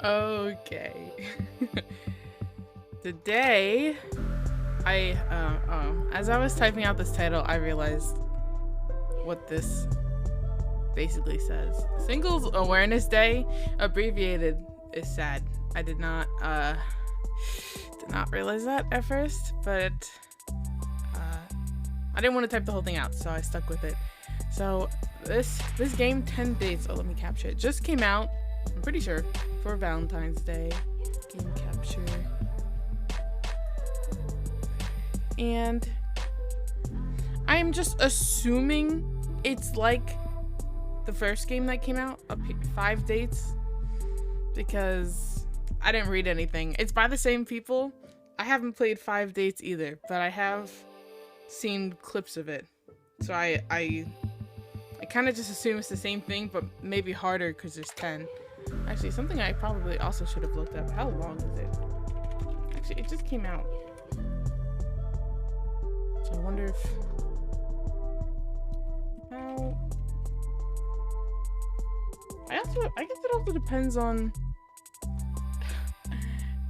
Okay. Today, as I was typing out this title, I realized what this basically says. Singles Awareness Day, abbreviated, is sad. I did not realize that at first, but I didn't want to type the whole thing out, so I stuck with it. So this game, 10 days. Oh, let me capture it. Just came out. I'm pretty sure for Valentine's Day. Game capture. And I am just assuming it's like the first game that came out, 5 dates, because I didn't read anything. It's by the same people. I haven't played 5 dates either, but I have seen clips of it. So I kind of just assume it's the same thing, but maybe harder because there's 10. Actually, something I probably also should have looked up. How long is it? Actually, it just came out. So I wonder if how. I guess it also depends on.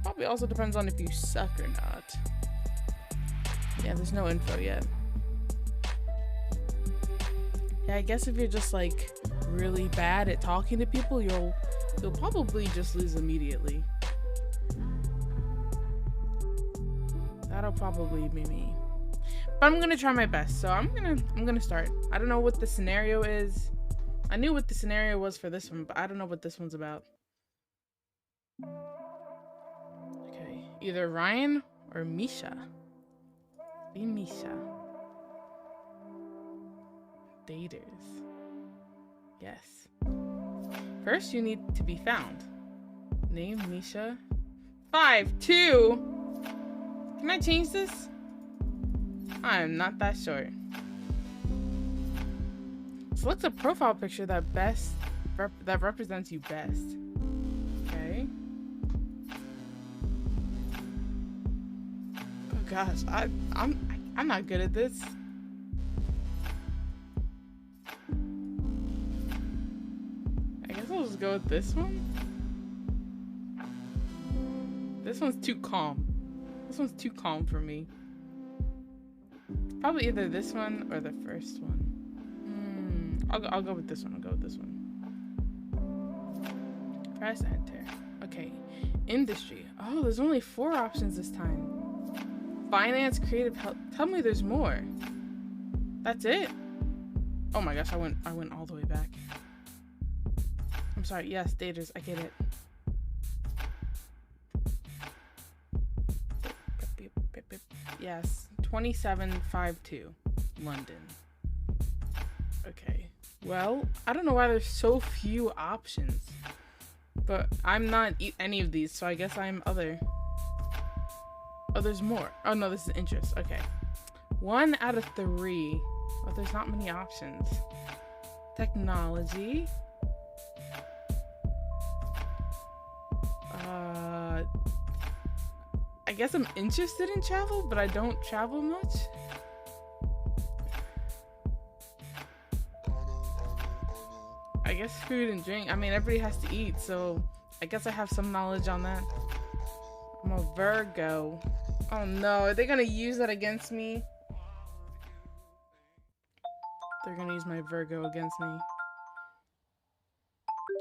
Probably also depends on if you suck or not. Yeah, there's no info yet. Yeah, I guess if you're just like really bad at talking to people, you'll probably just lose immediately. That'll probably be me. But I'm gonna try my best, so I'm gonna start. I don't know what the scenario is. I knew what the scenario was for this one, but I don't know what this one's about. Okay, either Ryan or Misha. Be Misha. Daters. Yes. First, you need to be found. Name Misha. 5'2". Can I change this? I am not that short. Select a profile picture that represents you best. Okay. Oh gosh, I'm not good at this. I guess I'll just go with this one. This one's too calm. This one's too calm for me. Probably either this one or the first one. I'll go with this one. I'll go with this one. Press enter. Okay. Industry. Oh, there's only 4 options this time. Finance, creative help. Tell me there's more. That's it? Oh my gosh, I went all the way back. I'm sorry. Yes, daters. I get it. Yes. 2752. London. Okay. Well, I don't know why there's so few options. But I'm not any of these, so I guess I'm other. Oh, there's more. Oh no, this is interest. Okay. 1 out of 3. Oh, there's not many options. Technology. I guess I'm interested in travel, but I don't travel much. I guess food and drink. I mean, everybody has to eat, so I guess I have some knowledge on that. I'm a Virgo. Oh no, are they gonna use that against me? They're gonna use my Virgo against me.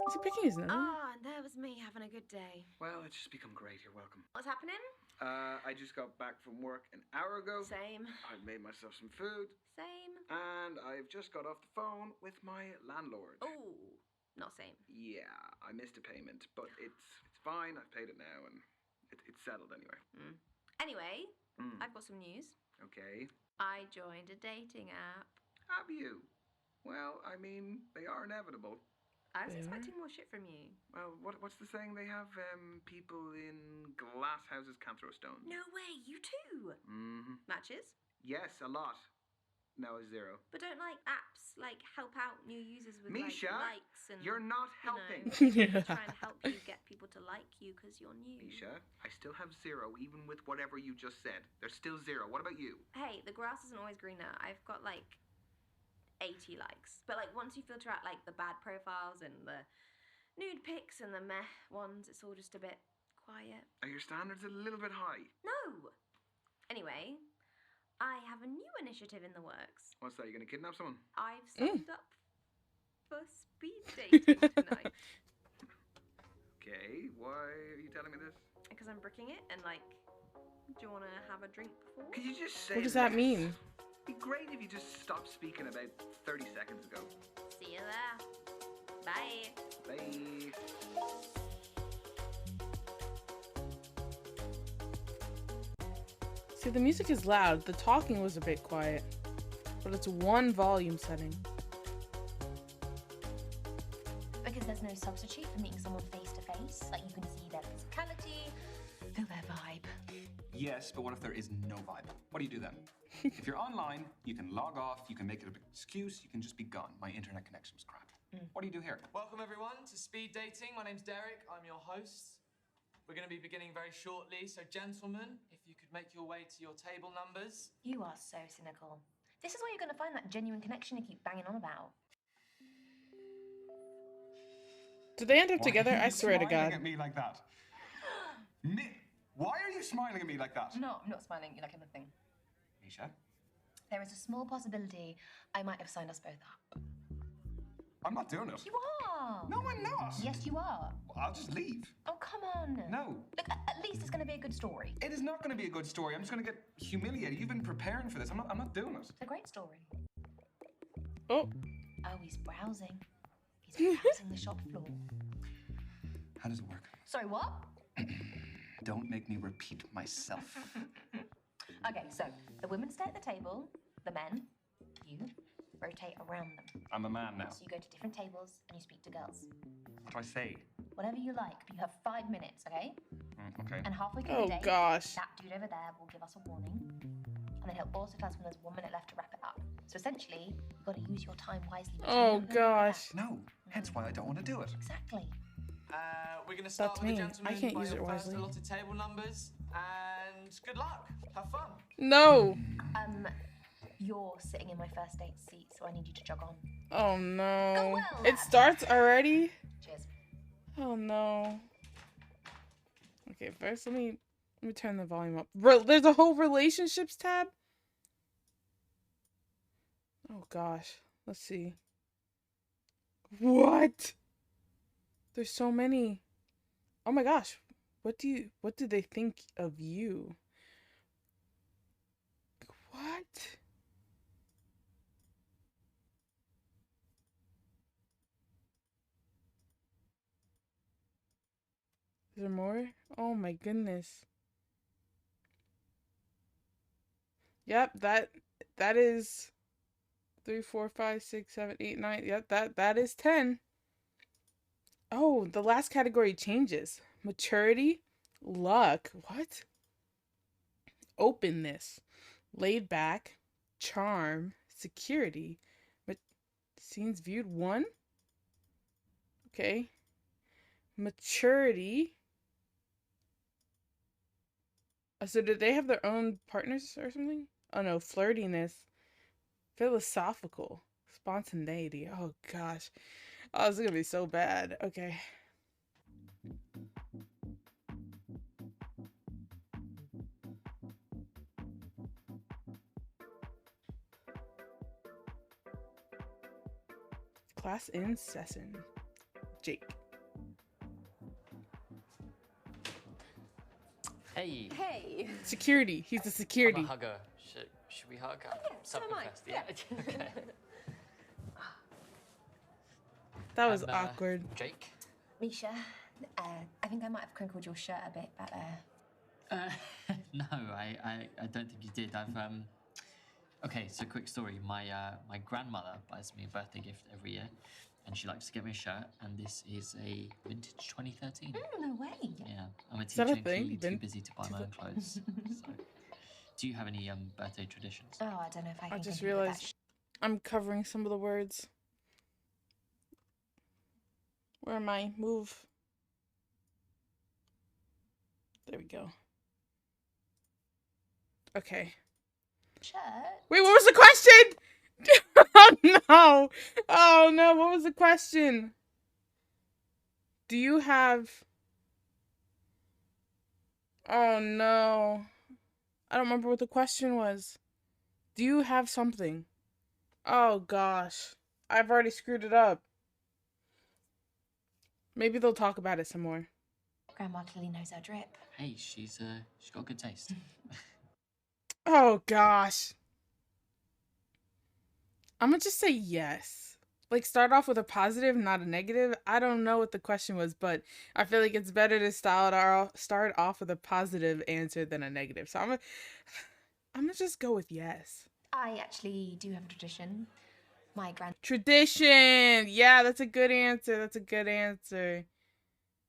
Is he picking his nose? Ah, and there was me having a good day. Well, it's just become great. You're welcome. What's happening? I just got back from work an hour ago. Same. I've made myself some food. Same. And I've just got off the phone with my landlord. Oh, not same. Yeah, I missed a payment, but it's fine. I've paid it now, and it's settled anyway. Anyway, I've got some news. Okay. I joined a dating app. Have you? Well, I mean, they are inevitable. I was expecting more shit from you. Well, what's the saying? They have people in glass houses can't throw stones. No way, you too. Matches? Yes, a lot. No, 0. But don't like apps like help out new users with Misha, like likes and you're not helping. Trying to help you get people to like you because you're new. Misha, I still have 0 even with whatever you just said. There's still 0. What about you? Hey, the grass isn't always greener. I've got like 80 likes. But like once you filter out like the bad profiles and the nude pics and the meh ones, it's all just a bit quiet. Are your standards a little bit high? No! Anyway, I have a new initiative in the works. What's that? You gonna kidnap someone? I've signed up for speed dating tonight. Okay, why are you telling me this? Because I'm bricking it and like, do you want to have a drink before? Could you just say What does that less? mean? It'd be great if you just stopped speaking about 30 seconds ago. See you there. Bye. Bye. See, the music is loud. The talking was a bit quiet. But it's one volume setting. Because there's no substitute for meeting someone face to face. Like, you can see their physicality, feel their vibe. Yes, but what if there is no vibe? What do you do then? If you're online, you can log off, you can make it an excuse, you can just be gone. My internet connection was crap. What do you do here? Welcome everyone to Speed Dating. My name's Derek, I'm your host. We're going to be beginning very shortly, so gentlemen, if you could make your way to your table numbers. You are so cynical. This is where you're going to find that genuine connection you keep banging on about. Did they end up Why together? are I you swear to smiling God. at me like that? Why are you smiling at me like that? No, I'm not smiling. You like anything. Misha, There is a small possibility I might have signed us both up. I'm not doing it. You are. No, I'm not. Yes, you are. I'll just leave. Oh, come on. No. Look, at least it's going to be a good story. It is not going to be a good story. I'm just going to get humiliated. You've been preparing for this. I'm not doing it. It's a great story. Oh, Oh, he's browsing. He's browsing the shop floor. How does it work? Sorry, what? Don't make me repeat myself. Okay, so the women stay at the table, the men, you, rotate around them. I'm a man now. So you go to different tables and you speak to girls. What do I say? Whatever you like, but you have 5 minutes, okay? Okay. And halfway through Oh, the day, gosh. that dude over there will give us a warning. And then he'll also tell us when there's 1 minute left to wrap it up. So essentially, you've got to use your time wisely. between oh them and gosh. No. Hence why I don't want to do it. Exactly. We're going to start That's with me. the I gentlemen can't by use your it first wisely. allotted table numbers, and good luck. Have fun. No. You're sitting in my first date seat, so I need you to jog on. Oh no. well, It lad. starts already? Cheers. Oh no. Okay, first let me turn the volume up. There's a whole relationships tab? Oh gosh. Let's see. What? There's so many. Oh my gosh. What do they think of you? What? Is there more? Oh my goodness. Yep, that is 3, 4, 5, 6, 7, 8, 9. Yep, that is 10. Oh, the last category changes. Maturity, luck, what? Openness, laid back, charm, security. Scenes viewed 1. Okay. Maturity. So did they have their own partners or something? Oh no, flirtiness. Philosophical. Spontaneity. Oh gosh. Oh, this is gonna be so bad. Okay. Class in session. Jake. Hey. Hey. Security. He's the I'm security. a hugger. Should we hug? so am I. Self-confessed, yeah. Okay. That was I'm, awkward. Jake. Misha, I think I might have crinkled your shirt a bit back there. No, I don't think you did. Okay, so quick story. My grandmother buys me a birthday gift every year, and she likes to get me a shirt, and this is a vintage 2013. No way. Yeah, I'm a that teacher a and clearly thing? too busy to buy my own clothes. So, do you have any birthday traditions? Oh, I don't know if I can. I just continue with realized that I'm covering some of the words. Where am I? Move. There we go. Okay. shirt. Wait, what was the question? Oh no! Oh no! What was the question? Do you have... Oh no. I don't remember what the question was. Do you have something? Oh gosh. I've already screwed it up. Maybe they'll talk about it some more. Grandma clearly knows her drip. Hey, she's got good taste. Oh gosh. I'm gonna just say yes. Like, start off with a positive, not a negative. I don't know what the question was, but I feel like it's better to start off with a positive answer than a negative. So I'm gonna just go with yes. I actually do have a tradition. My Tradition. Yeah, that's a good answer. That's a good answer.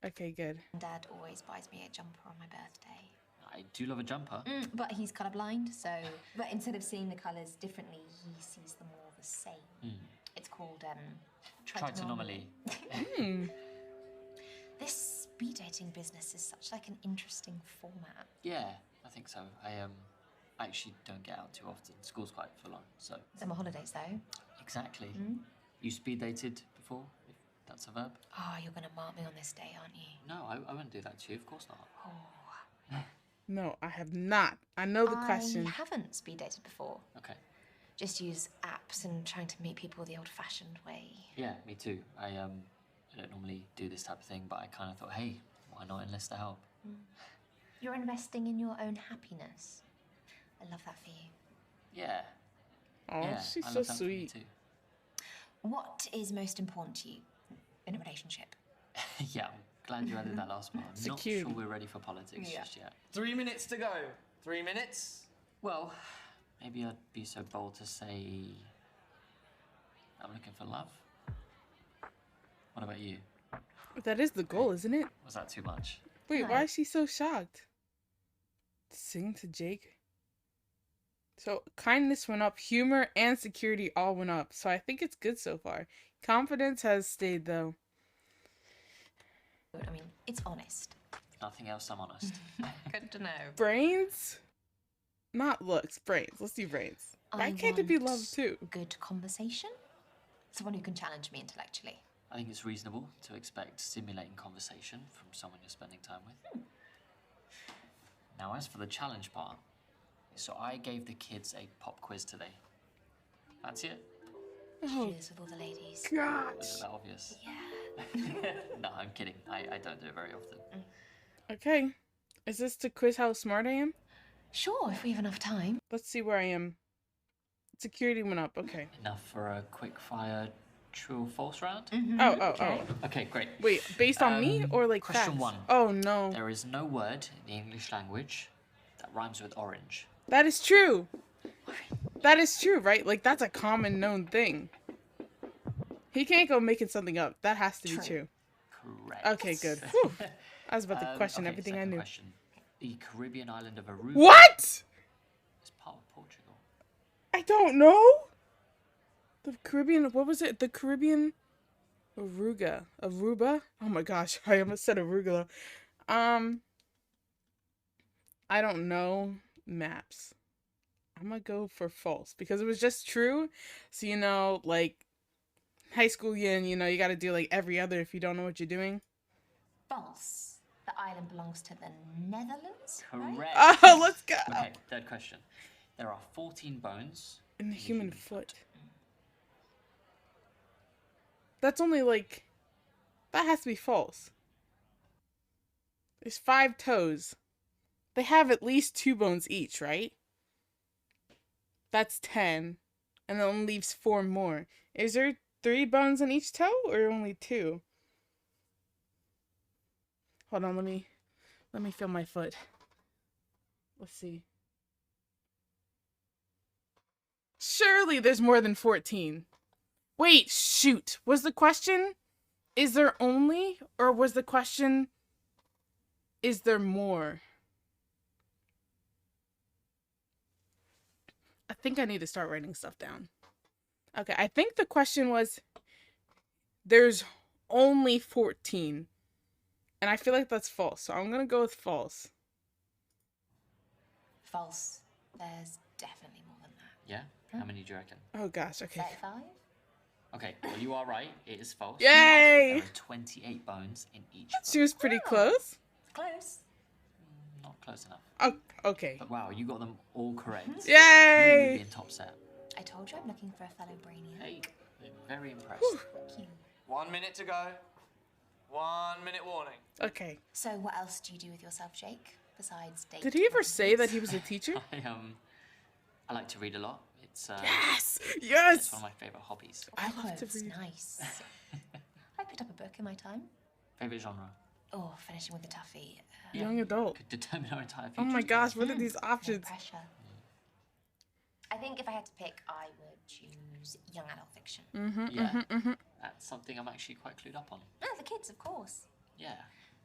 Okay, good. granddad always buys me a jumper on my birthday. I do love a jumper. But he's colourblind, so... But instead of seeing the colours differently, he sees them all the same. It's called, Trigonometry. This speed dating business is such like an interesting format. Yeah, I think so. I actually don't get out too often. School's quite full on, so... Summer holidays, though. Exactly. You speed dated before, if that's a verb? Oh, you're going to mark me on this day, aren't you? No, I wouldn't do that to you, of course not. Oh. No, I have not. I know the question. I haven't speed dated before. Okay. Just use apps and trying to meet people the old-fashioned way. Yeah, me too. I don't normally do this type of thing, but I kind of thought, hey, why not enlist the help? You're investing in your own happiness. I love that for you. Yeah. Oh, Yeah, she's I so love that for me sweet. too. What is most important to you in a relationship? Yeah, I'm glad you added that last part. I'm Security. not sure we're ready for politics Yeah. just yet. 3 minutes to go. 3 minutes. Well, maybe I'd be so bold to say I'm looking for love. What about you? That is the goal, isn't it? Was that too much? Wait, No. why is she so shocked? Sing to Jake. So kindness went up, humor and security all went up. So I think it's good so far. Confidence has stayed though. I mean, it's honest. Nothing else, I'm honest. Good to know. Brains? Not looks, brains. Let's do brains. Why I can't it be want love too? Good conversation? Someone who can challenge me intellectually. I think it's reasonable to expect stimulating conversation from someone you're spending time with. Now, as for the challenge part, so I gave the kids a pop quiz today. Fancy it? You Oh do this with all the ladies. gosh. Isn't that obvious? Yeah. No, I'm kidding. I don't do it very often. Okay. Is this to quiz how smart I am? Sure, if we have enough time. Let's see where I am. Security went up. Okay. Enough for a quick fire true or false round? Oh. Okay, great. Wait, based on me or like question facts? 1. Oh no. There is no word in the English language that rhymes with orange. That is true. That is true, right? Like, that's a common known thing. He can't go making something up. That has to be true. Correct. Okay, good. Whew. I was about to question Okay, everything I second knew. question. The Caribbean island of Aruba What? is part of Portugal. I don't know. The Caribbean, what was it? The Caribbean Aruba. Aruba? Oh my gosh, I almost said arugula. I don't know maps. I'm gonna go for false because it was just true. So, you know, like high school, you know, you gotta do like every other if you don't know what you're doing. False. The island belongs to the Netherlands, right? Correct. Oh, let's go. Okay, third question. There are 14 bones In the human foot. That's only like, that has to be false. There's 5 toes. They have at least 2 bones each, right? That's 10. And then leaves 4 more. Is there 3 bones on each toe or only 2? Hold on, let me feel my foot. Let's see. Surely there's more than 14. Wait, shoot. Was the question, is there only, or was the question, is there more? I think I need to start writing stuff down. Okay, I think the question was, there's only 14. And I feel like that's false, so I'm gonna go with false. False. There's definitely more than that. Yeah? How many do you reckon? Oh gosh, okay. 35? Okay, well, you are right. It is false. Yay! There are 28 bones in each foot. She was pretty close. Close. Not close enough. Oh, okay. But wow, you got them all correct. You would be Yay! in top set. I told you I'm looking for a fellow brainiac. Hey, very impressed. Thank you. 1 minute to go. 1 minute warning. Okay. So what else do you do with yourself, Jake? Besides date? Did he ever say that he was a teacher? I like to read a lot. It's Yes! it's Yes! one of my favorite hobbies. I love to It's read. nice. I picked up a book in my time. Favorite genre? Oh, finishing with the toughie. Young adult. Could determine our entire Oh future. my gosh, what are these No options? pressure. I think if I had to pick, I would choose young adult fiction. Yeah, that's something I'm actually quite clued up on. Oh, the kids, of course. Yeah.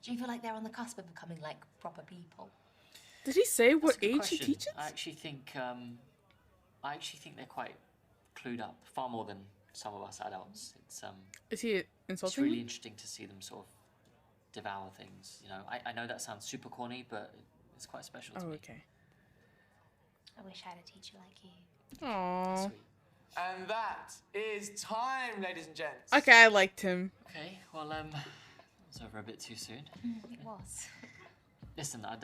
Do you feel like they're on the cusp of becoming like proper people? Did he say what That's a good age he question. teaches? I actually think they're quite clued up, far more than some of us adults. Is he It's insulting really you? interesting to see them sort of devour things. You know, I know that sounds super corny, but it's quite special to Oh, me. okay. I wish I had a teacher like you. Aww. Sweet. And that is time, ladies and gents. Okay, I liked him. Okay, well, that was over a bit too soon. It was. Listen, I'd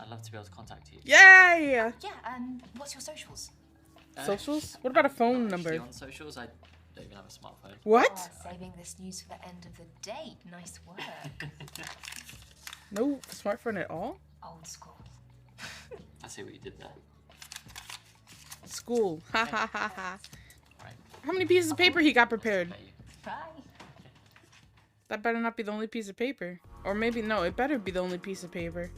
love to be able to contact you. Yay! Yeah, what's your socials? Socials? What about a phone Not actually number? on socials, I don't even have a smartphone. What? Oh, saving this news for the end of the date. Nice work. No smartphone at all? Old school. I see what you did there. School. Ha ha ha ha. Right. How many pieces of paper he got prepared? Pay you. Bye. That better not be the only piece of paper. Or maybe, no, it better be the only piece of paper.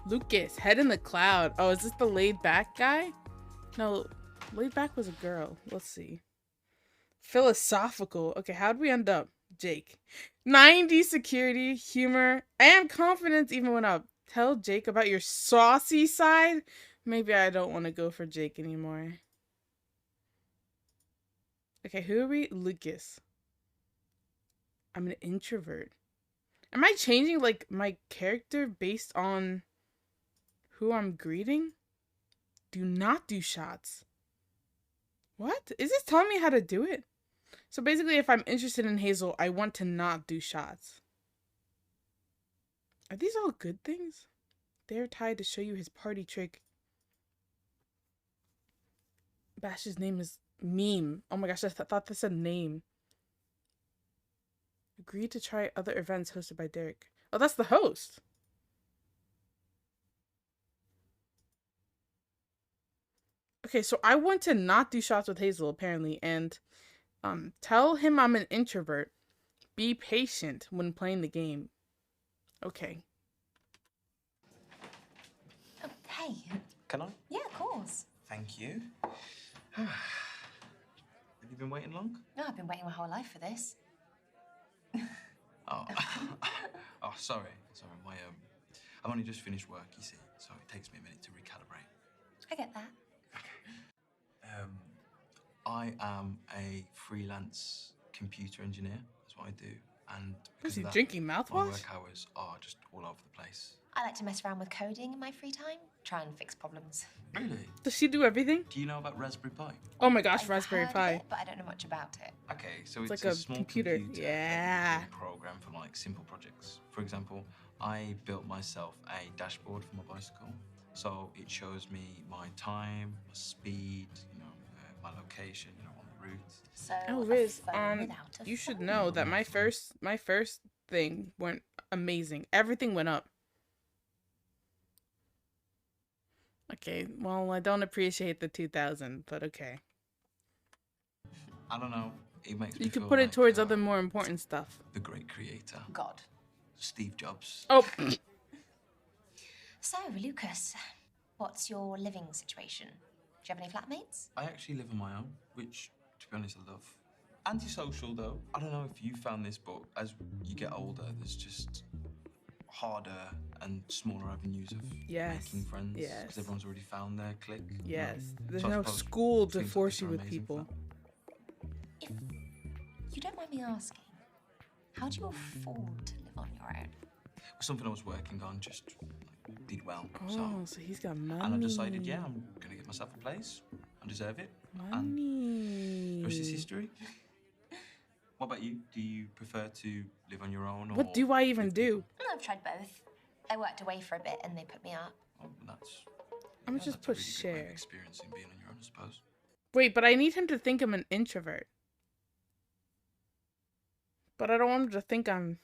Lucas, head in the cloud. Oh, is this the laid back guy? No, laid back was a girl. Let's see. Philosophical. Okay, how'd we end up? Jake. 90 security, humor, and confidence even went up. Tell Jake about your saucy side. Maybe I don't want to go for Jake anymore. Okay, who are we? Lucas. I'm an introvert. Am I changing, like, my character based on who I'm greeting? Do not do shots. What? Is this telling me how to do it? So basically, if I'm interested in Hazel, I want to not do shots. Are these all good things? They're tied to show you his party trick. Bash's name is Meme. Oh my gosh, I thought this said name. Agreed to try other events hosted by Derek. Oh, that's the host. Okay, so I want to not do shots with Hazel, apparently, and tell him I'm an introvert. Be patient when playing the game. Okay. Oh, hey. Can I? Yeah, of course. Thank you. Have you been waiting long? No, I've been waiting my whole life for this. Oh, oh, sorry. I've only just finished work, you see, so it takes me a minute to recalibrate. I get that. I am a freelance computer engineer. That's what I do, and because Was he of that, drinking my mouthwash? work hours are just all over the place. I like to mess around with coding in my free time. Try and fix problems. Really? Does she do everything? Do you know about Raspberry Pi? Oh my gosh, I've Raspberry heard of Pi. it, but I don't know much about it. Okay, so It's it's, like a a small computer. computer Yeah. that you can program for like simple projects. For example, I built myself a dashboard for my bicycle, so it shows me my time, my speed, my location, on the route. So, Oh, a Riz, phone without a you should phone. know that my first thing went amazing. Everything went up. Okay, well, I don't appreciate the 2000, but okay. I don't know. It makes me You could feel put it like, towards other more important stuff. the great creator, God. Steve Jobs. Oh, So, Lucas, what's your living situation? Do you have any flatmates? I actually live on my own, which, to be honest, I love. Antisocial, though. I don't know if you found this, but as you get older, there's just harder and smaller avenues of Yes, making friends. yes. Because everyone's already found their clique. yes. There's So I no suppose school to things like force this you are with amazing people. fun. If you don't mind me asking, how do you afford to live on your own? Something I was working on, just like did well. Oh, so he's got money. And I've decided, yeah, I'm gonna get myself a place. I deserve it. And Money. the rest is history. What about you? Do you prefer to live on your own, or What do I even live do? I've tried both. I worked away for a bit and they put me up. Oh, that's. I'm yeah, just that's a put really good way of share. experiencing being on your own, I suppose. Wait, but I need him to think I'm an introvert. But I don't want him to think I'm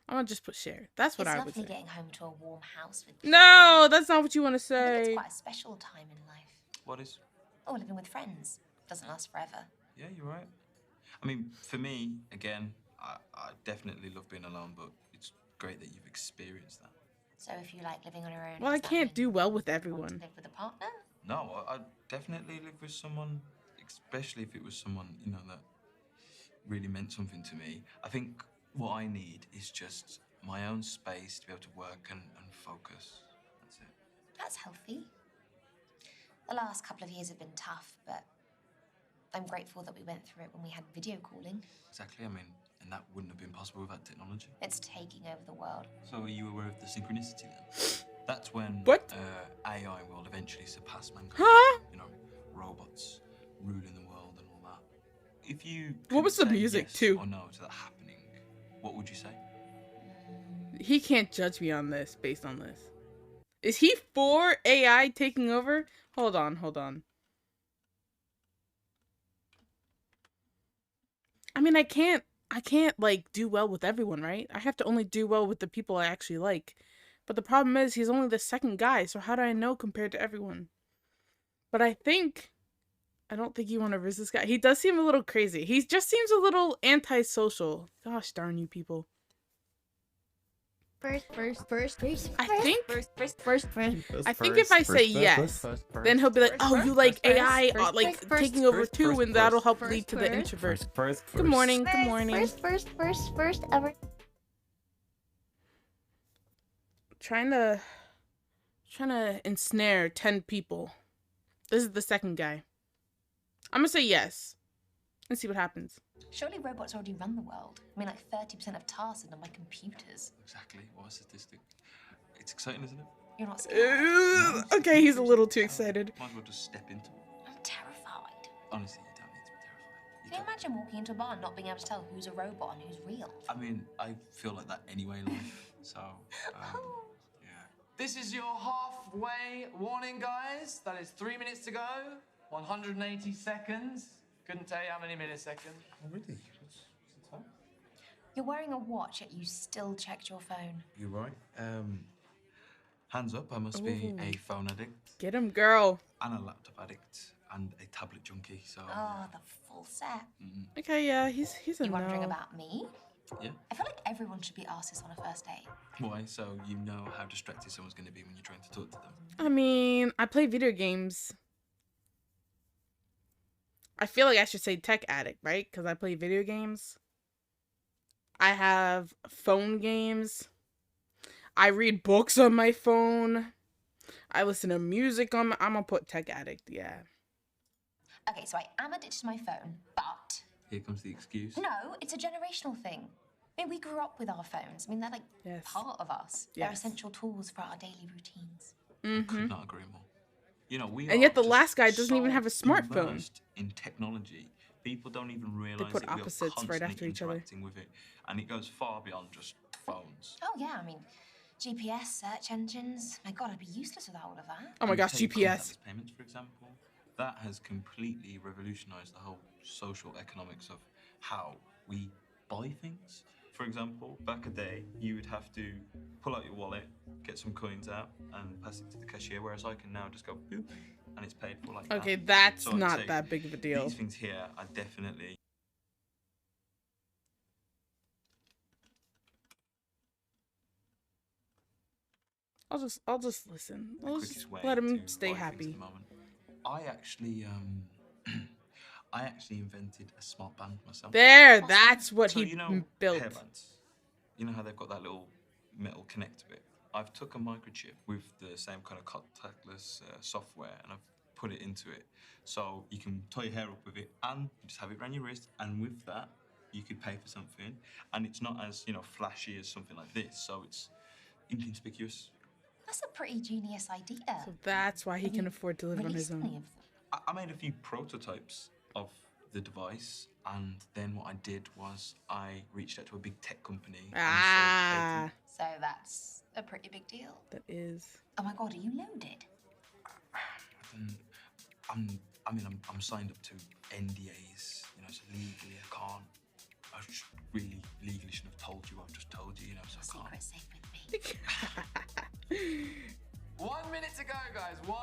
gonna just put share. That's what It's I would lovely say. getting home to a warm house with No, that's not what you want to I think say. it's quite a special time in life. What is? Oh, living with friends doesn't last forever. Yeah, you're right. I mean, for me, again, I definitely love being alone, but it's great that you've experienced that. So if you like living on your own, Well, I does that can't mean do well you with want everyone. to live with a partner? No, I definitely live with someone, especially if it was someone, you know, that really meant something to me. I think what I need is just my own space to be able to work and focus. That's it. That's healthy. The last couple of years have been tough, but I'm grateful that we went through it when we had video calling. Exactly. I mean, and that wouldn't have been possible without technology. It's taking over the world. So are you aware of the synchronicity then? That's when What? AI will eventually surpass mankind. Huh? You know, robots ruling the world and all that. If you What was the could say music, yes too? or no to that happening, what would you say? He can't judge me on this based on this. Is he for AI taking over? Hold on. I mean, I can't like do well with everyone, right? I have to only do well with the people I actually like. But the problem is he's only the second guy, so how do I know compared to everyone? But I don't think you want to rizz this guy. He does seem a little crazy. He just seems a little antisocial. Gosh darn you people. First. I think First. if I say yes, then he'll be like, "Oh, you like AI, taking over too," and that'll help lead to the introvert. Good morning. First ever. Trying to ensnare 10 people. This is the second guy. I'm gonna say yes and see what happens. Surely robots already run the world. I mean, like 30% of tasks are done by computers. Exactly. What a statistic. It's exciting, isn't it? You're not scared. Okay, he's a little too excited. Might as well just step into it. I'm terrified. Honestly, you don't need to be terrified. Can you imagine walking into a bar and not being able to tell who's a robot and who's real? I mean, I feel like that anyway in life. So, yeah. This is your halfway warning, guys. That is 3 minutes to go, 180 seconds. Couldn't tell you how many milliseconds. Already? What's the time? You're wearing a watch, yet you still checked your phone. You're right. Hands up, I must be a phone addict Get him, girl. and a laptop addict and a tablet junkie. So, Oh, the full set. Okay, yeah, he's a You wondering no. about me? yeah. I feel like everyone should be asked this on a first date. Why? So you know how distracted someone's going to be when you're trying to talk to them. I mean, I play video games. I feel like I should say tech addict, right? Because I play video games. I have phone games. I read books on my phone. I listen to music on I'm gonna put tech addict, yeah. Okay, so I am addicted to my phone, but Here comes the excuse. no, it's a generational thing. I mean, we grew up with our phones. I mean, they're like Yes. part of us. They're Yes. essential tools for our daily routines. Could not agree more. You know, we And yet are the just last guy doesn't even so have a smartphone. immersed in technology, people don't even realize put that we are opposites right constantly after each other. interacting with it, and it goes far beyond just phones. Oh, yeah, I mean, GPS, search engines. My God, I'd be useless without all of that. Oh my You gosh, take GPS. contactless payments, for example, that has completely revolutionized the whole social economics of how we buy things. For example, back a day, you would have to pull out your wallet, get some coins out, and pass it to the cashier, whereas I can now just go boop, and it's paid for like that. Okay, that's So I'd not say that big of a deal. These things here are definitely. I'll just listen. The I'll quickest just way let him to stay buy things at happy. the moment. I actually I actually invented a smart band myself. There, that's what So he you know built. hairbands. You know how they've got that little metal connector bit. I've took a microchip with the same kind of contactless software, and I've put it into it, so you can tie your hair up with it, and you just have it around your wrist. And with that, you could pay for something, and it's not as flashy as something like this. So it's inconspicuous. That's a pretty genius idea. So that's why he can afford to live on his Released any own. of them? I made a few prototypes of the device, and then what I did was I reached out to a big tech company. Ah, So that's a pretty big deal. that is. Oh my god, are you loaded? I'm signed up to NDAs, you know, so legally I can't. I just really legally shouldn't have told you. I've just told you, you know, so I can't. Secret's safe with me. 1 minute to go, guys. 1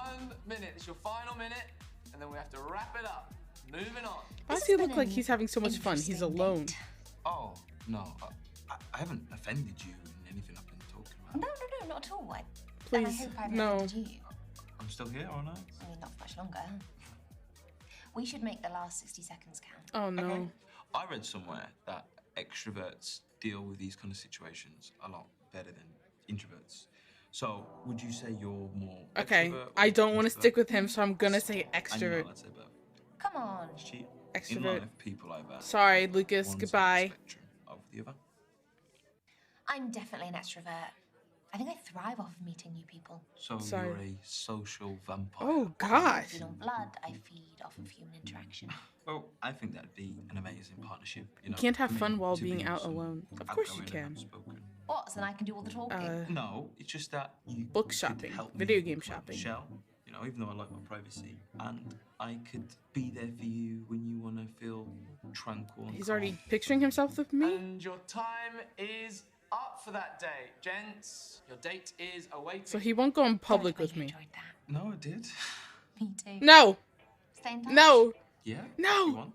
minute. It's your final minute, and then we have to wrap it up. Moving on. Why does he look like he's having so much fun? He's Interesting alone. date. Oh no, I haven't offended you in anything I've been talking about. No, not at all. And I Please, hope I've no. offended you. I'm still here, aren't I? I mean, not for much longer. We should make the last 60 seconds count. Oh no. Okay. I read somewhere that extroverts deal with these kind of situations a lot better than introverts. So, would you say you're more Okay, extrovert or I don't want to introvert? stick with him, so I'm gonna say I know, extrovert. I'd say both. Come on. Cheat. In Extrovert. life, people either Sorry, Lucas. one side of the Goodbye. spectrum of the other. I'm definitely an extrovert. I think I thrive off of meeting new people. So Sorry. you're a social vampire. Oh I gosh. feed on blood. I feed off of human interaction. Well, I think that'd be an amazing partnership. You know, can't have for me fun while to being be out some alone. Of course you outgoing and can. outspoken. What? So then I can do all the talking? No, it's just that you Book could shopping, help video me game with my shopping. Shell, you know, even though I like my privacy, and I could be there for you when you want to feel tranquil. And He's calm. already picturing himself with me. And your time is up for that day. Gents, your date is awaiting. So he won't go in public Really with me. enjoyed that. No, I did. Me too. No. Stay in touch. No. Yeah. No. if you want.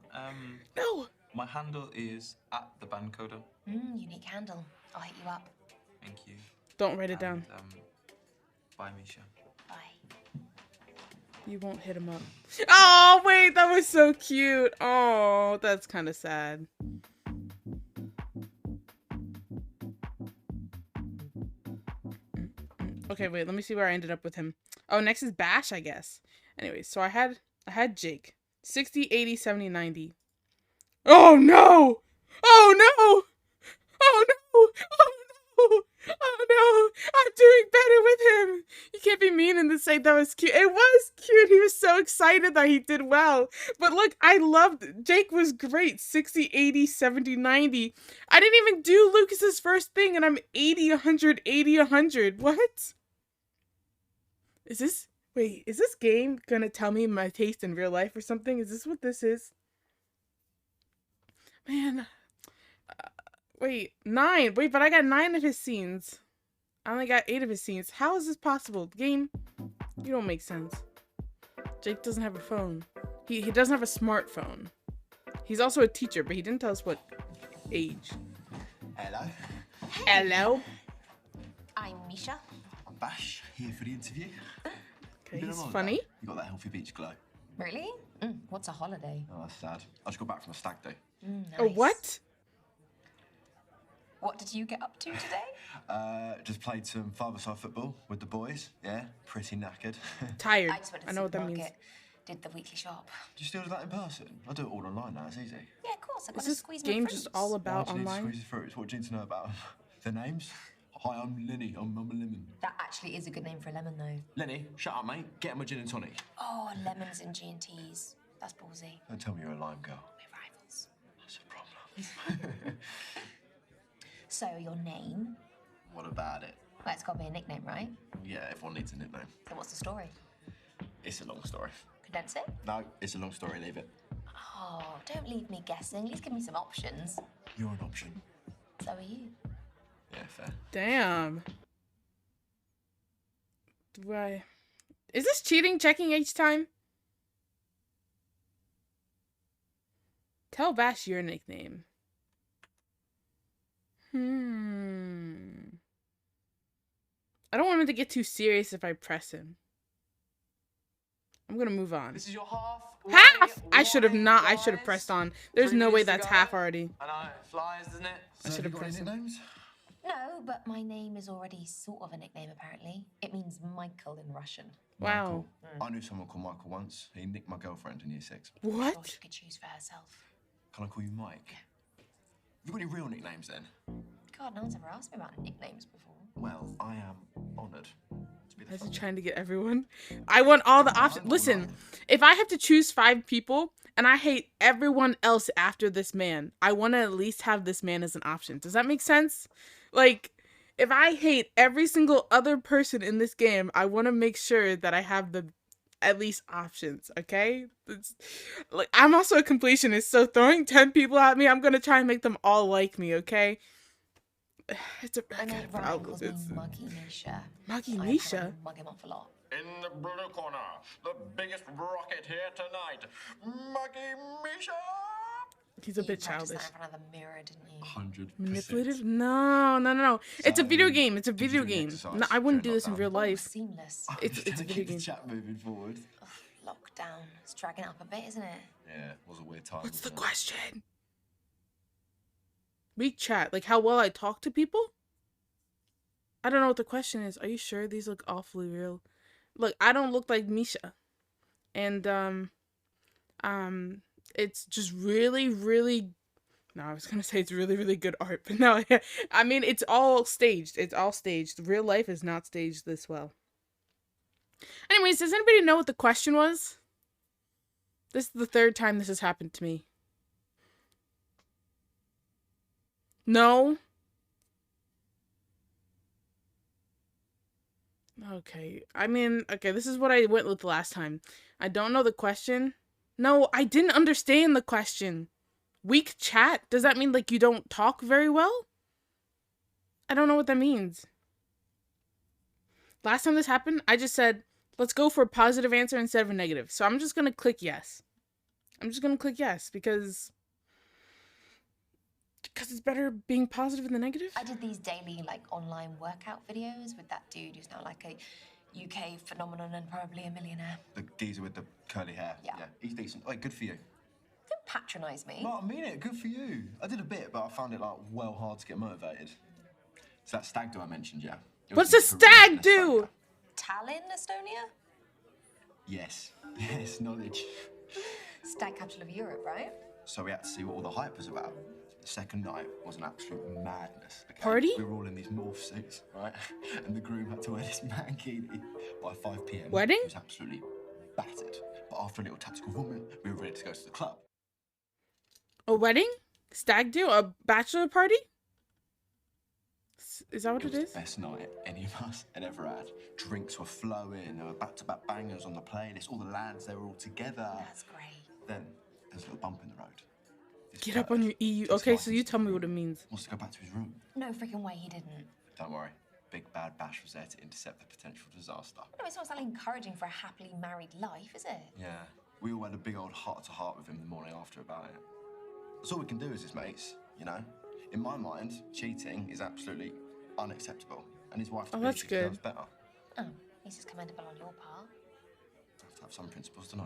No. My handle is @theBandcoder. Unique handle. I'll hit you up. Thank you. Don't write it down. And, bye, Misha. Bye. You won't hit him up. Oh, wait. That was so cute. Oh, that's kind of sad. Okay, wait. Let me see where I ended up with him. Oh, next is Bash, I guess. Anyways, so I had Jake. 60, 80, 70, 90. Oh, no! Oh, no! Oh, no! Oh, no! Oh, no! I'm doing better with him! You can't be mean and say that was cute. It was cute! He was so excited that he did well. But look, I loved... Jake was great. 60, 80, 70, 90. I didn't even do Lucas's first thing, and I'm 80, 100, 80, 100. What? Is this... Wait, is this game gonna tell me my taste in real life or something? Is this what this is? Man. Wait, 9. Wait, but I got 9 of his scenes. I only got 8 of his scenes. How is this possible? Game, you don't make sense. Jake doesn't have a phone. He doesn't have a smartphone. He's also a teacher, but he didn't tell us what age. Hello, Hello? I'm Misha. I'm Bash, here for the interview. Okay, You been he's on funny. holiday? You got that healthy beach glow. Really? What's a holiday? Oh, that's sad. I just got back from a stag do. Oh, what? What did you get up to today? Just played some five-a-side football with the boys. Yeah, pretty knackered. Tired. I just went to I the know what that means. supermarket, did the weekly shop. Do you still do that in person? I do it all online now. It's easy. Yeah, of course. I got Is to this squeeze my game fruits. just all about Why do you need to online? squeeze the fruits? What do you need to know about the names? Hi, I'm Lenny. I'm a lemon. That actually is a good name for a lemon, though. Lenny, shut up, mate. Get him a gin and tonic. Oh, lemons and G&Ts. That's ballsy. Don't tell me you're a lime girl. We're rivals. That's a problem. So, your name? What about it? Well, it's got to be a nickname, right? Yeah, everyone needs a nickname. So, what's the story? It's a long story. Condense it? No, it's a long story. Leave it. Oh, don't leave me guessing. At least give me some options. You're an option. So are you. Yeah, fair. Damn. Do I... Is this cheating, checking each time? Tell Bash your nickname. I don't want him to get too serious if I press him. I'm gonna move on. This is your half. Half! I should have not. I should have pressed on. There's 3 no way minutes to that's go. half already. I know, it flies, doesn't it? I should have got any pressed him. nicknames? No, but my name is already sort of a nickname, apparently. It means Michael in Russian. Wow. I knew someone called Michael once. He nicked my girlfriend in year 6. I'm sure What? she could choose for herself. Can I call you Mike? Have you got any real nicknames then? God, no one's ever asked me about nicknames before. Well, I am honoured. Why is he trying to get everyone? I want all the options. Listen, if I have to choose 5 people and I hate everyone else after this man, I want to at least have this man as an option. Does that make sense? Like, if I hate every single other person in this game, I want to make sure that I have the at least options, okay? Like, I'm also a completionist, so throwing 10 people at me, I'm gonna try and make them all like me, okay? It's a My mate Ryan calls me Muggy Misha. Muggy I Misha? kinda mug him off a lot. In the blue corner, the biggest rocket here tonight, Muggy Misha. He's a bit You practiced childish. that in front of the mirror, didn't you? 100%. Manipulative? No. It's a video game. It's a did you video do any game. exercise No, I wouldn't do during this in lockdown? real Oh, life. seamless. It's a Trying to video keep game. the chat moving forward. Ugh, lockdown. It's dragging up a bit, isn't it? Yeah, it was a weird time. What's the wasn't it? question? Weak chat. Like how well I talk to people? I don't know what the question is. Are you sure these look awfully real? Look, I don't look like Misha. And, it's just really, really... No, I was gonna say it's really, really good art, but no, I mean, it's all staged. It's all staged. Real life is not staged this well. Anyways, does anybody know what the question was? This is the 3rd time this has happened to me. No? Okay. I mean, okay, this is what I went with last time. I don't know the question. No, I didn't understand the question. Weak chat? Does that mean, like, you don't talk very well? I don't know what that means. Last time this happened, I just said, let's go for a positive answer instead of a negative. So I'm just gonna click yes. I'm just gonna click yes, because it's better being positive than negative? I did these daily, like, online workout videos with that dude who's now, like, a UK phenomenon and probably a millionaire. The geezer with the curly hair. Yeah. He's decent. Like, good for you. Don't patronise me. No, I mean it. Good for you. I did a bit, but I found it, like, well hard to get motivated. So that stag do I mentioned, yeah? It was What's a in Korea, stag in do? Estonia. Tallinn, Estonia? Yes. Yes, knowledge. Stag capital of Europe, right? So we had to see what all the hype was about. The second night was an absolute madness. Okay? Party? We were all in these morph suits, right? And the groom had to wear this mankini by 5 p.m. Wedding? He was absolutely battered. But after a little tactical vomit, we were ready to go to the club. A wedding? Stag do? A bachelor party? Is that what it was is? the best night any of us had ever had. Drinks were flowing, there were back-to-back bangers on the playlist. All the lads, they were all together. That's great. Then there's a little bump in the road. This Get up on your EU. takes Okay, so license you to tell me the what it room, means. Wants to go back to his room. No freaking way he didn't. Don't worry. Big Bad Bash was there to intercept the potential disaster. No, it's not exactly encouraging for a happily married life, is it? Yeah. We all had a big old heart-to-heart with him the morning after about it. That's all we can do as his mates, you know? In my mind, cheating is absolutely unacceptable. And his wife Oh, that's good. deserves better. Oh, this is commendable on your part. I have to have some principles, don't I?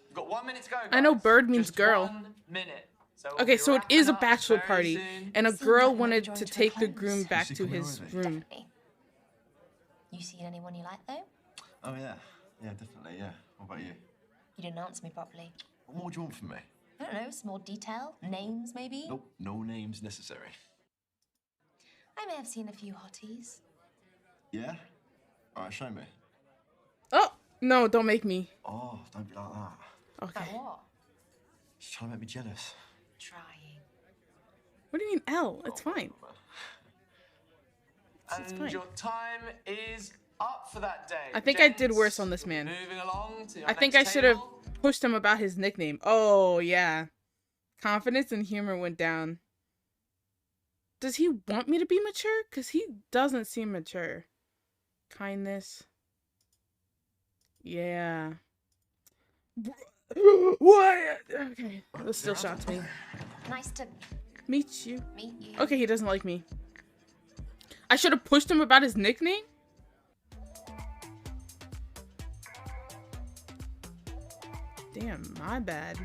You've got 1 minute to go, guys. I know bird means Just girl. 1 minute. So Okay, so it is a bachelor very party, soon. and a Seems girl like wanted we're to drawing to a take the close. groom back Who's to coming his over? room. Definitely. You seen anyone you like, though? Oh, yeah. Yeah, definitely, yeah. What about you? You didn't answer me properly. What more do you want from me? I don't know, some more detail? Names, maybe? Nope, no names necessary. I may have seen a few hotties. Yeah? All right, show me. Oh, no, don't make me. Oh, don't be like that. Okay. Like what? She's trying to make me jealous. Trying. What do you mean L? It's fine. It's And fine. your time is up for that day. I think I did Gents, worse on this man. Moving along to your I think I next should have table. pushed him about his nickname. Oh, yeah. Confidence and humor went down. Does he want me to be mature? Because he doesn't seem mature. Kindness. Yeah. What? Okay. This still shocks me. Nice to Meet you. meet you. Okay, he doesn't like me. I should have pushed him about his nickname? Damn, my bad.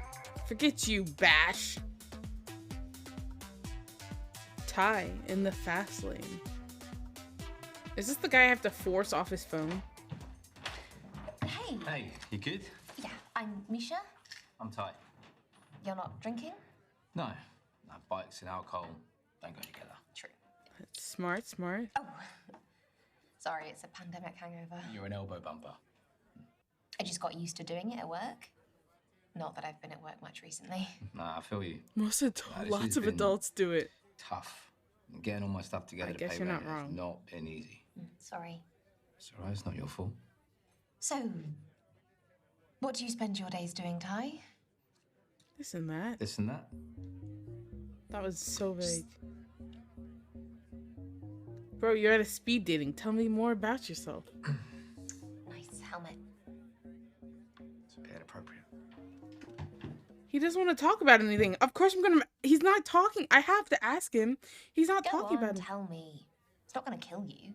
Forget you, Bash. Ty in the fast lane. Is this the guy I have to force off his phone? Hey. Hey, you good? Yeah, I'm Misha. I'm tight. You're not drinking? No, bikes and alcohol don't go together. True. Smart, smart. Oh. Sorry, it's a pandemic hangover. You're an elbow bumper. I just got used to doing it at work. Not that I've been at work much recently. Nah, I feel you. Most this lots has of been adults do it. Tough. Getting all my stuff together I to guess pay you're rent not wrong. has not been easy. Sorry. It's alright, it's not your fault. So, what do you spend your days doing, Ty? This and that. This and that. That was so vague. Bro, you're at a speed dating. Tell me more about yourself. Nice helmet. It's a bit inappropriate. He doesn't want to talk about anything. Of course I'm gonna... He's not talking. I have to ask him. He's not Go talking on, about it. tell me. It's not gonna kill you.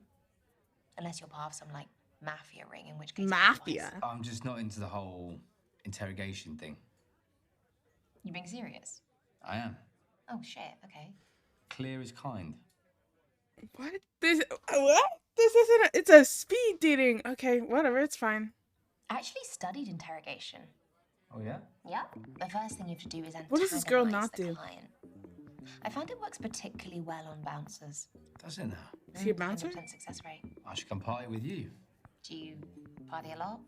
Unless you're part of some, like, mafia ring, in which case... Mafia? I'm just not into the whole interrogation thing. You being serious? I am. Oh, shit, okay. Clear is kind. What? What? This isn't it's a speed dating. Okay, whatever. It's fine. I actually studied interrogation. Oh, yeah? Yeah. The first thing you have to do is antagonize What does this girl the not do? client. I found it works particularly well on bouncers. Does it now? Is he a bouncer? 100% success rate. I should come party with you. Do you party a lot?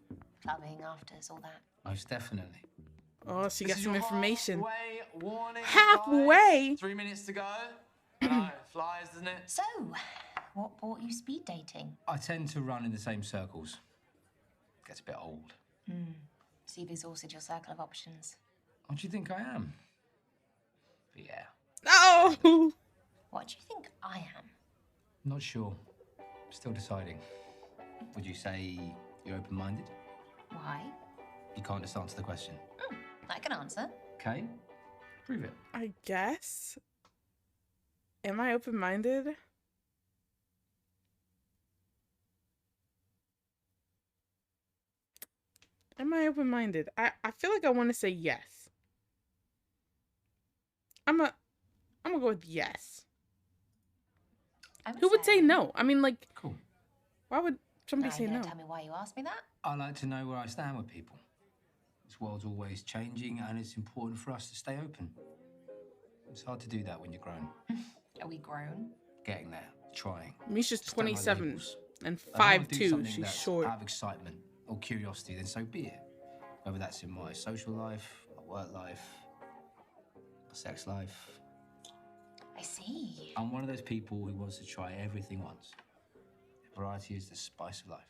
Clubbing, afters, all that? Most definitely. Oh, she This got is some your information. halfway warning, Halfway? guys. 3 minutes to go. I know, it flies, doesn't it? So, what brought you speed dating? I tend to run in the same circles. Gets a bit old. So you've exhausted your circle of options. What do you think I am? But yeah, No! What do you think I am? not sure. Still deciding. Would you say you're open-minded? Why? You can't just answer the question. I can answer. Okay, prove it. I guess. Am I open-minded? Am I open-minded? I feel like I want to say yes. I'm gonna go with yes. Who would say no? I mean, like, Cool. why would somebody Are say you no? gonna tell me why you asked me that? I like to know where I stand with people. This world's always changing, and it's important for us to stay open. It's hard to do that when you're grown. Are we grown? Getting there, trying. Misha's Just don't like 27 labels. and If I wanna do 5'2". something She's that's short. out of excitement or curiosity, then so be it. Whether that's in my social life, my work life, my sex life. I see. I'm one of those people who wants to try everything once. Variety is the spice of life.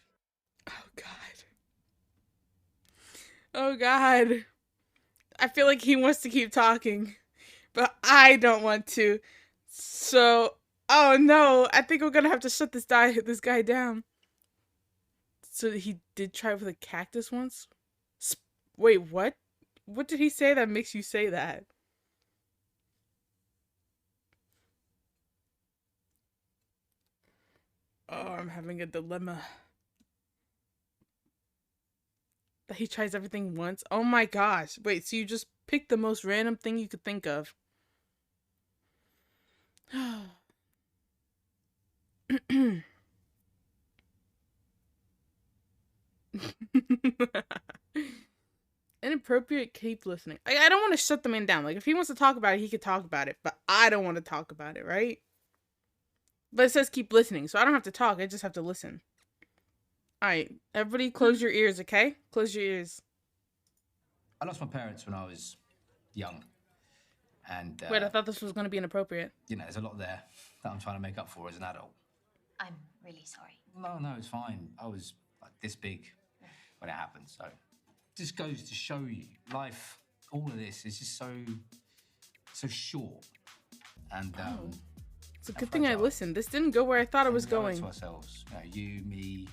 Oh, God. Oh, God. I feel like he wants to keep talking, but I don't want to. So, oh, no. I think we're going to have to shut this guy down. So he did try with a cactus once? Wait, what? What did he say that makes you say that? Oh, I'm having a dilemma. That he tries everything once? Oh my gosh. Wait, so you just picked the most random thing you could think of. Inappropriate, keep listening. I don't want to shut the man down. Like, if he wants to talk about it, he could talk about it. But I don't want to talk about it, right? But it says keep listening, so I don't have to talk. I just have to listen. Alright, everybody close your ears, okay? Close your ears. I lost my parents when I was young. And, Wait, I thought this was going to be inappropriate. you know, there's a lot there that I'm trying to make up for as an adult. I'm really sorry. No, it's fine. I was like this big when it happened, so just goes to show you, life, all of this is just so short. And It's a good thing I listened. This didn't go where I thought it was we owe it going. to ourselves. You know, you, me,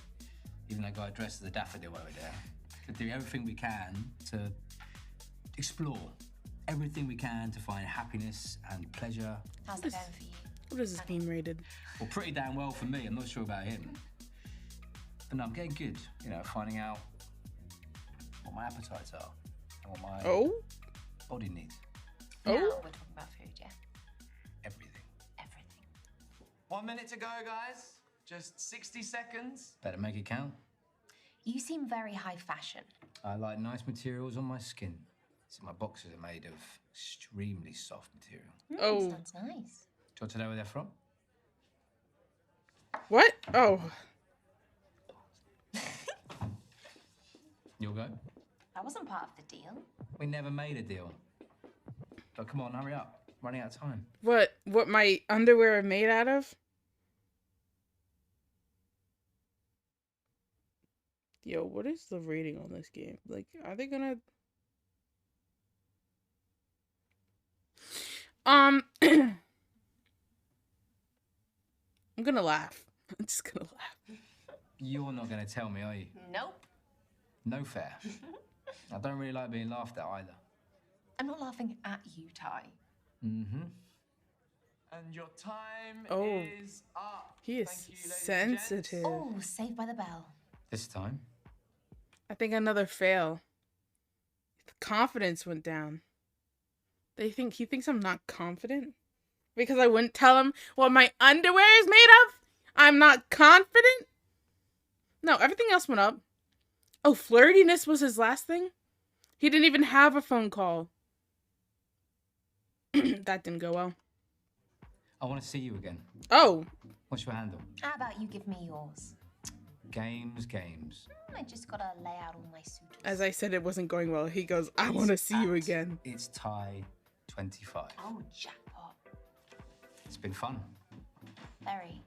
even that guy dressed as a daffodil over there. To do everything we can to explore everything we can to find happiness and pleasure. How's it going for you? What is this game rated? Well, pretty damn well for me. I'm not sure about him. But no, I'm getting good, you know, finding out what my appetites are and what my body needs. Now we're talking about food, yeah? Everything. Everything. 1 minute to go, guys. Just 60 seconds. Better make it count. You seem very high fashion. I like nice materials on my skin. So my boxers are made of extremely soft material. Oh. Sounds nice. Do you want to know where they're from? What? Oh. You'll go? That wasn't part of the deal. We never made a deal. But come on, hurry up. Running out of time. What my underwear are made out of? Yo, what is the rating on this game? Like, are they gonna... I'm gonna laugh. I'm just gonna laugh. You're not going to tell me, are you? Nope. No fair. I don't really like being laughed at either. I'm not laughing at you, Ty. Mm-hmm. And your time Oh. is up. He is Thank you, ladies and gents. sensitive. Oh, Saved by the Bell. This time? I think another fail. The confidence went down. He thinks I'm not confident? Because I wouldn't tell him what my underwear is made of? I'm not confident? No, everything else went up. Oh, flirtiness was his last thing? He didn't even have a phone call. That didn't go well. I want to see you again. Oh. What's your handle? How about you give me yours? Games. I just gotta lay out all my suitors. As I said, it wasn't going well. He goes, I want to see you again. It's Ty 25. Oh, jackpot. It's been fun. Very.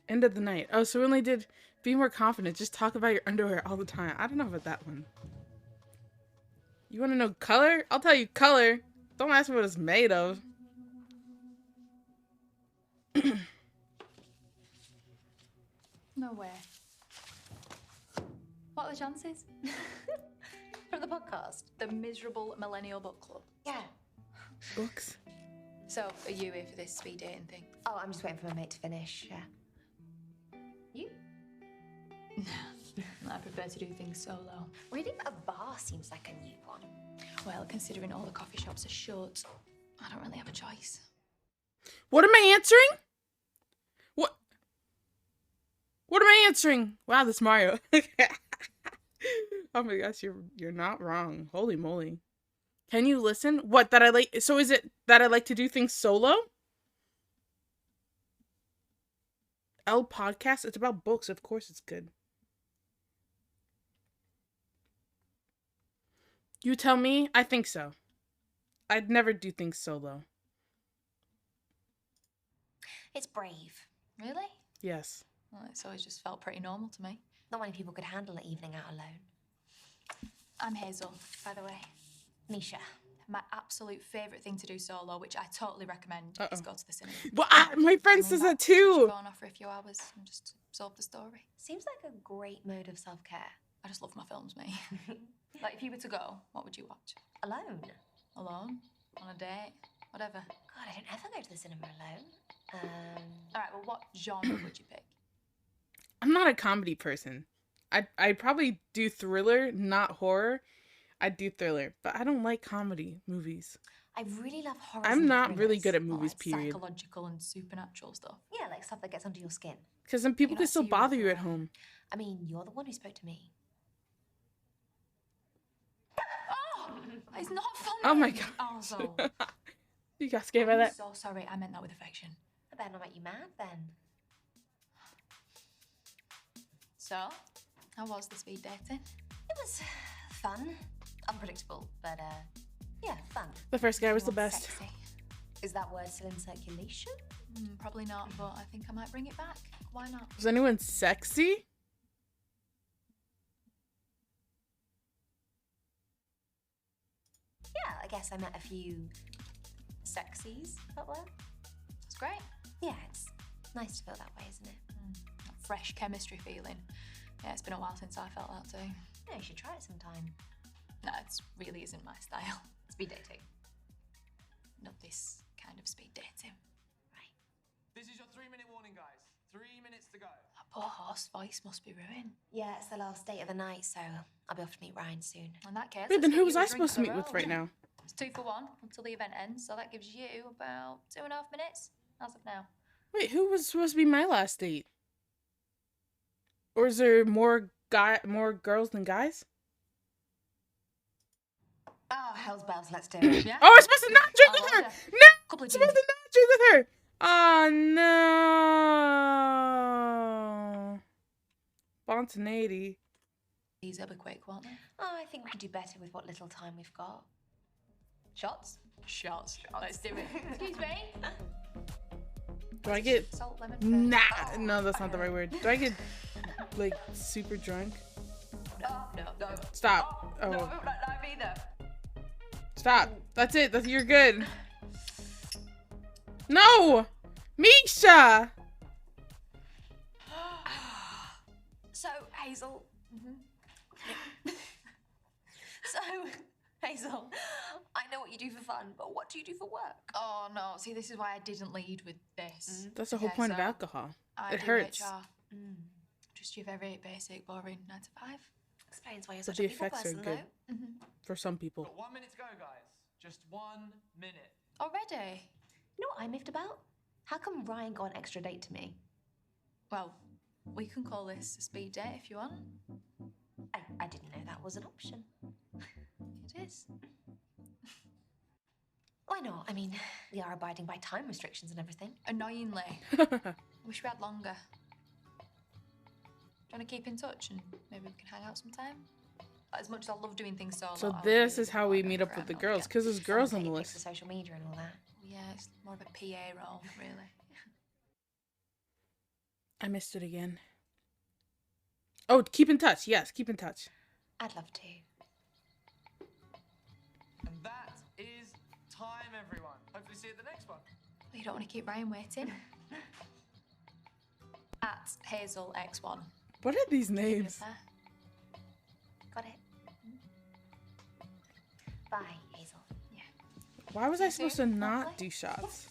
End of the night. Oh, so we only did be more confident. Just talk about your underwear all the time. I don't know about that one. You want to know color? I'll tell you color. Don't ask me what it's made of. No way. What are the chances? From the podcast. The Miserable Millennial Book Club. Yeah. Books. So, are you here for this speed dating thing? Oh, I'm just waiting for my mate to finish. Yeah. You? I prefer to do things solo. Reading at a bar seems like a new one. Well, considering all the coffee shops are shut, I don't really have a choice. What am I answering? What am I answering? Wow, this Mario. Oh my gosh, you're not wrong. Holy moly. Can you listen? What, that I like? So is it that I like to do things solo? L podcast? It's about books. Of course it's good. You tell me. I think so. I'd never do things solo. It's brave. Really? Yes. Well, it's always just felt pretty normal to me. Not many people could handle an evening out alone. I'm Hazel, by the way. Misha. My absolute favourite thing to do solo, which I totally recommend, is go to the cinema. Well, my friend says that Switch your too. phone off for a few hours and just absorb the story. Seems like a great mode of self-care. I just love my films, mate. Like, if you were to go, what would you watch? Alone. Alone? On a date? Whatever. God, I don't ever go to the cinema alone. All right, well, what genre would you pick? I'm not a comedy person. I'd probably do thriller, not horror. I'd do thriller, but I don't like comedy movies. I really love horror. I'm not really good at movies, period. Psychological and supernatural stuff. Yeah, like stuff that gets under your skin. Because then people You can like still serial bother you at killer? home. I mean, you're the one who spoke to me. Oh! It's not funny! Oh my god. Also, You got scared by I'm that? so sorry. I meant that with affection. I better not make you mad then. So, how was the speed dating? It was fun. Unpredictable, but yeah, fun. The first guy was the Everyone's best. Sexy. Is that word still in circulation? Probably not, but I think I might bring it back. Why not? Was anyone sexy? Yeah, I guess I met a few sexies out there. It's great. Yeah, it's nice to feel that way, isn't it? That fresh chemistry feeling. Yeah, it's been a while since I felt that too. Yeah, you should try it sometime. No, it really isn't my style. Speed dating. Not this kind of speed dating. This is your 3-minute warning, guys. 3 minutes to go. That poor horse voice must be ruined. Yeah, it's the last date of the night, so I'll be off to meet Ryan soon. In that case, Wait, let's then get who you was a I drink supposed to on meet the with road. right now? It's 2 for 1 until the event ends, so that gives you about 2.5 minutes as of now. Wait, who was supposed to be my last date? Or is there more girls than guys? Oh, hell's bells, let's do it. Yeah? Oh, we're supposed to not drink with her! No! Couple of Supposed jeans. to not drink with her. Oh no. Spontaneity. These will be quick, won't they? Oh, I think we could do better with what little time we've got. Shots? Shots. Let's do it. Excuse me. Do I get Salt, lemon, nah? pepper. No, that's not the right word. Do I get like super drunk? No. Stop. Oh, No, not live either. stop. That's it. You're good. No, Misha. So, Hazel. So, Hazel, I know what you do for fun, but what do you do for work? Oh, no. See, this is why I didn't lead with this. That's the whole point of alcohol. I It do hurts. HR. Just your very basic, boring 9 to 5. Explains why you're But such a the people effects are person, good though. for some people. Got 1 minute to go, guys. Just 1 minute. Already? You know what I miffed about? How come Ryan got an extra date to me? Well, we can call this a speed date if you want. I didn't know that was an option. It is. Why not? I mean, we are abiding by time restrictions and everything. Annoyingly. Wish we had longer. Do you want to keep in touch and maybe we can hang out sometime? As much as I love doing things solo. So I this really is how wanna we go meet for up a with the night girls, out. because there's girls on the Taking pics list. for social media and all that. Yeah, it's more of a PA role, really. I missed it again. Oh, keep in touch. Yes, keep in touch. I'd love to. And that is time, everyone. Hopefully see you at the next one. Well, you don't want to keep Ryan waiting. At Hazel X1. What are these names? Got it. Bye, Hazel. Yeah. Why was I supposed to not do shots?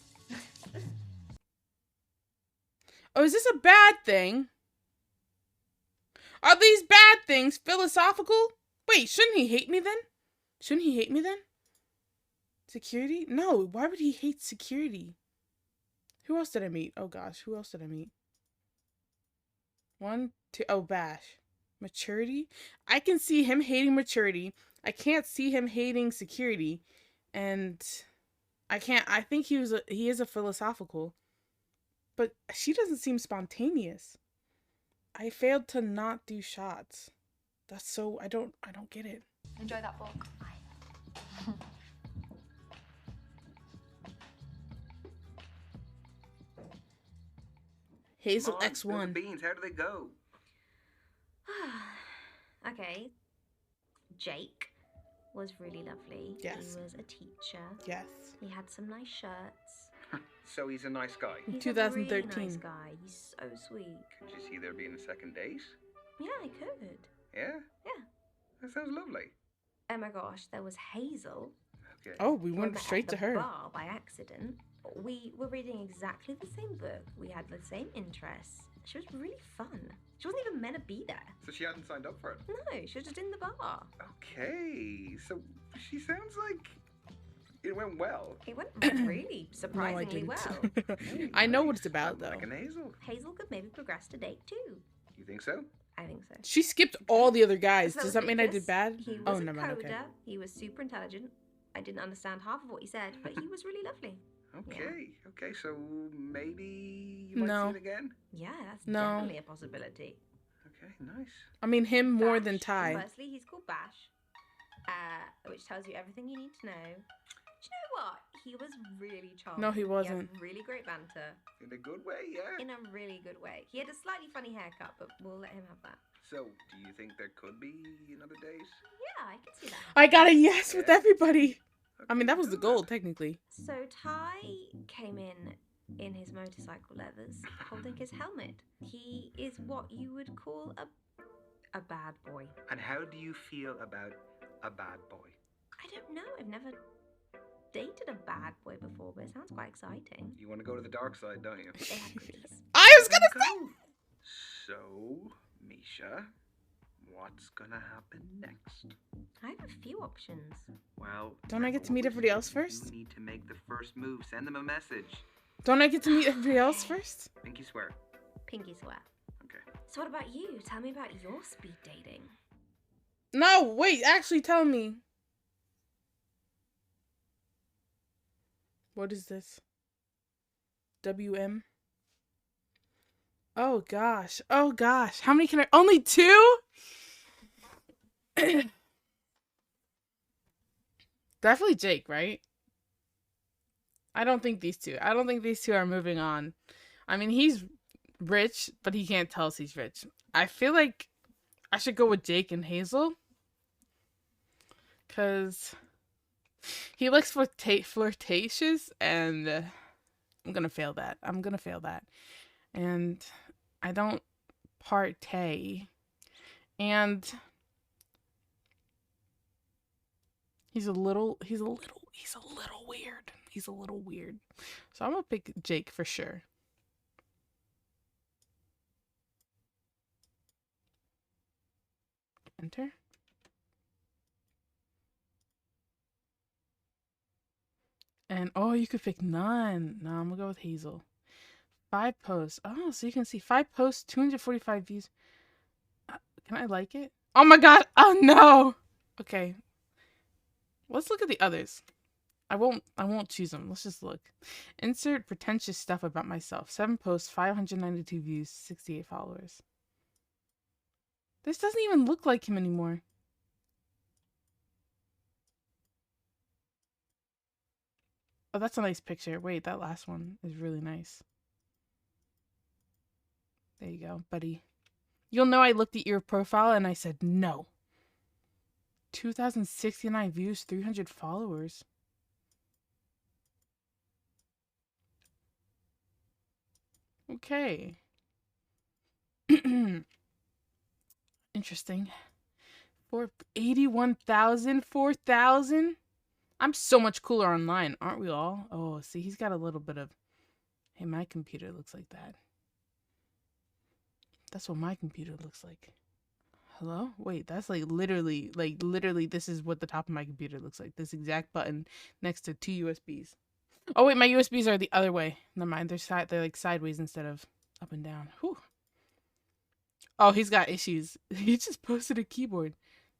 Oh, is this a bad thing? Are these bad things philosophical? Wait, shouldn't he hate me then? Shouldn't he hate me then? Security? No, why would he hate security? Who else did I meet? Oh gosh, who else did I meet? 1, 2, oh, Bash. Maturity? I can see him hating maturity. I can't see him hating security. And I think he is a philosophical. But she doesn't seem spontaneous. I failed to not do shots. That's so I don't get it. Enjoy that book. Hazel Come on, spill the X1. beans. How do they go? Okay. Jake was really lovely. Yes. He was a teacher. Yes. He had some nice shirts. So he's a nice guy. He's 2013. a really nice guy. He's so sweet. Could you see there being a second date? Yeah, I could. Yeah? Yeah. That sounds lovely. Oh my gosh, there was Hazel. Okay. Oh, we who I went met straight at to the her. bar by accident. We were reading exactly the same book. We had the same interests. She was really fun. She wasn't even meant to be there. So she hadn't signed up for it? No, she was just in the bar. Okay. So she sounds like it went well. It went really surprisingly no, well. I didn't. I know what it's about, I'm though. liking Hazel. Hazel could maybe progress to date too. You think so? I think so. She skipped all the other guys. So Does that mean I did Lucas, bad? He was Oh, a never mind. Okay. coder. He was super intelligent. I didn't understand half of what he said, but he was really lovely. Okay. Okay. So maybe you might No. see it again? Yeah, that's No. definitely a possibility. Okay. Nice. I mean, him more than Bash. Ty. Firstly, he's called Bash, which tells you everything you need to know. Do you know what? He was really charming. No, he He wasn't. had really great banter In a good way, yeah. in a really good way. He had a slightly funny haircut, but we'll let him have that. So, do you think there could be another date? Yeah, I can see that. I got a yes with Yeah. everybody. I mean, Okay, that was the good. goal, technically. So Ty came in his motorcycle leathers, holding his helmet. He is what you would call a bad boy. And how do you feel about a bad boy? I don't know. I've never dated a bad boy before, but it sounds quite exciting. You want to go to the dark side, don't you? They had cookies. I was gonna say. Go. So, Misha, what's gonna happen next? I have a few options. Well, Don't I get to meet everybody else first? You need to make the first move. Send them a message. Don't I get to meet everybody else first? Pinky swear. Pinky swear. Okay. So what about you? Tell me about your speed dating. No, wait. Actually, tell me. What is this? WM? Oh gosh. Oh gosh. How many can I? Only 2? Definitely Jake, right? I don't think these two. I don't think these two are moving on. I mean, he's rich, but he can't tell us he's rich. I feel like I should go with Jake and Hazel. Because he looks flirtatious, and I'm going to fail that. I'm going to fail that. And I don't partay. And he's a little weird. He's a little weird. So I'm going to pick Jake for sure. Enter. And oh, you could pick none. No, I'm gonna go with Hazel. 5 posts. Oh, so you can see 5 posts, 245 views. Can I like it? Oh my god. Oh no. Okay. Let's look at the others. I won't choose them. Let's just look. Insert pretentious stuff about myself. 7 posts, 592 views, 68 followers. This doesn't even look like him anymore. Oh, that's a nice picture. Wait, that last one is really nice. There you go, buddy. You'll know I looked at your profile and I said no. 2,069 views, 300 followers. Okay. Interesting. 81,000, 4,000. I'm so much cooler online, aren't we all? Oh, see, he's got a little bit of... Hey, my computer looks like that. That's what my computer looks like. Hello? Wait, that's literally, this is what the top of my computer looks like. This exact button next to 2 USBs. Oh, wait, my USBs are the other way. Never mind, they're like sideways instead of up and down. Whew. Oh, he's got issues. He just posted a keyboard.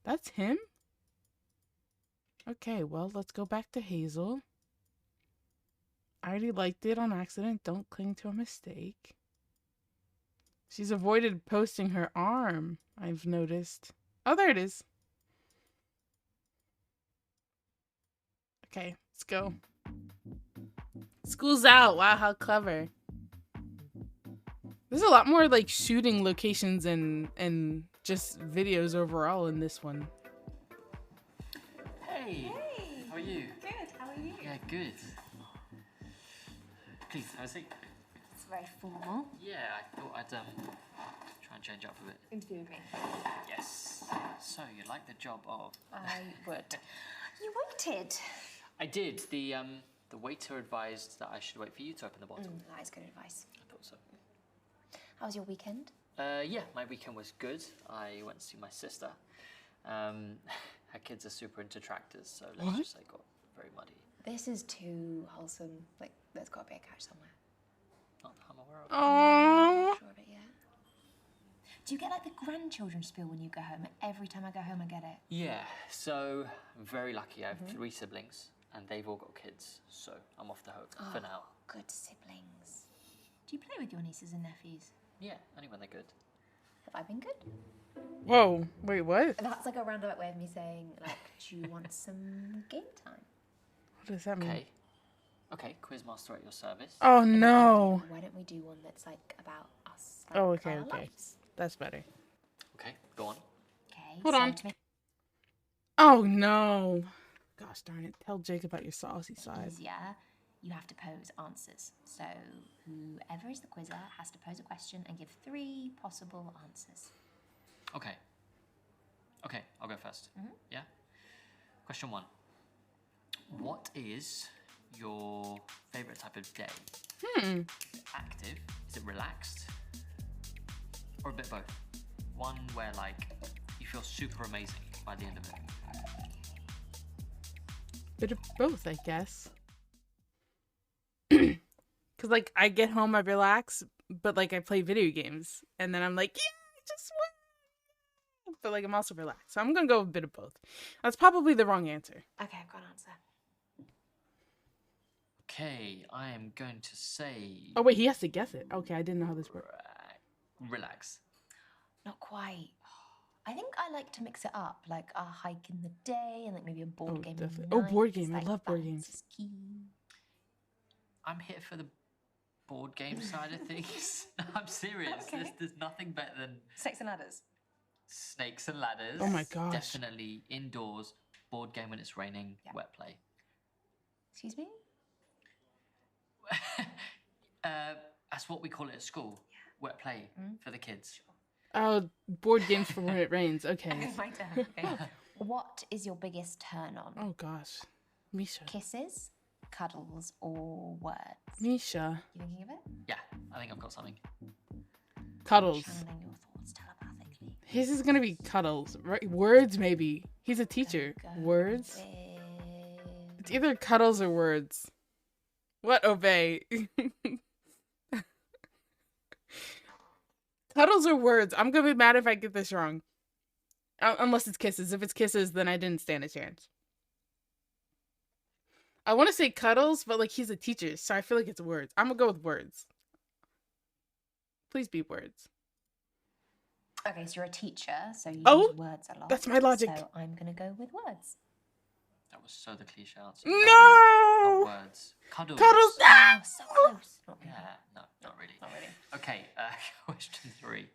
That's him? Okay, well, let's go back to Hazel. I already liked it on accident. Don't cling to a mistake. She's avoided posting her arm, I've noticed. Oh, there it is. Okay, let's go. School's out. Wow, how clever. There's a lot more like shooting locations and just videos overall in this one. Hey! How are you? Good, how are you? Yeah, good. Please, have a seat. It's very formal. Yeah, I thought I'd try and change up a bit. Interview with me. Yes. So, you like the job of... I would. You waited. I did. The waiter advised that I should wait for you to open the bottle. That is good advice. I thought so. How was your weekend? Yeah, my weekend was good. I went to see my sister. Her kids are super into tractors, so let's just say it got very muddy. This is too wholesome. Like, there's got to be a catch somewhere. Not that I'm aware of. Aww. Not sure of it yet. Do you get like the grandchildren spiel when you go home? Every time I go home, I get it. Yeah, so I'm very lucky. I have 3 siblings, and they've all got kids, so I'm off the hook for now. Good siblings. Do you play with your nieces and nephews? Yeah, only when they're good. Have I been good? Whoa, wait, what? That's like a roundabout way of me saying, like, do you want some game time? What does that mean? Okay. Okay, Quizmaster at your service. Oh no. Why don't we do one that's like about us? Like, Oh, okay, our okay. lives? That's better. Okay, go on. Okay. Hold so on. to make Oh no. Gosh darn it. Tell Jake about your saucy it side. easier, you have to pose answers. So whoever is the quizzer has to pose a question and give 3 possible answers. Okay. Okay, I'll go first. Yeah? Question 1. What is your favourite type of day? Is it active? Is it relaxed? Or a bit of both? One where, like, you feel super amazing by the end of it. Bit of both, I guess. Cause like I get home, I relax, but like I play video games, and then I'm like, yeah, I just won. But like I'm also relaxed, so I'm gonna go with a bit of both. That's probably the wrong answer. Okay, I've got an answer. Okay, I am going to say. Oh wait, he has to guess it. Okay, I didn't know how this worked. Relax. Not quite. I think I like to mix it up, like a hike in the day and like maybe a board game in the definitely. night. Oh, board game. I Like, love board balance games. is key. I'm here for the board game side of things. I'm serious. Okay. There's nothing better than Snakes and ladders. snakes and ladders. Oh my gosh. Definitely indoors. Board game when it's raining. Yeah. Wet play. Excuse me? That's what we call it at school. Wet play for the kids. Oh, board games for when it rains. Okay. My turn. Okay. What is your biggest turn on? Oh gosh, Misha. Kisses, cuddles, or words? Misha. You thinking of it? Yeah, I think I've got something. Cuddles. Channeling your thoughts telepathically. His is gonna be cuddles, right? Words maybe. He's a teacher. Go Words. with- It's either cuddles or words. What obey? Cuddles or words? I'm gonna be mad if I get this wrong. Unless it's kisses. If it's kisses, then I didn't stand a chance. I want to say cuddles, but like he's a teacher, so I feel like it's words. I'm gonna go with words. Please be words. Okay, so you're a teacher, so you Oh, use words a lot. that's my logic. So I'm gonna go with words. That was so the cliche answer. No! Not words. Cuddles. Cuddles. Ah! Oh, so close. Not really. Yeah, no, not really. Not really. Okay, question 3.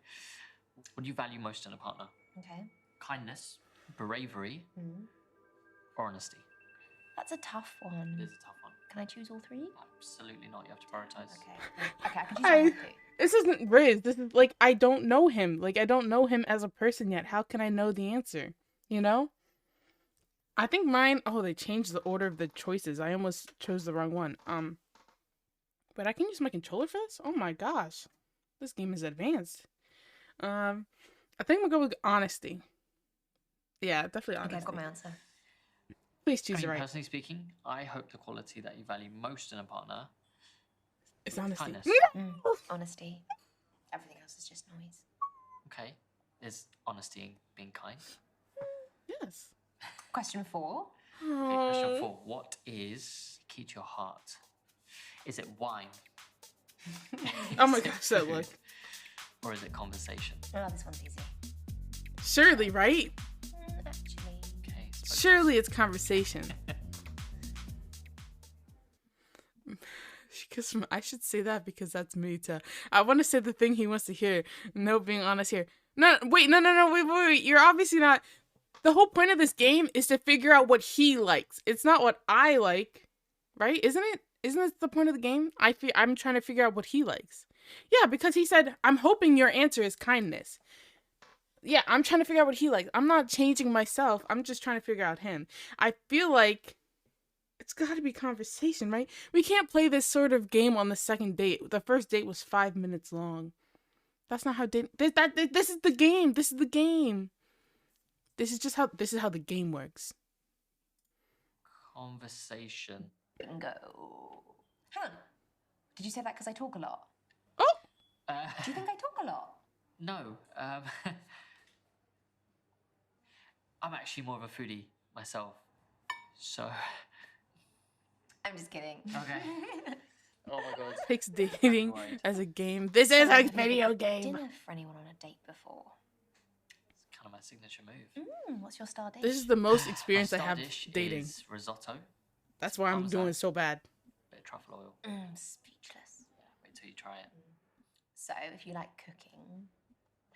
What do you value most in a partner? Okay. Kindness, bravery, Mm. or honesty? That's a tough It one. is a tough one. Can I choose all three? Absolutely not. You have to prioritize. Okay. Okay, I can choose I- one or two. This isn't Riz. This is like I don't know him. Like I don't know him as a person yet. How can I know the answer? You know? I think mine. Oh, they changed the order of the choices. I almost chose the wrong one. But I can use my controller for this. Oh my gosh, this game is advanced. I think we'll go with honesty. Yeah, definitely Okay, honesty. I've got my answer. Please I choose mean, the right. personally speaking, I hope the quality that you value most in a partner It's honesty. kindness. Honesty. Everything else is just noise. Okay, is honesty and being kind. Yes. Question 4. Okay, question 4. What is key to your heart? Is it wine? Oh my Is it gosh, that food? look. Or is it conversation? Oh, this one's easy. Surely, right? Actually. Okay, Surely it's conversation. Because I should say that because that's me too. I want to say the thing he wants to hear. No, being honest here. No, wait, no, wait. You're obviously not. The whole point of this game is to figure out what he likes. It's not what I like, right? Isn't it? Isn't that the point of the game? I'm trying to figure out what he likes. Yeah, because he said, I'm hoping your answer is kindness. Yeah, I'm trying to figure out what he likes. I'm not changing myself. I'm just trying to figure out him. I feel like it's got to be conversation, right? We can't play this sort of game on the second date. The first date was 5 minutes long. That's not how this is the game. This is the game. This is how the game works. Conversation. Bingo. Hang on. Did you say that because I talk a lot? Oh! Do you think I talk a lot? No. I'm actually more of a foodie myself. So. I'm just kidding. Okay. Oh my god. Takes dating as a game. This is a video game. Dinner for anyone on a date before? It's kind of my signature move. What's your star dish? This is the most experience My I star have dish dating. is risotto. That's why I'm doing so bad. Bit of truffle oil. Speechless. Yeah, wait till you try it. So, if you like cooking,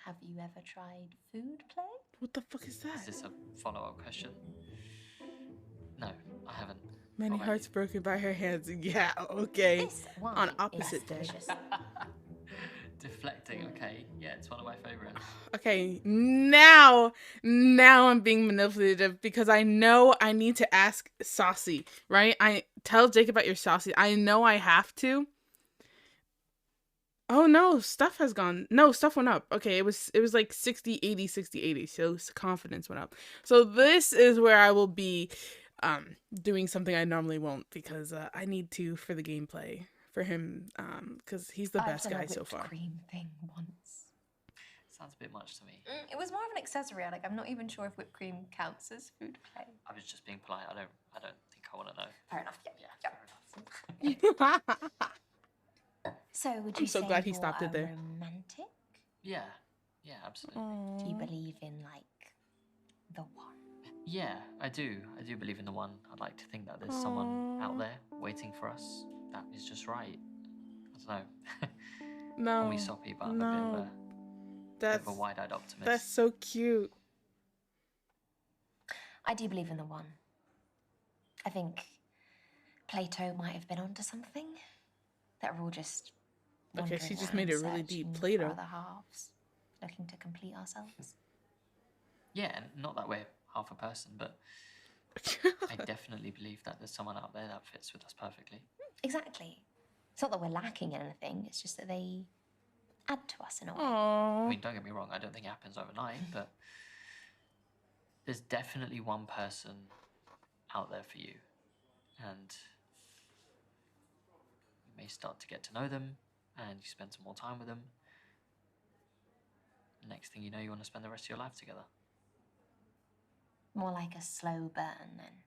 have you ever tried food play? What the fuck is Is that? this a follow-up question? No, I haven't. Many What about hearts broken by her hands. Yeah, okay. This wine On is opposite day. delicious. Deflecting, okay. Yeah, it's one of my favorites. Okay, now I'm being manipulative because I know I need to ask Saucy, right? I tell Jake about your Saucy. I know I have to. Oh no, stuff has gone. No, stuff went up. Okay, it was like 60, 80, 60, 80. So confidence went up. So this is where I will be doing something I normally won't because I need to for the gameplay for him because he's the best guy so far. Cream thing once. Sounds a bit much to me. It was more of an accessory. Like, I'm not even sure if whipped cream counts as food play. I was just being polite. I don't think I want to know. Fair enough. Yeah. Yeah, fair enough. person. So would you I'm so say glad he you're stopped it a there. romantic? Yeah, yeah, absolutely. Do you believe in like the one? Yeah, I do. I do believe in the one. I'd like to think that there's someone out there waiting for us that is just right. I don't know. No. Call me soppy, but I'm a bit of a wide-eyed optimist. That's so cute. I do believe in the one. I think Plato might have been onto something. That we're all just Okay, she wandering just made it around really deep. searching Plato. for other halves, looking to complete ourselves. Yeah, and not that we're half a person, but I definitely believe that there's someone out there that fits with us perfectly. Exactly. It's not that we're lacking in anything. It's just that they add to us in a way. I mean, don't get me wrong, I don't think it happens overnight, but there's definitely one person out there for you. And you may start to get to know them, and you spend some more time with them. Next thing you know, you want to spend the rest of your life together. More like a slow burn then.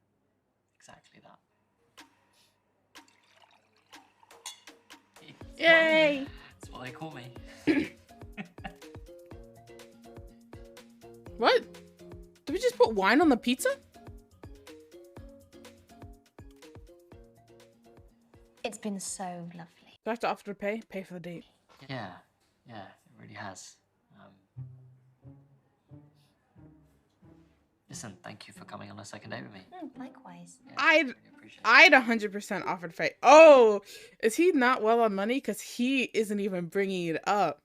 Exactly that. Yay! That's what they call me. What? Did we just put wine on the pizza? It's been so lovely. Do I have to offer to pay? Pay for the date. Yeah, it really has. Listen, thank you for coming on a second date with me. Likewise. Yeah, I'd really appreciate it. I'd 100% offer to pay. Oh, is he not well on money? Because he isn't even bringing it up.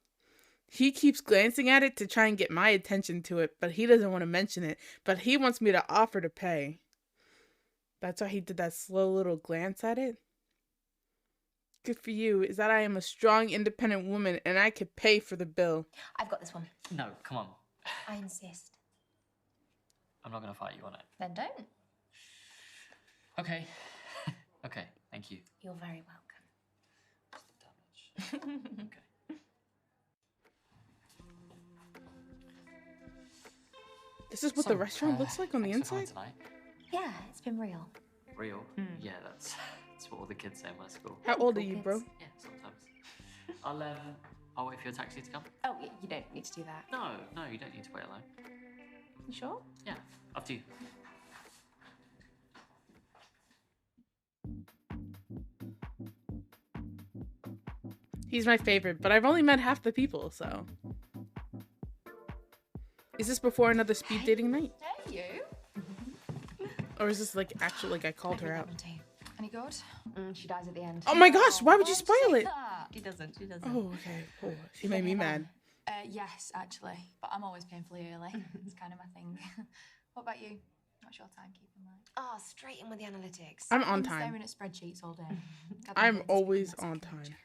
He keeps glancing at it to try and get my attention to it, but he doesn't want to mention it. But he wants me to offer to pay. That's why he did that slow little glance at it. Good for you. Is that I am a strong, independent woman and I could pay for the bill. I've got this one. No, come on. I insist. I'm not going to fight you on it. Then don't. Okay. Okay, thank you. You're very welcome. Okay. This is what the restaurant looks like on the thanks for inside? coming Yeah, it's been real. tonight. Real? Yeah, that's what all the kids say in my school. How old are you, bro? Yeah, sometimes. I'll wait for your taxi to come. Oh, you don't need to do that. No, you don't need to wait alone. You sure? Yeah, up to you. He's my favorite, but I've only met half the people, so. Is this before another speed dating night? Hey, you. Or is this like actual, like I called her out? Any good? She dies at the end. Oh my gosh, why would you spoil it? She doesn't. Oh, okay. Oh, she made me mad. Yes, actually. But I'm always painfully early. It's kind of my thing. What about you? What's your timekeeping like? Oh, straight in with the analytics. I'm on I've been time. staring at spreadsheets all day. I'm always on time.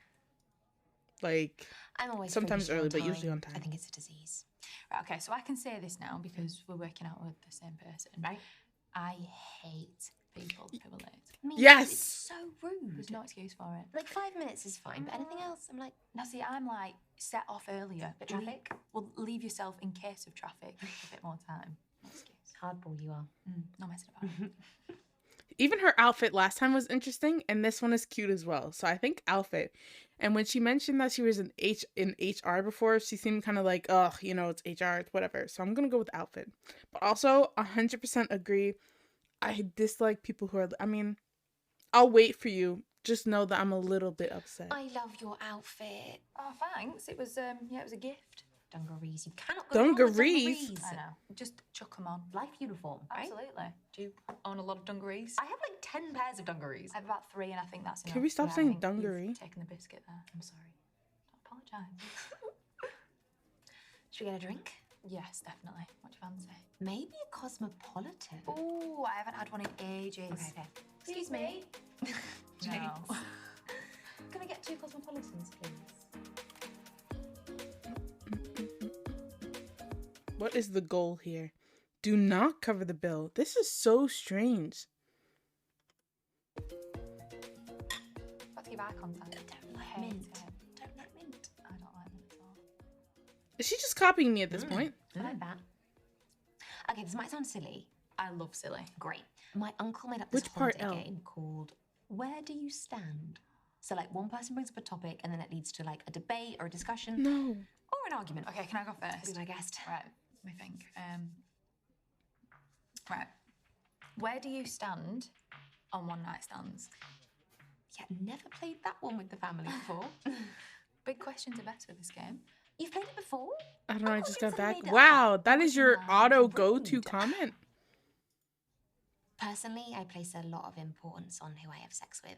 Like, I'm always sometimes freakishly early, on but usually on I time. think it's a disease. Right, okay, so I can say this now because we're working out with the same person. Right. I hate people who are late. Me, Yes! It's so rude. There's no excuse for it. Like 5 minutes is fine, but anything else, I'm like, Now, see, I'm like, set off earlier. But traffic? Well, leave yourself in case of traffic a bit more time. No excuse. hardball you are. No messing about. Even her outfit last time was interesting, and this one is cute as well. So I think outfit. And when she mentioned that she was in HR before, she seemed kind of like, ugh, you know, it's HR, it's whatever. So I'm gonna go with outfit. But also, 100% agree. I dislike people who are. I mean, I'll wait for you. Just know that I'm a little bit upset. I love your outfit. Oh, thanks. It was, it was a gift. Dungarees. You cannot go wrong with Dungarees? dungarees. I know. Just chuck them on. Life uniform, right? Absolutely. Do you own a lot of dungarees? I have like 10 pairs of dungarees. I have about 3, and I think that's enough. Can we stop I saying think dungaree? You've taken the biscuit there. I'm sorry. Don't apologise. Should we get a drink? Yes, definitely. What do you fancy? Maybe a cosmopolitan. Oh, I haven't had one in ages. Okay. Excuse me. No. Can I get 2 cosmopolitans, please? What is the goal here? Do not cover the bill. This is so strange. Got to give eye contact. Don't like Hate mint. it. Don't like mint. I don't like them at all. Is she just copying me at this point? I like that. Okay, this might sound silly. I love silly. Great. My uncle made up this Which part holiday L? game called Where do you stand? So, like, one person brings up a topic and then it leads to, like, a debate or a discussion. No. Or an argument. Okay, can I go first? Be my guest. Right, let me think. Right. Where do you stand on one-night stands? Yeah, never played that one with the family before. Big questions are better with this game. You've played it before? I don't know, I thought just you got said you back. made it Wow, up. that is your auto go-to rude. comment. Personally, I place a lot of importance on who I have sex with.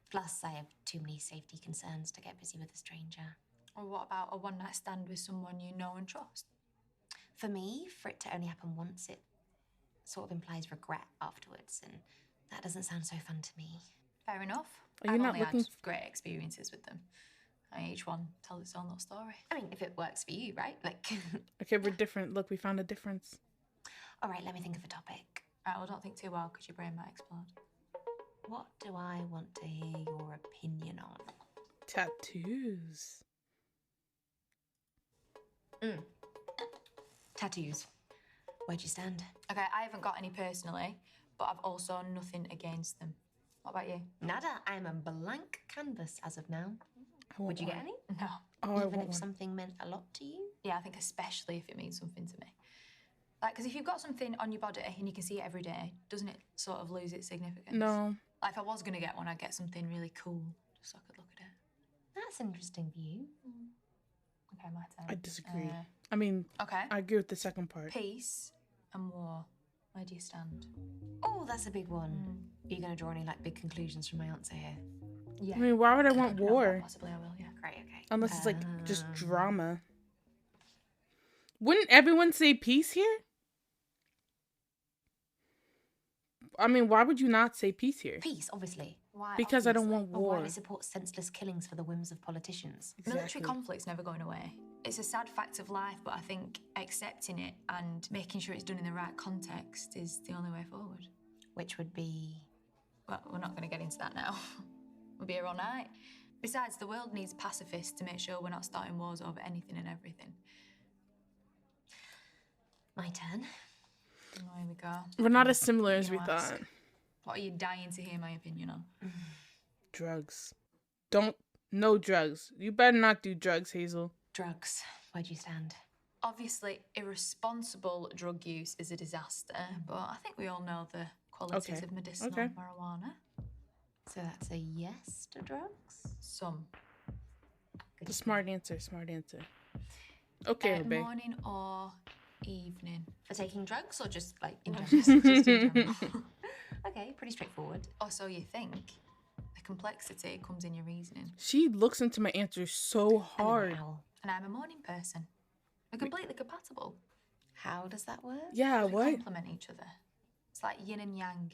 Plus, I have too many safety concerns to get busy with a stranger. Or what about a one-night stand with someone you know and trust? For me, for it to only happen once, it sort of implies regret afterwards, and that doesn't sound so fun to me. Fair enough. Are you I've not only looking had great experiences with them. Each one tells its own little story. I mean, if it works for you, right? Like, Okay, we're different. Look, we found a difference. all right, let me think of a topic. Right, well, don't think too well because your brain might explode. What do I want to hear your opinion on? Tattoos. Tattoos. Where'd you stand? Okay, I haven't got any personally, but I've also nothing against them. What about you? Nada. I'm a blank canvas as of now. I want Would you get one. any? No. Oh, I Even want if one. something meant a lot to you? Yeah, I think especially if it means something to me. Like, because if you've got something on your body and you can see it every day, doesn't it sort of lose its significance? No. Like, if I was going to get one, I'd get something really cool just so I could look at it. That's an interesting view. Okay, my turn. I disagree. I mean, Okay. I agree with the second part. Peace and war. Where do you stand? Oh, that's a big one. Are you going to draw any, like, big conclusions from my answer here? Yeah. I mean, why would I want No, war? possibly I will, yeah. Great, okay. Unless it's like just drama. Wouldn't everyone say peace here? I mean, why would you not say peace here? Peace, obviously. Why? Because I don't obviously? want Or why war. I support senseless killings for the whims of politicians. Military conflict's never going away. It's a sad fact of life, but I think accepting it and making sure it's done in the right context is the only way forward. Which would be... Well, we're not going to get into that now. We'll be here all night. Besides, the world needs pacifists to make sure we're not starting wars over anything and everything. My turn. Oh, here we go. We're not as similar as we You ask. thought. What are you dying to hear my opinion on? Drugs. No drugs. You better not do drugs, Hazel. Drugs. Where'd you stand? Obviously, irresponsible drug use is a disaster, but I think we all know the qualities Okay. of medicinal Okay. marijuana. So that's a yes to drugs? Some. The smart answer, smart answer. Okay, babe. Morning or evening? For taking drugs or just, like, in general? Just in general. Okay, pretty straightforward. Or so you think. The complexity comes in your reasoning. She looks into my answer so hard. And I'm a morning person. We're completely compatible. How does that work? Yeah, We what? complement each other. It's like yin and yang.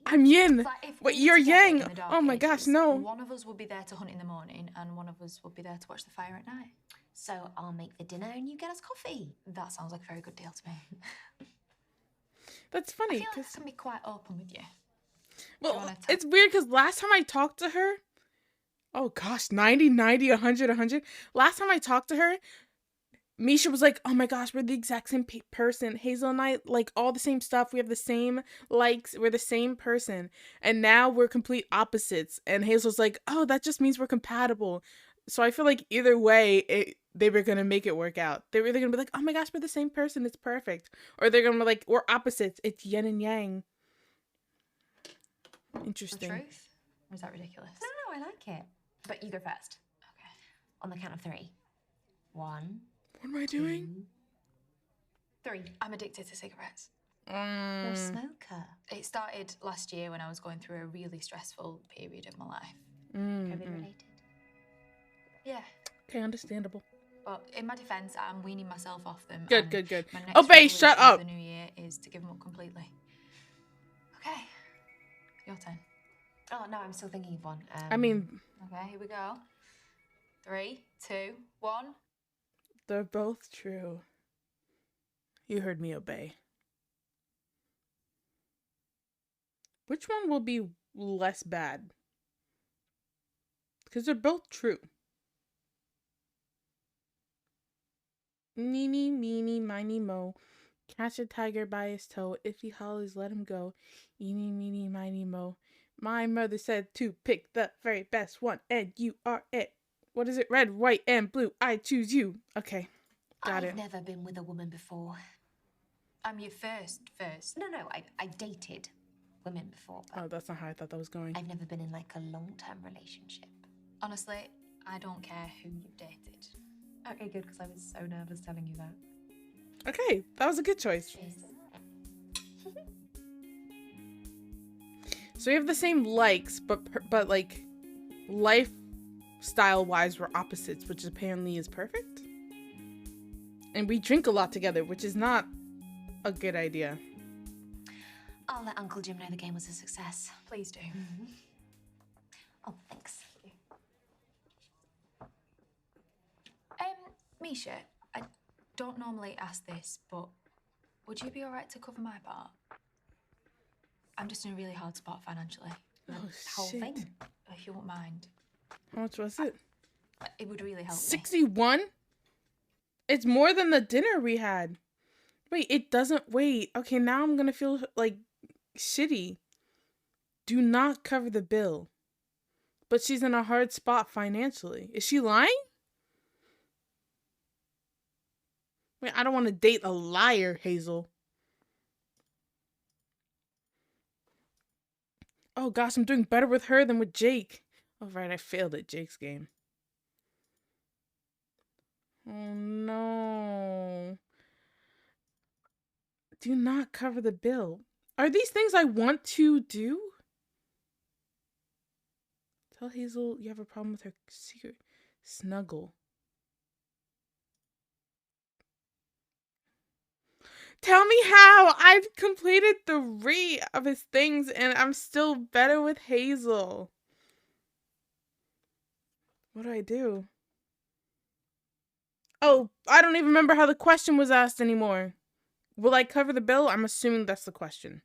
I'm yin. It's like if Wait, we you're were together yang. in the dark Oh my gosh, ages, no. One of us would be there to hunt in the morning and one of us would be there to watch the fire at night. So I'll make the dinner and you get us coffee. That sounds like a very good deal to me. That's I funny. feel like I 'Cause can be quite open with you. well, wanna it's weird because last time I talked to her, oh gosh, 90, 100, 100. Last time I talked to her, Misha was like, oh my gosh, we're the exact same person. Hazel and I like all the same stuff. We have the same likes. We're the same person. And now we're complete opposites. And Hazel's like, oh, that just means we're compatible. So I feel like either way, they were going to make it work out. They were either going to be like, oh my gosh, we're the same person. It's perfect. Or they're going to be like, we're opposites. It's yin and yang. Interesting. The truth? Or is that ridiculous? No, I like it. But you go first. Okay. On the count of 3. 1, What am I doing? 3. I'm addicted to cigarettes. You're a smoker. It started last year when I was going through a really stressful period of my life. COVID related. Yeah. Okay, understandable. But in my defence, I'm weaning myself off them. Good, and good, good. My next Oh, babe, shut resolution up. for the new year is to give them up completely. Okay. Your turn. Oh, no, I'm still thinking of one. I mean, Okay, here we go. 3, 2, 1. they're both true. You heard me obey. Which one will be less bad? Because they're both true. Meeny, meeny, miny, mo. Catch a tiger by his toe. If he hollers, let him go. Eeny, meeny, miny, mo. My mother said to pick the very best one, and you are it. What is it? Red, white, and blue. I choose you. Okay, got it. I've never been with a woman before. I'm your first. No, I've dated women before, but Oh, that's not how I thought that was going. I've never been in like a long-term relationship. Honestly, I don't care who you've dated. Okay, good, because I was so nervous telling you that. Okay, that was a good choice. So we have the same likes, but like lifestyle wise we're opposites, which apparently is perfect. And we drink a lot together, which is not a good idea. I'll let Uncle Jim know the game was a success. Please do. Oh, thanks. Misha, I don't normally ask this, but would you be alright to cover my part? I'm just in a really hard spot financially. Oh, Whole shit. thing. If you won't mind. How much was it? It would really help me. 61? It's more than the dinner we had. Wait, it doesn't. Wait. Okay, now I'm gonna feel like shitty. Do not cover the bill. But she's in a hard spot financially. Is she lying? Wait, I don't want to date a liar, Hazel. Oh gosh, I'm doing better with her than with Jake. Oh right, I failed at Jake's game. Oh no. Do not cover the bill. Are these things I want to do? Tell Hazel you have a problem with her secret. Snuggle. Tell me how! I've completed 3 of his things and I'm still better with Hazel. What do I do? Oh, I don't even remember how the question was asked anymore. Will I cover the bill? I'm assuming that's the question.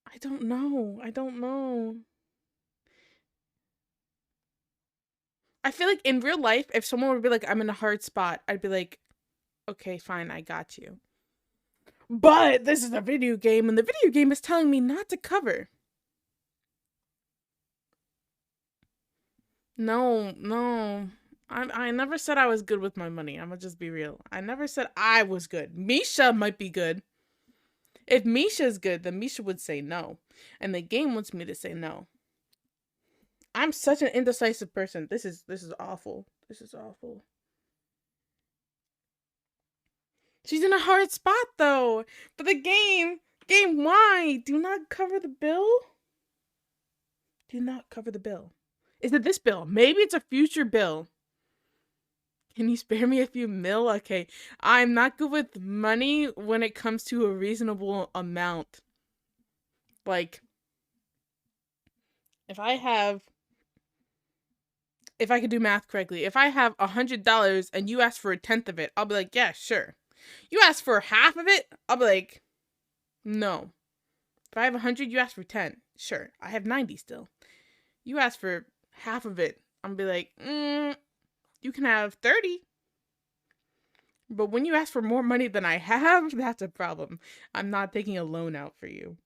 I don't know. I feel like in real life, if someone would be like, I'm in a hard spot, I'd be like, okay, fine, I got you. But this is a video game, and the video game is telling me not to cover. No. I never said I was good with my money. I'm gonna just be real. I never said I was good. Misha might be good. If Misha's good, then Misha would say no. And the game wants me to say no. I'm such an indecisive person. This is awful. This is awful. She's in a hard spot though. But the game, why? Do not cover the bill? Do not cover the bill. Is it this bill? Maybe it's a future bill. Can you spare me a few mil? Okay. I'm not good with money when it comes to a reasonable amount. Like, if I could do math correctly, if I have $100 and you ask for 1/10 of it, I'll be like, yeah, sure. You ask for half of it, I'll be like, no. If I have 100, you ask for 10. Sure. I have 90 still. You ask for half of it, I'm be like, you can have 30. But when you ask for more money than I have, that's a problem. I'm not taking a loan out for you.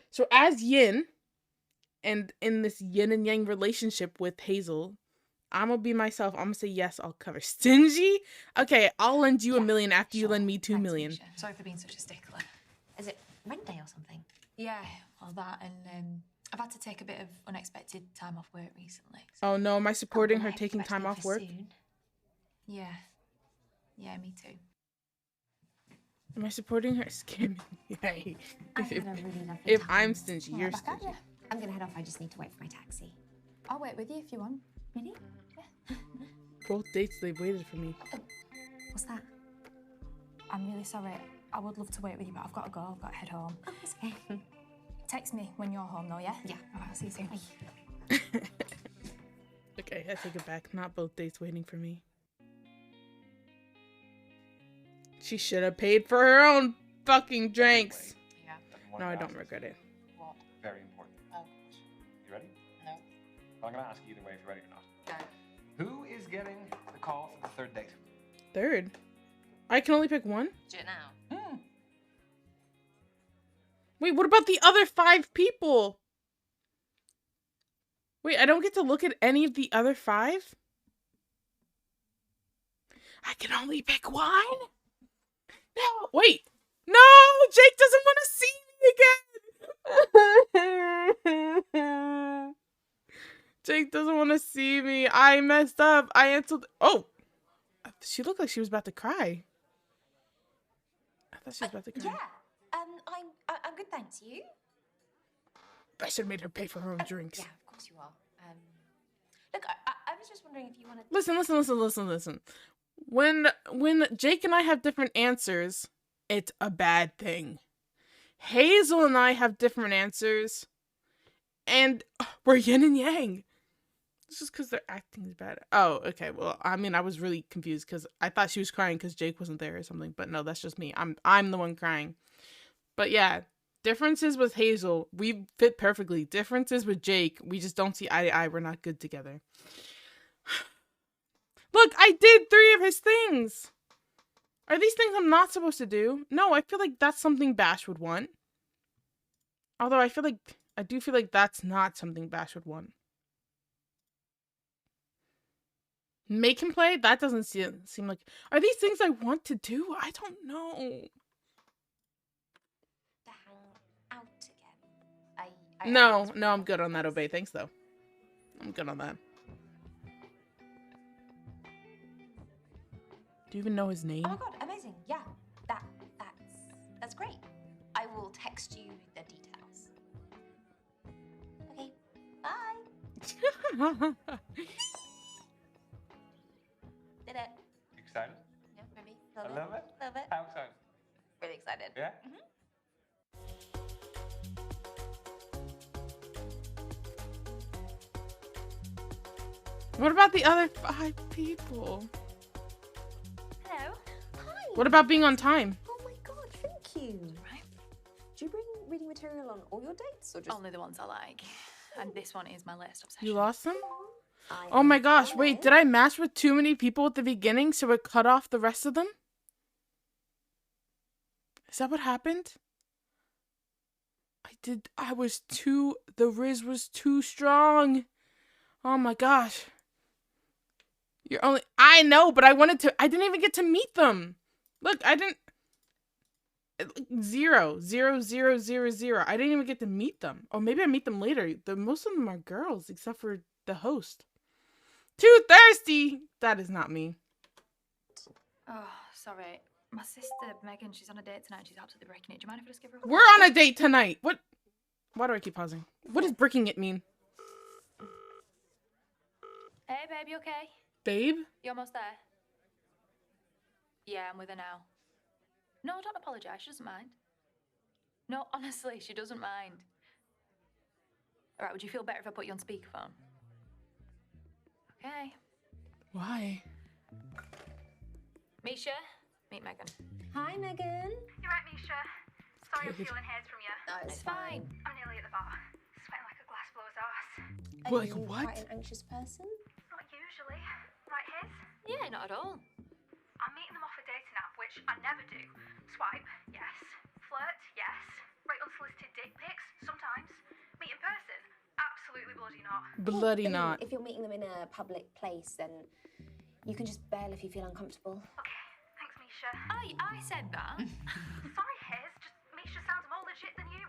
So as Yin, and in this yin and yang relationship with Hazel, I'm gonna be myself. I'm gonna say, yes, I'll cover. Stingy? Okay, I'll lend you $1 million after you lend me $2 million. Misha. Sorry for being such a stickler. Is it rent day or something? Yeah, well that, and I've had to take a bit of unexpected time off work recently. Oh no, am I supporting well, her I have to taking go back to time the off office work? soon. Yeah, me too. Am I supporting her? Scam me. Yay. I had a really lovely If time. I'm stingy, you're back at stingy. ya. I'm gonna head off. I just need to wait for my taxi. I'll wait with you if you want. Really? Both dates, they've waited for me. What's that? I'm really sorry. I would love to wait with you, but I've got to go. I've got to head home. Oh, it's okay. Text me when you're home, though, yeah? Yeah. All right, I'll see you soon. Okay, I take it back. Not both dates waiting for me. She should have paid for her own fucking drinks. Yeah. No, I don't regret it. What? Very important. Oh. You ready? No. I'm going to ask you either way if you're ready or not. Go. Who is getting the call for the third date? Third? I can only pick one? Do it now. Wait, what about the other 5 people? Wait, I don't get to look at any of the other 5? I can only pick one? No, wait. No, Jake doesn't want to see me again. Jake doesn't want to see me. I messed up. I answered. Oh, she looked like she was about to cry. I thought she was about to cry. Yeah. I'm good, thanks. You? I should have made her pay for her own drinks. Yeah, of course you are. Look, I was just wondering if you wanted. Listen. When Jake and I have different answers, it's a bad thing. Hazel and I have different answers, and we're yin and yang. It's just because their acting is bad. Oh, okay. Well, I mean, I was really confused because I thought she was crying because Jake wasn't there or something. But no, that's just me. I'm the one crying. But yeah, differences with Hazel, we fit perfectly. Differences with Jake, we just don't see eye to eye. We're not good together. Look, I did 3 of his things. Are these things I'm not supposed to do? No, I feel like that's something Bash would want. Although I do feel like that's not something Bash would want. Make him play? That doesn't seem like... Are these things I want to do? I don't know. To hang out again. No, I'm good on that, Obey. Thanks, though. I'm good on that. Do you even know his name? Oh my god, amazing. Yeah, that's great. I will text you the details. Okay, bye. Did it. Excited? Yeah, maybe. I love it. Love it. How excited? Really excited. Yeah? What about the other 5 people? Hello. Hi. What about being on time? Oh my god, thank you. Right. Do you bring reading material on all your dates or just... Only the ones I like. And this one is my latest obsession. You lost them? I Oh my have gosh, done wait, it. did I match with too many people at the beginning so it cut off the rest of them? Is that what happened? The rizz was too strong. Oh my gosh. I know, but I didn't even get to meet them. Look, I didn't. 0, 0, 0, 0, 0. I didn't even get to meet them. Or maybe I meet them later. Most of them are girls, except for the host. Too thirsty! That is not me. Oh, sorry. My sister, Megan, she's on a date tonight. She's absolutely breaking it. Do you mind if I just give her a We're on a date tonight. What? Why do I keep pausing? What does breaking it mean? Hey, babe, you okay? Babe? You almost there? Yeah, I'm with her now. No, don't apologise. She doesn't mind. No, honestly, she doesn't mind. All right, would you feel better if I put you on speakerphone? Okay. Why? Misha, meet Megan. Hi, Megan. You're right, Misha. Sorry I'm stealing hairs from you. No, It's fine. I'm nearly at the bar. Sweating like a glass blower's arse. Are Like you what? quite an anxious person? Not usually. Right, Hiz? Yeah, not at all. I'm meeting them off a dating app, which I never do. Swipe, yes. Flirt, yes. Write unsolicited dick pics, sometimes. Meet in person, absolutely bloody not. Bloody I mean, not. If you're meeting them in a public place, then you can just bail if you feel uncomfortable. Okay, thanks, Misha. I said that. Sorry, Hiz, just Misha sounds more legit than you.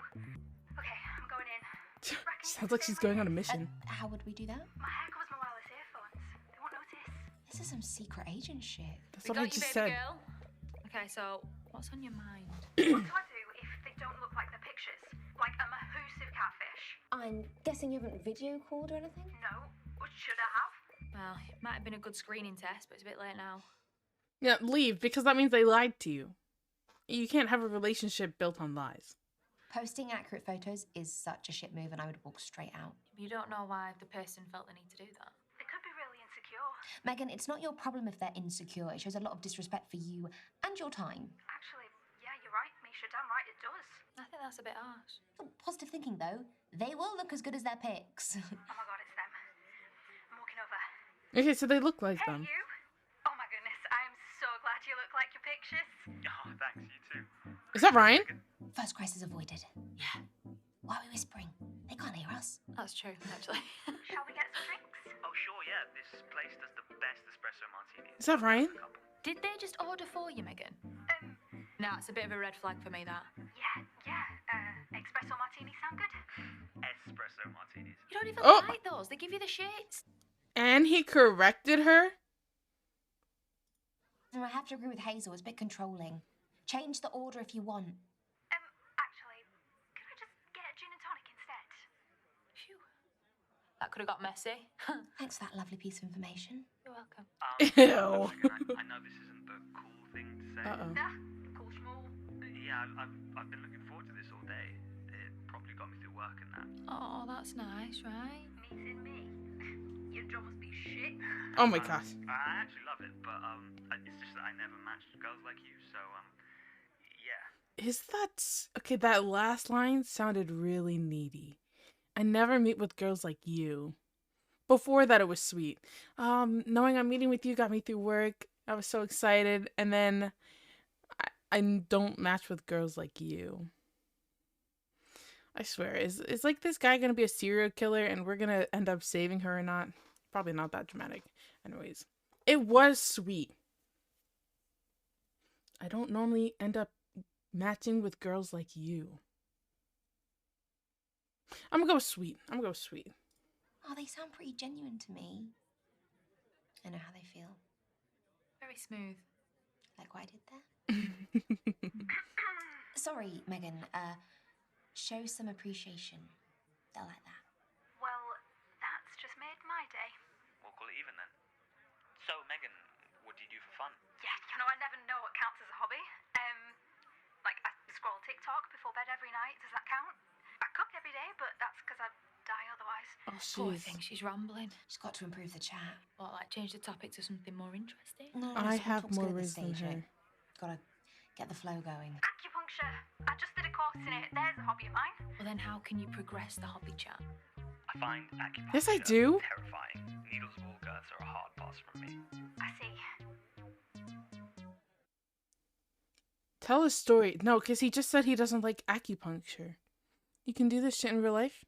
Okay, I'm going in. Reckon you Sounds can like stay she's with going me? on a mission. How would we do that? My hair covers my wireless earphones. They won't notice. This is some secret agent shit. That's We what I got you, just baby said. girl. Okay, so what's on your mind? What do I do if they don't look like the pictures? Like a mahoosive catfish? I'm guessing you haven't video called or anything? No. Or should I have? Well, it might have been a good screening test, but it's a bit late now. Yeah, leave, because that means they lied to you. You can't have a relationship built on lies. Posting accurate photos is such a shit move and I would walk straight out. You don't know why the person felt the need to do that. They could be really insecure. Megan, it's not your problem if they're insecure. It shows a lot of disrespect for you and your time. Actually, yeah, you're right, Misha. Damn right it does. I think that's a bit harsh. Positive thinking, though. They will look as good as their pics. Oh my god, it's them. I'm walking over. Okay, so they look like Hey, them. you? Oh my goodness, I am so glad you look like your pictures. Oh, thanks, you too. Is that Ryan? First crisis avoided. Yeah, Why are we whispering? They can't hear us. that's true, actually. Shall we get some drinks? Oh, sure, yeah. This place does the best espresso martinis. Is that Ryan? Did they just order for you, Megan? Nah, it's a bit of a red flag for me, that. Yeah. Espresso martinis sound good? Espresso martinis. You don't even Oh. like those. They give you the shits. And he corrected her? I have to agree with Hazel. It's a bit controlling. Change the order if you want. Actually, can I just get a gin and tonic instead? Phew. That could have got messy. Thanks for that lovely piece of information. You're welcome. Ew. Megan, I know this isn't the cool thing to say. Uh-oh. Nah, cool schmool. Yeah, I've been looking forward to this all day. It probably got me through work and that. Oh, that's nice, right? Meeting me. Your job must be shit. Oh my gosh. I actually love it, but it's just that I never matched girls like you, so yeah. Is that... Okay, that last line sounded really needy. I never meet with girls like you. Before that, it was sweet. Knowing I'm meeting with you got me through work. I was so excited. And then I don't match with girls like you. I swear. Is like this guy gonna be a serial killer and we're gonna end up saving her or not? Probably not that dramatic. Anyways. It was sweet. I don't normally end up matching with girls like you. I'm gonna go with sweet. Oh, they sound pretty genuine to me. I know how they feel. Very smooth. Like what I did there. Sorry, Megan. Show some appreciation. They'll like that. Well, that's just made my day. We'll call it even then. So, Megan, what do you do for fun? Yeah, I never know what counts as a hobby. Like I scroll TikTok before bed every night. Does that count? I cook every day, but that's because I'd die otherwise. Oh, Poor jeez. thing, she's rambling. She's got to improve the chat. Well, like, change the topic to something more interesting. No, I small have talk's more good at this rizz than stage, her. Gotta get the flow going. Acupuncture. I just did a course in it. There's a hobby of mine. Well, then how can you progress the hobby chat? I find acupuncture Yes, I do. terrifying. Needles of all girths are a hard pass from me. I see. Tell a story. No, because he just said he doesn't like acupuncture. You can do this shit in real life?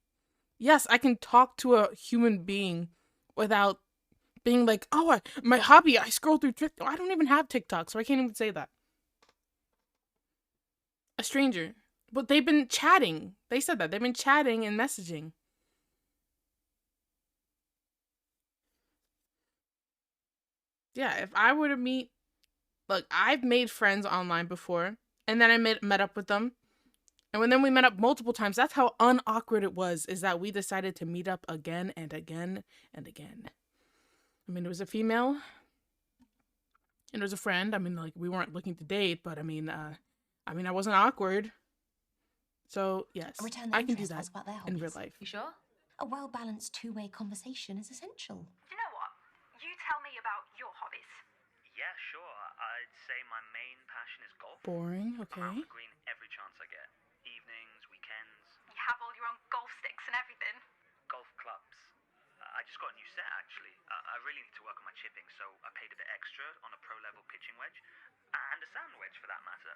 Yes, I can talk to a human being without being like, oh, my hobby, I scroll through TikTok. I don't even have TikTok, so I can't even say that. A stranger. But they've been chatting. They said that. They've been chatting and messaging. Yeah, if I were to meet... Look, I've made friends online before, and then I met up with them. And then we met up multiple times. That's how unawkward it was, is that we decided to meet up again and again and again. I mean, it was a female, and it was a friend. I mean, like, we weren't looking to date, but I mean, I wasn't awkward. So, yes, Return their I can do interest, that ask about their in real hobbies. life. You sure? A well-balanced two-way conversation is essential. You know what? You tell me about your hobbies. Yeah, sure. I'd say my main passion is golf. Boring, I'm okay. out the green every chance I get. Evenings, weekends, You have all your own golf sticks and everything. golf clubs. I just got a new set, actually. I really need to work on my chipping, so I paid a bit extra on a pro-level pitching wedge. And a sand wedge, for that matter.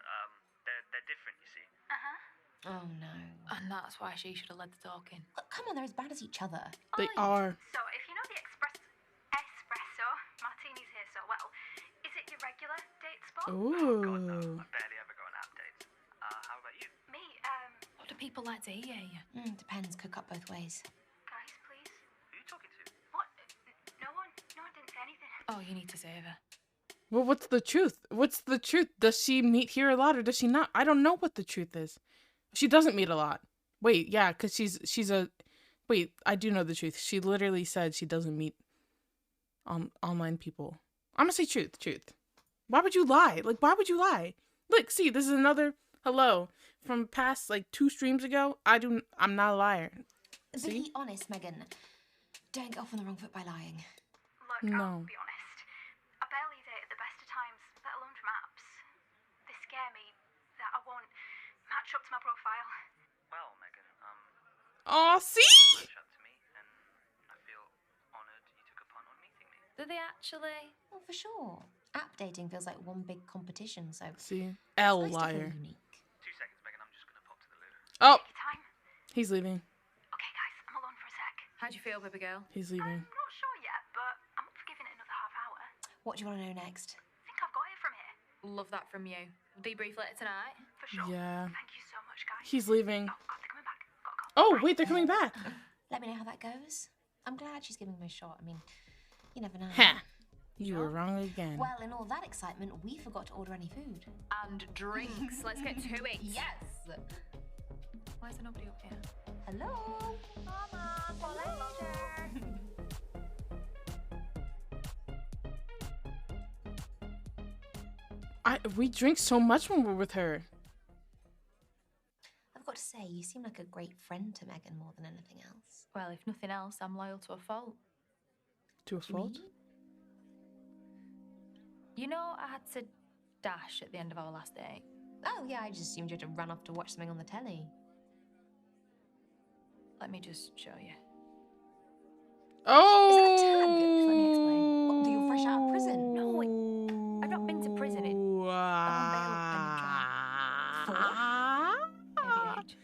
They're different, you see. Oh, no. And that's why she should have led the talking. Look, come on, they're as bad as each other. They are. So, if you know the espresso martinis here so well, is it your regular date spot? God, no. Ooh. I barely ever go on app dates. How about you? Me, What do people like to hear you? Depends, could cut both ways. guys, please. Who are you talking to? What? No one didn't say anything. Oh, you need to save her. Well, what's the truth? What's the truth? Does she meet here a lot or does she not? I don't know what the truth is. She doesn't meet a lot. Wait, yeah, because she's a... Wait, I do know the truth. She literally said she doesn't meet online people. I'm gonna say truth. Why would you lie? Like, why would you lie? Look, see, this is another hello from past, like, 2 streams ago. I'm not a liar. See? Be honest, Megan. Don't get off on the wrong foot by lying. Look, No. I'll be honest. I barely date at the best of times, let alone from apps. They scare me that I won't match up to my profile. Well, Megan, Aw, see? reach out to me, and I feel honoured you took a punt on meeting me. Do they actually? Well, for sure. App dating feels like one big competition, so... See? L it's nice to feel liar. unique. 2 seconds, Megan, I'm just gonna Oh, Take your time. he's leaving. Okay, guys, I'm alone for a sec. How'd you feel, baby girl? He's leaving. I'm not sure yet, but I'm up for giving it another half hour. What do you want to know next? I think I've got it from here. Love that from you. Debrief later tonight. For sure. Yeah. Thank you so much, guys. He's leaving. Oh, God, they're coming back. Gotta go. Oh, wait, they're coming back. Let me know how that goes. I'm glad she's giving him a shot. I mean, you never know. Ha! You were wrong again. Well, in all that excitement, we forgot to order any food. And drinks. Let's get to it. Yes! Why is there nobody up here? Hello? Mama, for later. We drink so much when we're with her. I've got to say, you seem like a great friend to Megan more than anything else. Well, if nothing else, I'm loyal to a fault. To a fault? You know, I had to dash at the end of our last date. Oh, yeah, I just assumed you had to run off to watch something on the telly. Let me just show you. Oh! Is that a tag? Let me explain. What, you're fresh out of prison? No, I've not been to prison. I'm on bail any age.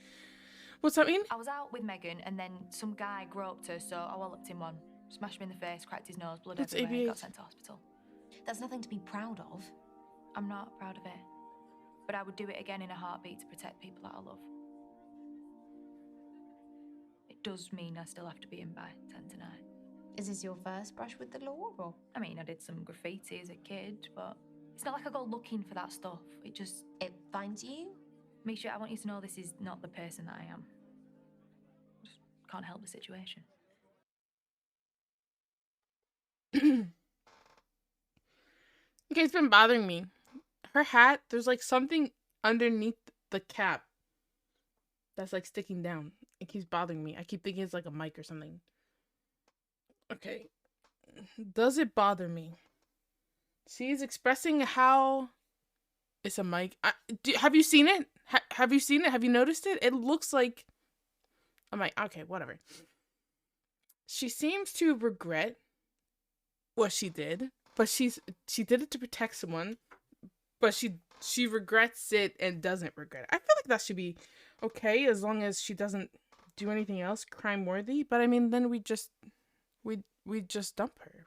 What's that mean? I was out with Megan and then some guy groped her, so I walloped him one. Smashed him in the face, cracked his nose, blood What's everywhere, ABH? got sent to hospital. That's nothing to be proud of. I'm not proud of it. But I would do it again in a heartbeat to protect people that I love. It does mean I still have to be in by 10 tonight. Is this your first brush with the law, or? I mean, I did some graffiti as a kid, but it's not like I go looking for that stuff. It finds you? Misha, I want you to know this is not the person that I am. Just can't help the situation. Okay, it's been bothering me. Her hat, there's like something underneath the cap that's like sticking down. It keeps bothering me. I keep thinking it's like a mic or something. Okay. Does it bother me? She's expressing how it's a mic. Have you seen it? Have you seen it? Have you noticed it? It looks like a mic. Okay, whatever. She seems to regret what she did, but she did it to protect someone, but she regrets it and doesn't regret it. I feel like that should be okay as long as she doesn't do anything else crime worthy. But I mean, then we just dump her.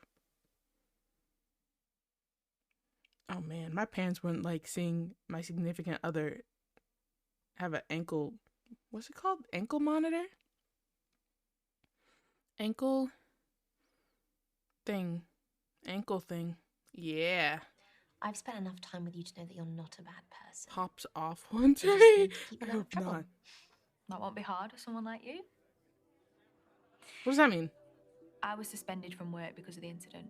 Oh man, my parents wouldn't like seeing my significant other have an ankle. What's it called? Ankle monitor? Ankle thing. Ankle thing. Yeah. I've spent enough time with you to know that you're not a bad person. Pops off one You just day. need to keep I it out of hope trouble. not. That won't be hard for someone like you. What does that mean? I was suspended from work because of the incident.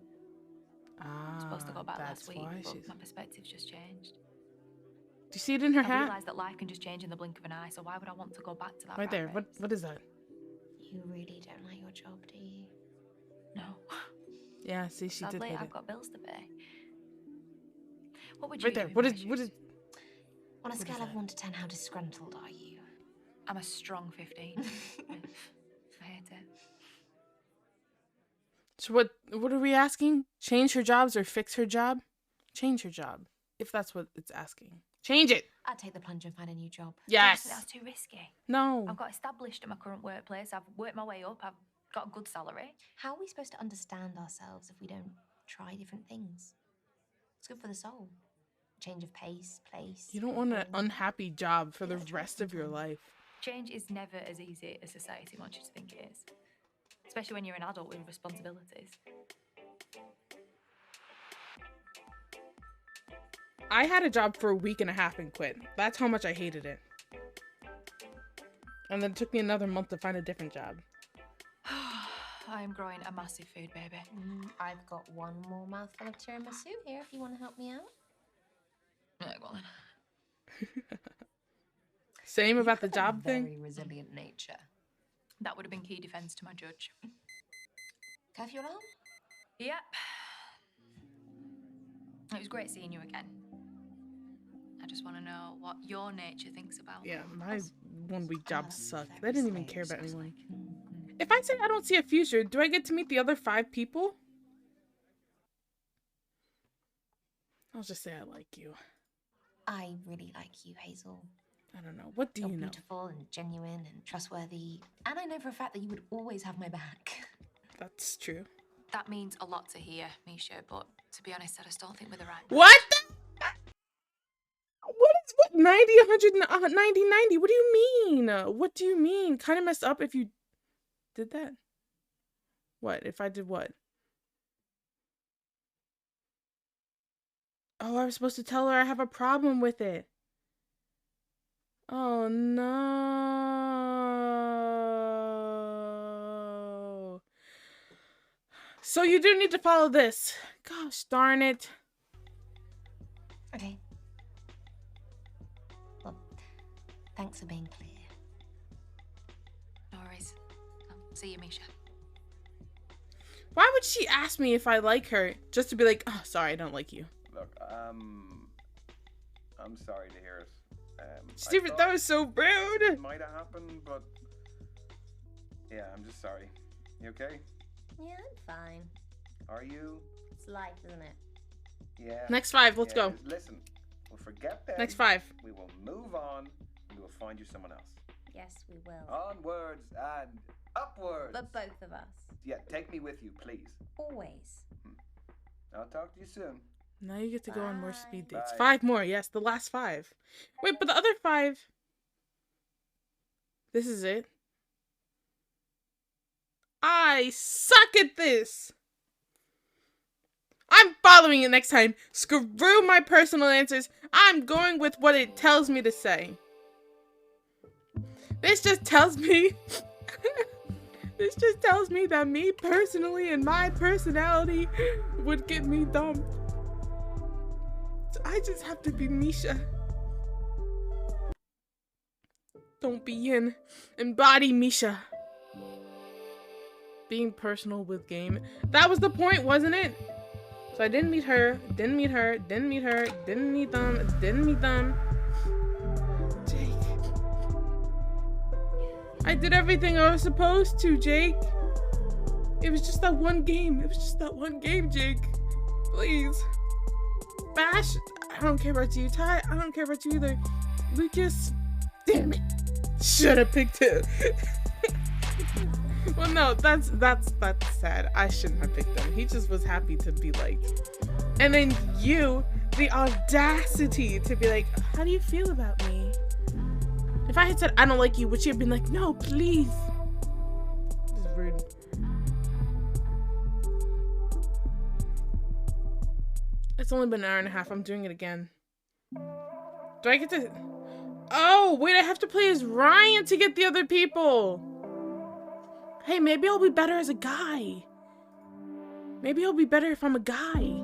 I was supposed to go back that's last week, why but she's... my perspective's just changed. Do you see it in her I hat? realised that life can just change in the blink of an eye, so why would I want to go back to that Right there. rat race? What is that? You really don't like your job, do you? No. Yeah, see, she Sadly, did hate I've it. got bills to pay. What would you Right do there. in What my is... What is... shoes? On a What is scale of that? 1 to 10, how disgruntled are you? I'm a strong 15. I hate it. So what are we asking? Change her jobs or fix her job? Change her job. If that's what it's asking. Change it! I'd take the plunge and find a new job. Yes! That's too risky. No. I've got established at my current workplace. I've worked my way up. I've got a good salary. How are we supposed to understand ourselves if we don't try different things? It's good for the soul. Change of pace, place. You don't want an people. unhappy job for the Yeah, try rest of your something. life. Change is never as easy as society wants you to think it is. Especially when you're an adult with responsibilities. I had a job for a week and a half and quit. That's how much I hated it. And then it took me another month to find a different job. I am growing a massive food baby. I've got one more mouthful of tiramisu here if you want to help me out. Right, go on then. Same about the You've got a job thing? Very resilient nature. That would have been key defence to my judge. Curfew alarm? Yep. It was great seeing you again. I just want to know what your nature thinks about Yeah, them. my 1 week jobs suck. They very didn't even care strange. about I was anyone. If I say I don't see a future, do I get to meet the other 5 people? I'll just say I like you. I really like you, Hazel. I don't know. What do You're you know? beautiful and genuine and trustworthy. And I know for a fact that you would always have my back. That's true. That means a lot to hear, Misha, but to be honest, I just don't think we're the right What? What is what? 90, 100, 90, 90? What do you mean? What do you mean? Kind of messed up if you did that. What? If I did what? Oh, I was supposed to tell her I have a problem with it. Oh, no. So you do need to follow this. Gosh darn it. Okay. Well, thanks for being clear. No worries. See you, Misha. Why would she ask me if I like her just to be like, oh, sorry, I don't like you? Look, I'm sorry to hear it. Stephen, that was so rude. It might have happened, but yeah, I'm just sorry. You okay? Yeah, I'm fine. Are you? It's life, isn't it? Yeah. Next 5, let's go. Listen, we'll forget that. Next 5. We will move on. We will find you someone else. Yes, we will. Onwards and upwards. But both of us. Yeah, take me with you, please. Always. I'll talk to you soon. Now you get to go on more speed dates. Bye. 5 more, yes, the last 5. Wait, but the other 5. This is it. I suck at this. I'm following it next time. Screw my personal answers. I'm going with what it tells me to say. This just tells me... This just tells me that me personally and my personality would get me dumped. So I just have to be Misha. Don't be Yin. Embody Misha. Being personal with game. That was the point, wasn't it? So I didn't meet her, didn't meet her, didn't meet her, didn't meet them, didn't meet them. Jake. I did everything I was supposed to, Jake. It was just that one game. It was just that one game, Jake. Please. Bash, I don't care about you. Ty, I don't care about you either. Lucas, damn it. Should have picked him. Well, no, that's sad. I shouldn't have picked him. He just was happy to be like. And then you, the audacity to be like, how do you feel about me? If I had said, I don't like you, would she have been like, no, please? This is rude. It's only been an hour and a half. I'm doing it again. Do I get to... Oh, wait, I have to play as Ryan to get the other people. Hey, maybe I'll be better as a guy. Maybe I'll be better if I'm a guy.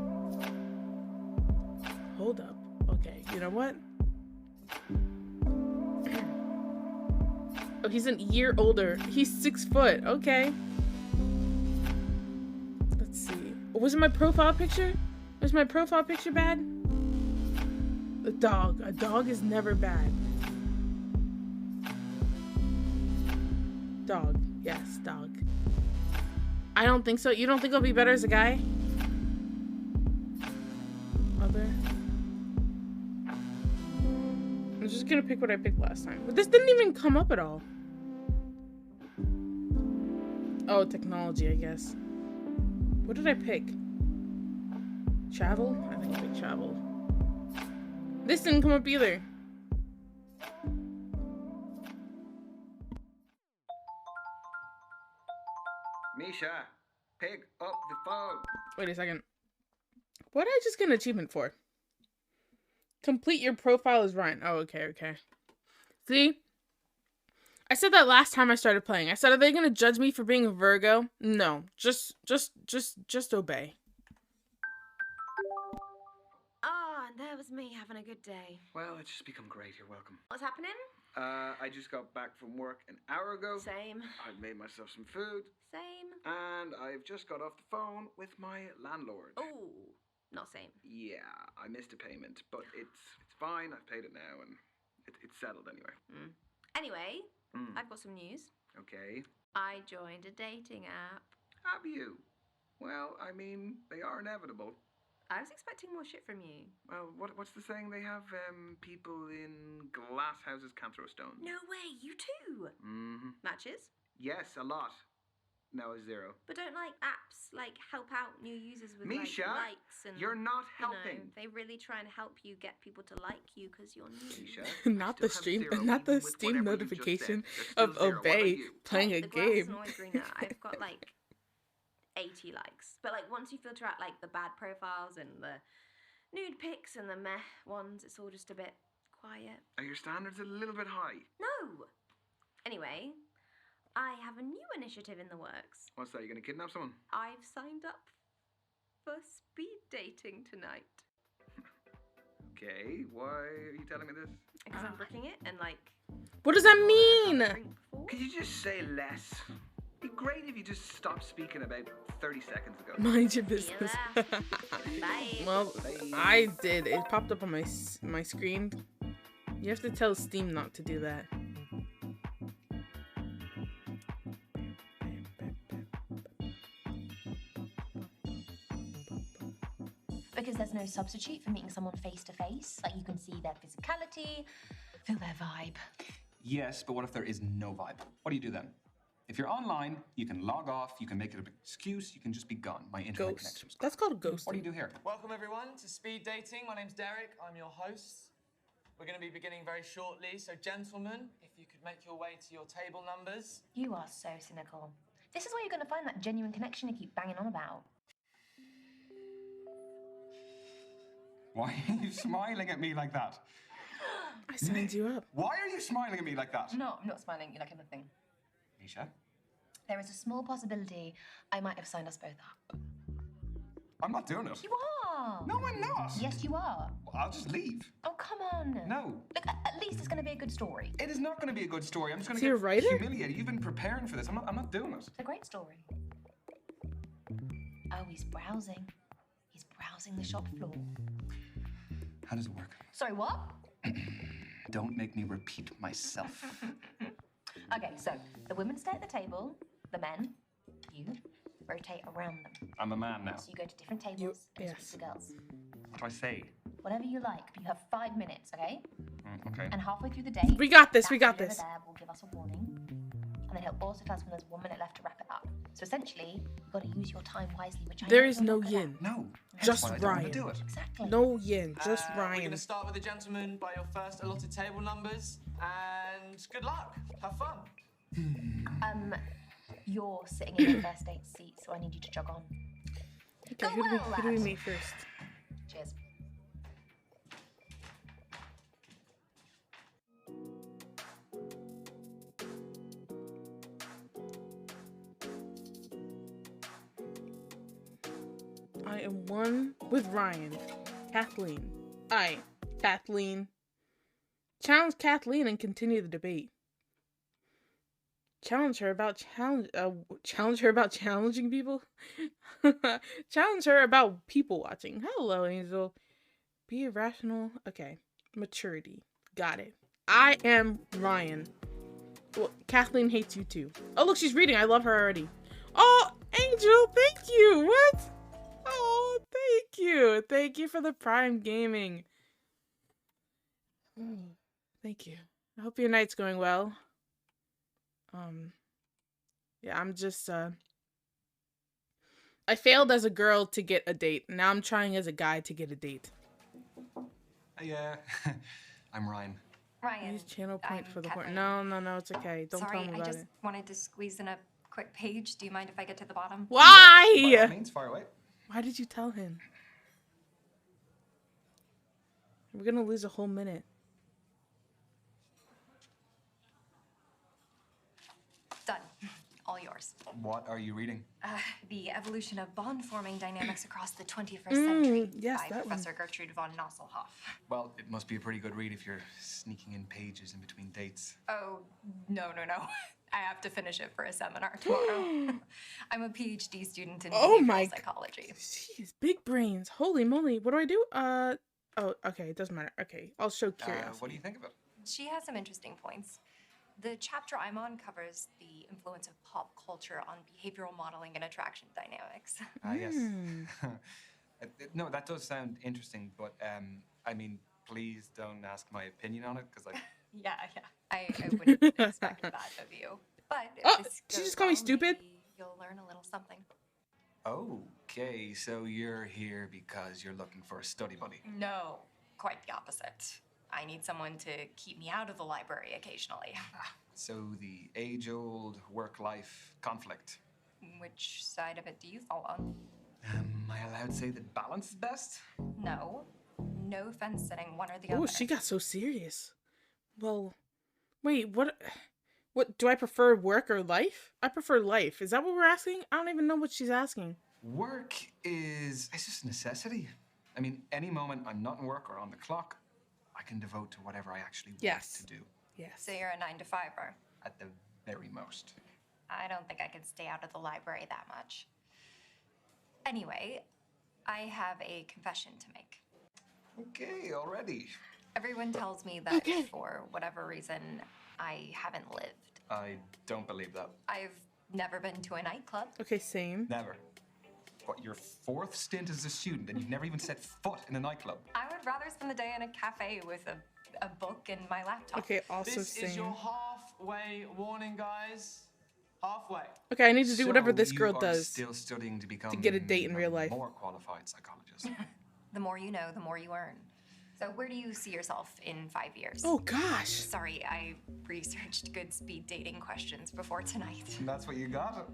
Hold up. Okay, you know what? Oh, he's an year older. He's 6 foot. Okay. Let's see. Was it my profile picture? Was my profile picture bad? The dog. A dog is never bad. Dog. Yes, dog. I don't think so. You don't think I'll be better as a guy? Other. I'm just gonna pick what I picked last time. But this didn't even come up at all. Oh, technology, I guess. What did I pick? Travel? I think I picked travel. This didn't come up either. Misha, pick up the phone. Wait a second. What did I just get an achievement for? Complete your profile as Ryan. Oh, okay, okay. See? I said that last time I started playing. I said, are they gonna judge me for being a Virgo? No. Just obey. Ah, and there was me having a good day. Well, it's just become great. You're welcome. What's happening? I just got back from work an hour ago. Same. I've made myself some food. Same. And I've just got off the phone with my landlord. Oh, not same. Yeah, I missed a payment, but it's fine. I've paid it now, and it's settled anyway. Anyway, I've got some news. Okay. I joined a dating app. Have you? Well, I mean, they are inevitable. I was expecting more shit from you. Well, what's the saying they have? People in glass houses can't throw stones. No way, you too. Mm-hmm. Matches? Yes, a lot. No, 0. But don't like apps like help out new users with Misha, like likes and you're not you know, helping. they really try and help you get people to like you because you're new. Misha, Not the stream, not the Steam notification of Obey playing a the grass isn't game. always greener. I've got like 80 likes. But like once you filter out like the bad profiles and the nude pics and the meh ones, it's all just a bit quiet. Are your standards a little bit high? No. Anyway, I have a new initiative in the works. What's that? You gonna kidnap someone? I've signed up for speed dating tonight. Okay, why are you telling me this? Because I'm booking it and like. What does that mean? Could you just say less? It'd be great if you just stopped speaking about 30 seconds ago. Mind your business. Bye. Well, I did. It popped up on my screen. You have to tell Steam not to do that. Because there's no substitute for meeting someone face to face. Like, you can see their physicality, feel their vibe. Yes, but what if there is no vibe? What do you do then? If you're online, you can log off, you can make it an excuse, you can just be gone. My internet connection. That's called ghosting. What do you do here? Welcome everyone to Speed Dating. My name's Derek, I'm your host. We're going to be beginning very shortly, so gentlemen, if you could make your way to your table numbers. You are so cynical. This is where you're going to find that genuine connection you keep banging on about. Why are you smiling at me like that? I signed you up. Why are you smiling at me like that? No, I'm not smiling at you like anything. Misha? There is a small possibility I might have signed us both up. I'm not doing it. You are! No, I'm not. Yes, you are. I'll just leave. Oh, come on. No. Look, at least it's going to be a good story. It is not going to be a good story. I'm just going Is to he a get writer? humiliated. You've been preparing for this. I'm not doing it. It's a great story. Oh, he's browsing. He's browsing the shop floor. How does it work? Sorry, what? Don't make me repeat myself. Okay, so the women stay at the table, the men, you, rotate around them. I'm a man now. So you go to different tables and yes. speak to girls. What do I say? Whatever you like, but you have 5 minutes, okay? Okay. And halfway through the day, We got this, that we got dude over this. there will give us a warning, and then he'll also tell us when there's 1 minute left to wrap it up. So essentially, you've got to use your time wisely, which I There know is you're no not good at. yin. No. Just That's why I don't Ryan. want to do it. Exactly. No yin, just We're Ryan. going to start with the gentlemen by your first allotted table numbers, and good luck. Have fun. You're sitting in your first date seat, so I need you to jog on. Okay, Go who do well, we lad. meet first? Cheers. I am one with Ryan. Kathleen. Kathleen. Challenge Kathleen and continue the debate. Challenge her about challenging people. Challenge her about people watching. Hello, Angel. Be irrational. Okay. Maturity. Got it. I am Ryan. Well, Kathleen hates you too. Oh, look, she's reading. I love her already. Oh, Angel, thank you. What? Oh, thank you. Thank you for the Prime Gaming. Thank you. I hope your night's going well. Yeah, I'm just, I failed as a girl to get a date. Now I'm trying as a guy to get a date. Yeah, I'm Ryan. Ryan. Use channel point I'm for the Kathleen. point. No, it's okay. Don't Sorry, tell me I about just it. wanted to squeeze in a quick page. Do you mind if I get to the bottom? By all Why? means, fire away. Why did you tell him? We're gonna lose a whole minute. Done. All yours. What are you reading? The Evolution of Bond-Forming Dynamics Across the 21st Century yes, by that one. Professor Gertrude von Nosselhoff. Well, it must be a pretty good read if you're sneaking in pages in between dates. Oh, no. I have to finish it for a seminar tomorrow. I'm a PhD student in Oh behavioral my psychology. Jeez, big brains. Holy moly. What do I do? Oh, okay, it doesn't matter. Okay, I'll show curiosity. What do you think of it? She has some interesting points. The chapter I'm on covers the influence of pop culture on behavioral modeling and attraction dynamics. Yes. No, that does sound interesting, but I mean, please don't ask my opinion on it, because like. Yeah. I wouldn't expect that of you. But if Oh, this did you goes just call me well, stupid? maybe you'll learn a little something. Okay, so you're here because you're looking for a study buddy. No, quite the opposite. I need someone to keep me out of the library occasionally. So the age-old work-life conflict. Which side of it do you fall on? Am I allowed to say that balance is best? No. No fence sitting, one or the Oh, other. she got so serious. Well, wait, what do I prefer, work or life? I prefer life. Is that what we're asking? I don't even know what she's asking. Work it's just a necessity. I mean, any moment I'm not in work or on the clock, I can devote to whatever I actually want to do. Yes. So you're a 9-to-5er? At the very most. I don't think I could stay out of the library that much. Anyway, I have a confession to make. Okay, already. Everyone tells me that for whatever reason, I haven't lived. I don't believe that. I've never been to a nightclub. Okay, same. Never. What, your 4th stint as a student and you've never even set foot in a nightclub? I would rather spend the day in a cafe with a book and my laptop. Okay, also This same. is your halfway warning, guys. Halfway. Okay, I need to do whatever this you girl are does still studying to become to get a date in real life. more qualified psychologist. The more you know, the more you earn. So where do you see yourself in 5 years? Oh, gosh. Sorry, I researched good speed dating questions before tonight. And that's what you got?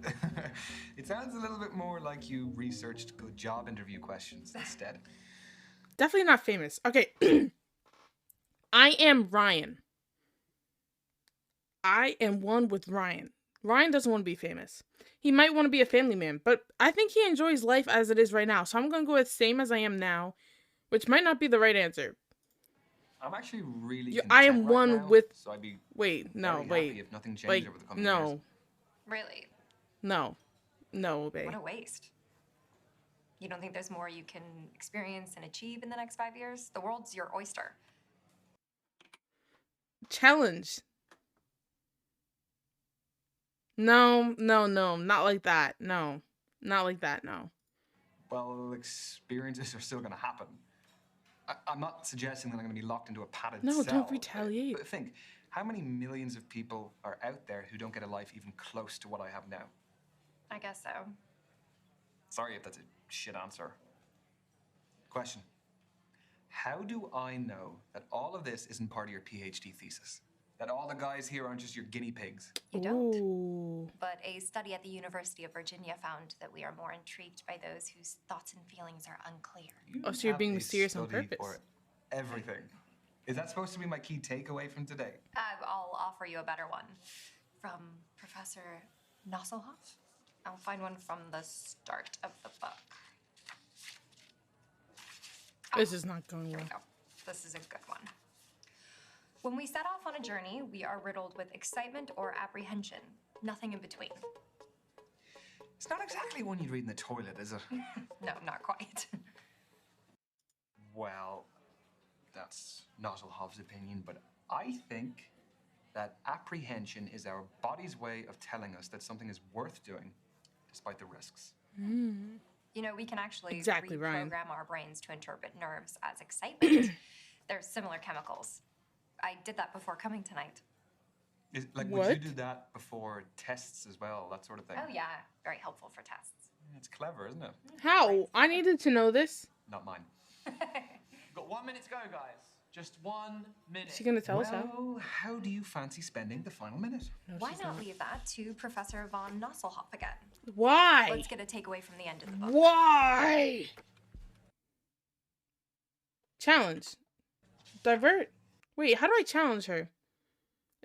It sounds a little bit more like you researched good job interview questions instead. Definitely not famous. Okay. I am Ryan. I am one with Ryan. Ryan doesn't want to be famous. He might want to be a family man, but I think he enjoys life as it is right now. So I'm going to go with same as I am now, which might not be the right answer. I'm actually really I am content one right now, with... so I'd be Wait, no, very wait. happy if nothing changed Like, over the coming no. years. Really? No. No, babe. What a waste. You don't think there's more you can experience and achieve in the next 5 years? The world's your oyster. Challenge. No, not like that. No, not like that, no. Well, experiences are still going to happen. I'm not suggesting that I'm going to be locked into a padded No, cell. don't retaliate. But think, how many millions of people are out there who don't get a life even close to what I have now? I guess so. Sorry if that's a shit answer. Question. How do I know that all of this isn't part of your PhD thesis? That all the guys here aren't just your guinea pigs? You don't. Ooh. But a study at the University of Virginia found that we are more intrigued by those whose thoughts and feelings are unclear. Oh, so you're being Have a mysterious on study purpose. for everything. Is that supposed to be my key takeaway from today? I'll offer you a better one. From Professor Nosselhoff? I'll find one from the start of the book. This is not going Here we well. go. This is a good one. When we set off on a journey, we are riddled with excitement or apprehension. Nothing in between. It's not exactly one you'd read in the toilet, is it? No, not quite. Well, that's Nosselhoff's opinion, but I think that apprehension is our body's way of telling us that something is worth doing, despite the risks. Mm. You know, we can actually Exactly, Ryan. reprogram our brains to interpret nerves as excitement. There's similar chemicals. I did that before coming tonight. Would What? you do that before tests as well, that sort of thing? Oh yeah, very helpful for tests. It's clever, isn't it? How? I needed to know this. Not mine. Got 1 minute to go, guys. Just 1 minute. Is she gonna tell us how? Well, how do you fancy spending the final minute? No, Why she's not leave that to Professor von Nosselhoff again? Why? Let's get a takeaway from the end of the book. Why? Challenge. Divert. Wait, how do I challenge her?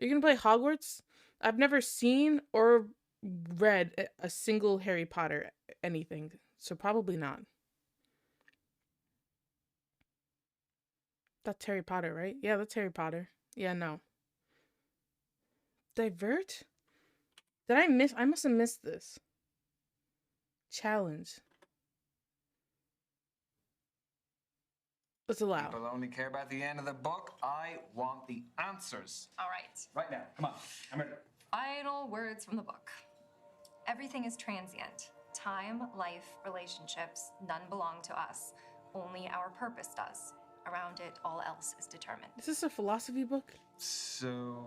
Are you gonna play Hogwarts? I've never seen or read a single Harry Potter anything, so probably not. That's Harry Potter, right? Yeah, that's Harry Potter. Yeah, no. Divert? Did I miss? I must have missed this. Challenge. Let's allow. People only care about the end of the book. I want the answers. All right. Right now. Come on. I'm ready. Final words from the book. Everything is transient. Time, life, relationships, none belong to us. Only our purpose does. Around it, all else is determined. Is this a philosophy book? So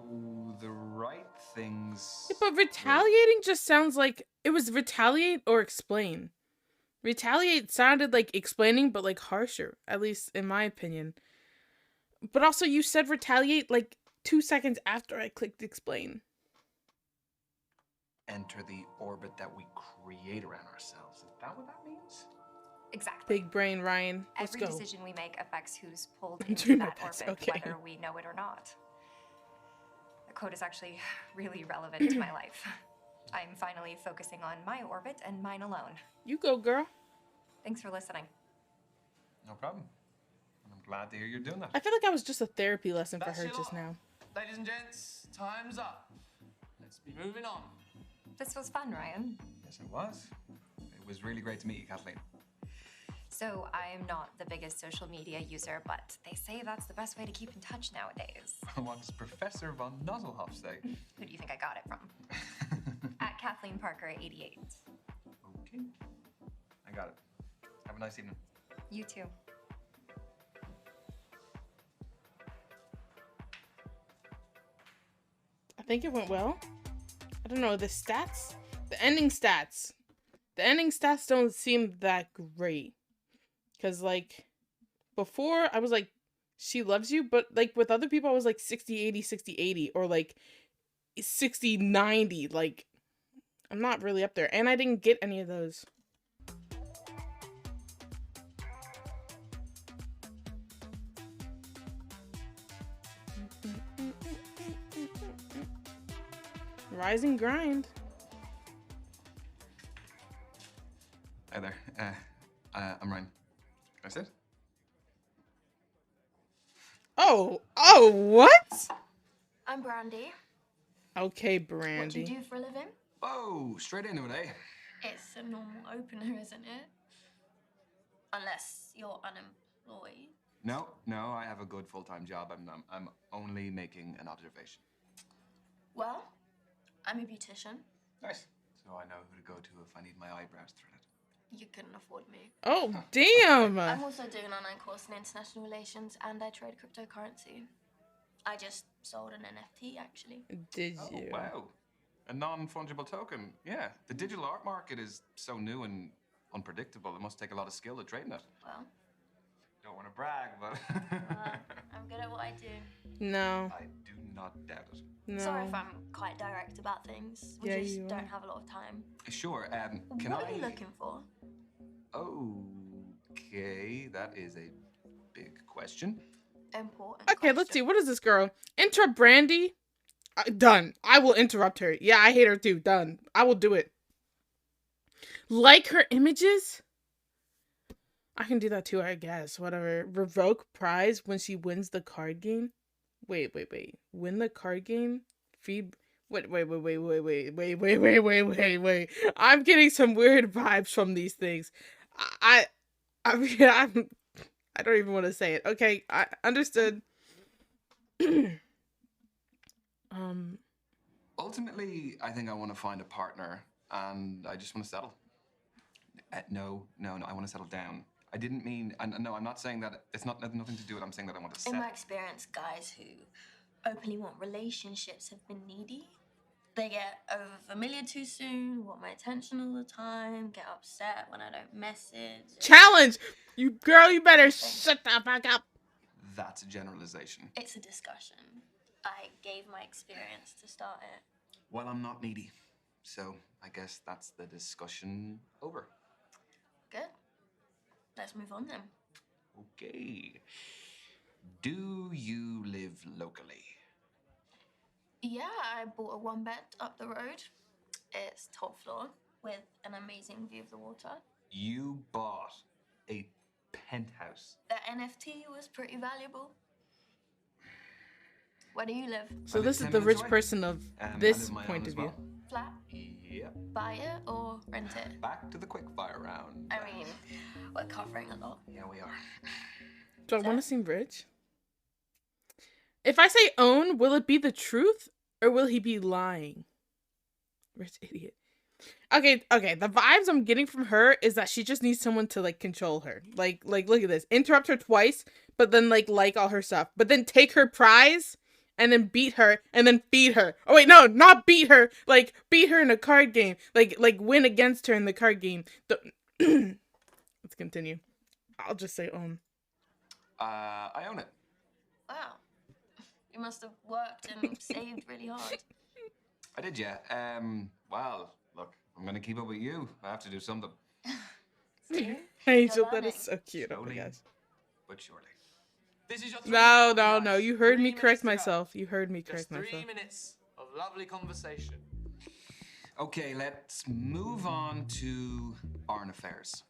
the right things. Yeah, but retaliating just sounds like it was retaliate or explain. Retaliate sounded like explaining, but like harsher, at least in my opinion. But also, you said retaliate like 2 seconds after I clicked explain. Enter the orbit that we create around ourselves. Is that what that means? Exactly. Big brain, Ryan. Let's Every go. decision we make affects who's pulled I'm into doing my that best, orbit, okay. whether we know it or not. The quote is actually really relevant to my life. I'm finally focusing on my orbit and mine alone. You go, girl. Thanks for listening. No problem. I'm glad to hear you're doing that. I feel like I was just a therapy lesson for That's her your just lot. now. Ladies and gents, time's up. Let's be moving on. This was fun, Ryan. Yes, it was. It was really great to meet you, Kathleen. So I'm not the biggest social media user, but they say that's the best way to keep in touch nowadays. What does Professor von Nuzzlehoff say? Who do you think I got it from? At Kathleen Parker 88. Okay. I got it. Have a nice evening. You too. I think it went well. I don't know, the stats? The ending stats. The ending stats don't seem that great. Because, like, before I was like, she loves you, but, like, with other people I was like 60-80, 60-80, or like 60-90. Like, I'm not really up there. And I didn't get any of those. Rise and grind. Hi there. I'm Ryan. Can I sit? Oh, what? I'm Brandy. Okay, What do Brandy. you do for a living? Oh, straight into it, eh? It's a normal opener, isn't it? Unless you're unemployed. No, I have a good full-time job. I'm only making an observation. Well, I'm a beautician. Nice. So I know who to go to if I need my eyebrows threaded. You couldn't afford me. Oh, damn. I'm also doing an online course in international relations and I trade cryptocurrency. I just sold an NFT, actually. Did Oh, you? wow. A non-fungible token. Yeah. The digital art market is so new and unpredictable. It must take a lot of skill to trade in it. Well, Don't want to brag, but... I'm good at what I do. No. I do not doubt it. No. Sorry if I'm quite direct about things. We Yeah, just you don't are. have a lot of time. Sure, can What I... are you looking for? Okay, that is a big question. Important. Okay, let's see. What is this girl? Interrupt Brandy? Done. I will interrupt her. Yeah, I hate her too. Done. I will do it. Like her images? I can do that too, I guess. Whatever. Revoke prize when she wins the card game? Wait. Win the card game? Wait. I'm getting some weird vibes from these things. I don't even want to say it. Okay, I understood. Ultimately, I think I want to find a partner, and I just want to settle. No, I want to settle down. I didn't mean, no, I'm not saying that, it's not nothing to do with it. I'm saying that I want to In settle. my experience, guys who openly want relationships have been needy. They get over familiar too soon, want my attention all the time, get upset when I don't message. Challenge! You better shut the fuck up. That's a generalization. It's a discussion. I gave my experience to start it. Well, I'm not needy, so I guess that's the discussion over. Good. Let's move on then. Okay. Do you live locally? Yeah, I bought a one bed up the road. It's top floor with an amazing view of the water. You bought a penthouse. The NFT was pretty valuable. Where do you live? So I this live is 10 the minutes rich away. person of I this live my own point as of view. well. Flat? Yep. Buy it or rent it? Back to the quickfire round. I mean, we're covering a lot. Yeah, we are. Do I want to seem rich? If I say own, will it be the truth or will he be lying? Rich idiot. Okay, the vibes I'm getting from her is that she just needs someone to like control her. Like look at this. Interrupt her twice, but then like all her stuff. But then take her prize and then beat her and then feed her. Oh wait, no, not beat her. Like beat her in a card game. Like win against her in the card game. Let's continue. I'll just say I own it. Wow. You must have worked and saved really hard. I did, yeah. Well, look, I'm gonna keep up with you. I have to do something. Angel, that is so cute. Oh my Slowly, gosh. but surely. This is your No. You heard me correct myself. You heard me correct Just 3 myself. minutes of lovely conversation. Okay, let's move on to foreign affairs.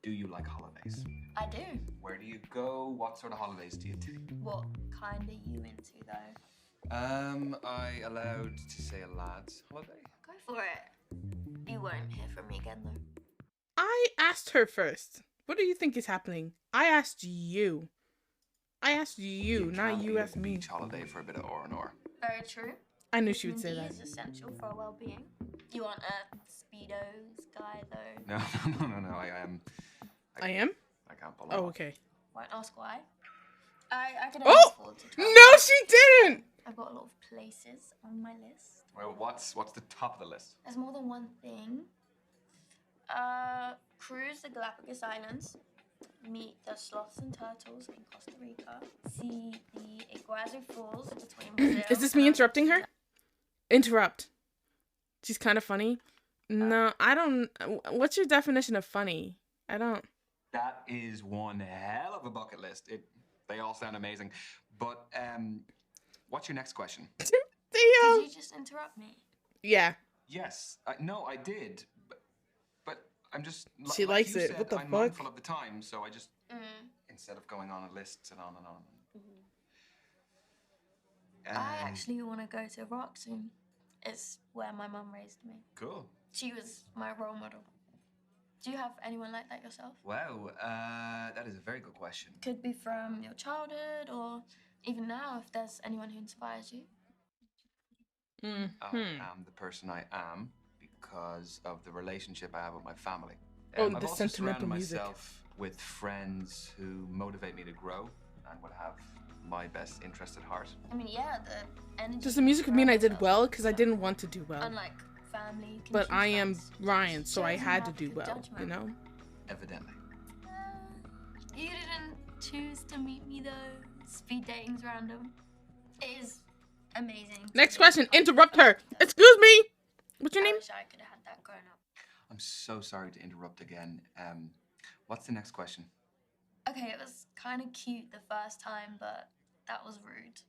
Do you like holidays? I do. Where do you go? What sort of holidays do you take? What kind are you into, though? I allowed to say a lad's holiday? Go for it. You won't hear from me again, though. I asked her first. What do you think is happening? I asked you. Not you asked me. Beach holiday for a bit of R&R. Very true. I knew she would say Vitamin that. D is essential for our well-being. You aren't a Speedos guy, though. No. I am. I am? I can't believe. Oh, okay. Won't ask why. I can only Oh! afford to travel. No, she didn't! I've got a lot of places on my list. Well, what's the top of the list? There's more than one thing. Cruise the Galapagos Islands. Meet the sloths and turtles in Costa Rica. See the Iguazu Falls between Brazil. Is this me interrupting her? Interrupt. She's kind of funny. No, I don't. What's your definition of funny? I don't. That is one hell of a bucket list. They all sound amazing. But what's your next question? Did you just interrupt me? Yeah. Yes. No, I did. But I'm just. She like likes you it. said, What the I'm fuck? mindful of the time, so I just Mm. instead of going on a list and on and on. I actually want to go to Iraq soon. It's where my mum raised me. Cool. She was my role model. Do you have anyone like that yourself? Wow, that is a very good question. Could be from your childhood or even now if there's anyone who inspires you. I am the person I am because of the relationship I have with my family. Oh, I've the also sentimental surrounded music. myself with friends who motivate me to grow and would have my best interest at heart. I mean, yeah, the energy. Does the music mean I did well? Because I didn't want to do well. Unlike family, you can But choose I am friends. Ryan, so I Chosen had to path do of well, judgment. you know? Evidently. You didn't choose to meet me though. Speed dating's random. It is amazing. Next question. Interrupt her. Excuse me. What's your I name? wish I could have had that growing up. I'm so sorry to interrupt again. What's the next question? Okay, it was kind of cute the first time, but that was rude.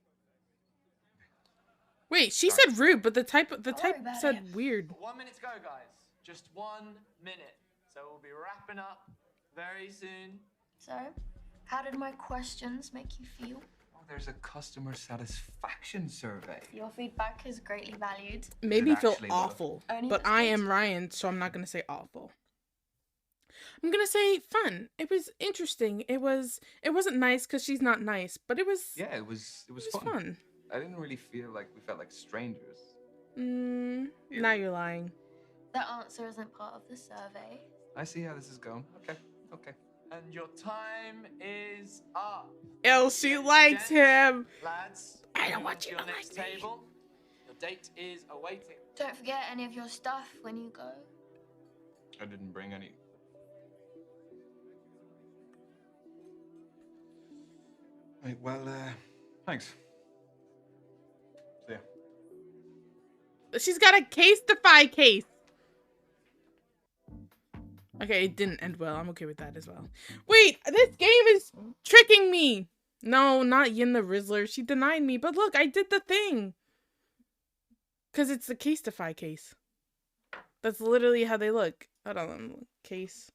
Wait, she said rude, but the type worry about said weird. 1 minute to go, guys. Just 1 minute. So we'll be wrapping up very soon. So, how did my questions make you feel? Oh, there's a customer satisfaction survey. Your feedback is greatly valued. Made me feel actually, though? awful. Only But if it's I good. am Ryan, so I'm not gonna say awful. I'm gonna say fun. It was interesting. It wasn't nice because she's not nice, but it was Yeah, it was fun. fun. I didn't really feel like we felt like strangers. Now you're lying. The answer isn't part of the survey. I see how this is going. Okay. And your time is up. Oh, she likes him. Lads, I don't move want to you your to next like me. table. Your date is awaiting. Don't forget any of your stuff when you go. I didn't bring any. Right, well, thanks. See ya. She's got a case-defy case. Okay, it didn't end well. I'm okay with that as well. Wait, this game is tricking me. No, not Yin the Rizzler. She denied me. But look, I did the thing. Because it's the case-defy case. That's literally how they look. Hold on. Case-defy.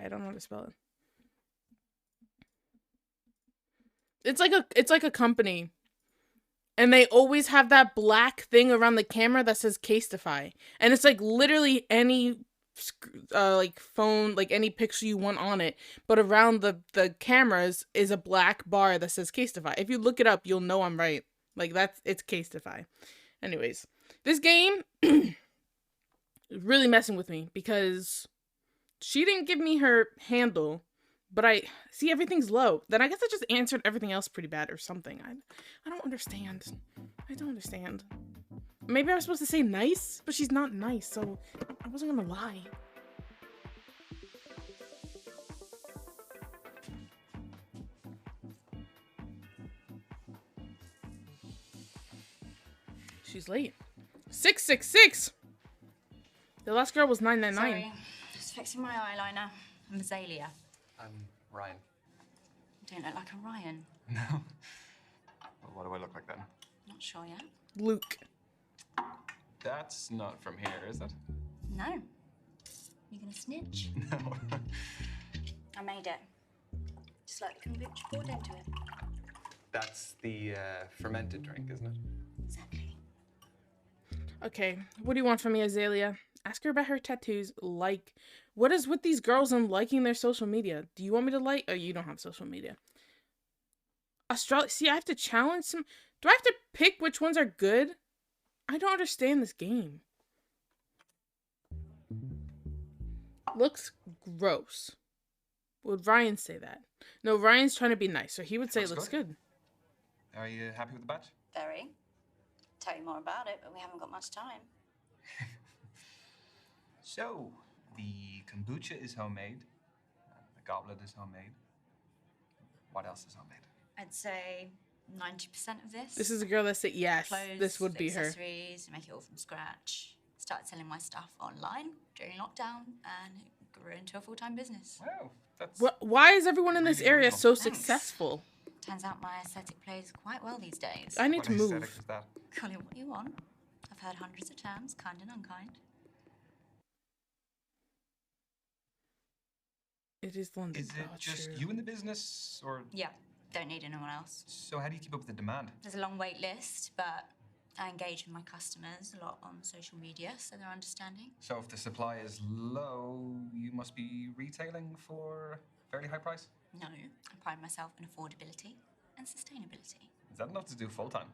I don't know how to spell it. It's like a company. And they always have that black thing around the camera that says Casetify. And it's like literally any like phone, like any picture you want on it, but around the cameras is a black bar that says Casetify. If you look it up, you'll know I'm right. Like it's Casetify. Anyways, This game is really messing with me because she didn't give me her handle, but I see everything's low. Then I guess I just answered everything else pretty bad or something. I don't understand. I don't understand. Maybe I was supposed to say nice, but she's not nice, so I wasn't gonna lie. She's late. 666. The last girl was 999. Sorry, just fixing my eyeliner. I'm Azalea. I'm Ryan. You don't look like a Ryan. No. Well, what do I look like then? Not sure yet. Luke. That's not from here, is it? No. You gonna snitch? No. I made it. Just like the kombucha poured into it. That's the fermented drink, isn't it? Exactly. Okay, what do you want from me, Azalea? Ask her about her tattoos. Like, what is with these girls and liking their social media? Do you want me to like? Oh, you don't have social media. See, I have to challenge some. Do I have to pick which ones are good? I don't understand this game. Looks gross. Would Ryan say that? No, Ryan's trying to be nice, so he would say it looks good. Are you happy with the batch? Very. Tell you more about it, but we haven't got much time. So, the kombucha is homemade. The goblet is homemade. What else is homemade? I'd say 90% of this. This is a girl that said yes. Clothes, This would be her. accessories, make it all from scratch. Started selling my stuff online during lockdown, and it grew into a full-time business. Wow, that's... Why is everyone in this really area cool. so Thanks. successful? Turns out my aesthetic plays quite well these days. I need What to aesthetic move. is that? Call it what you want. I've heard hundreds of terms, kind and unkind. It is London. Is it Oh, just true. you in the business, or... Yeah, don't need anyone else. So how do you keep up with the demand? There's a long wait list, but I engage with my customers a lot on social media, so they're understanding. So if the supply is low, you must be retailing for a fairly high price? No, I pride myself in affordability and sustainability. Is that enough to do full-time?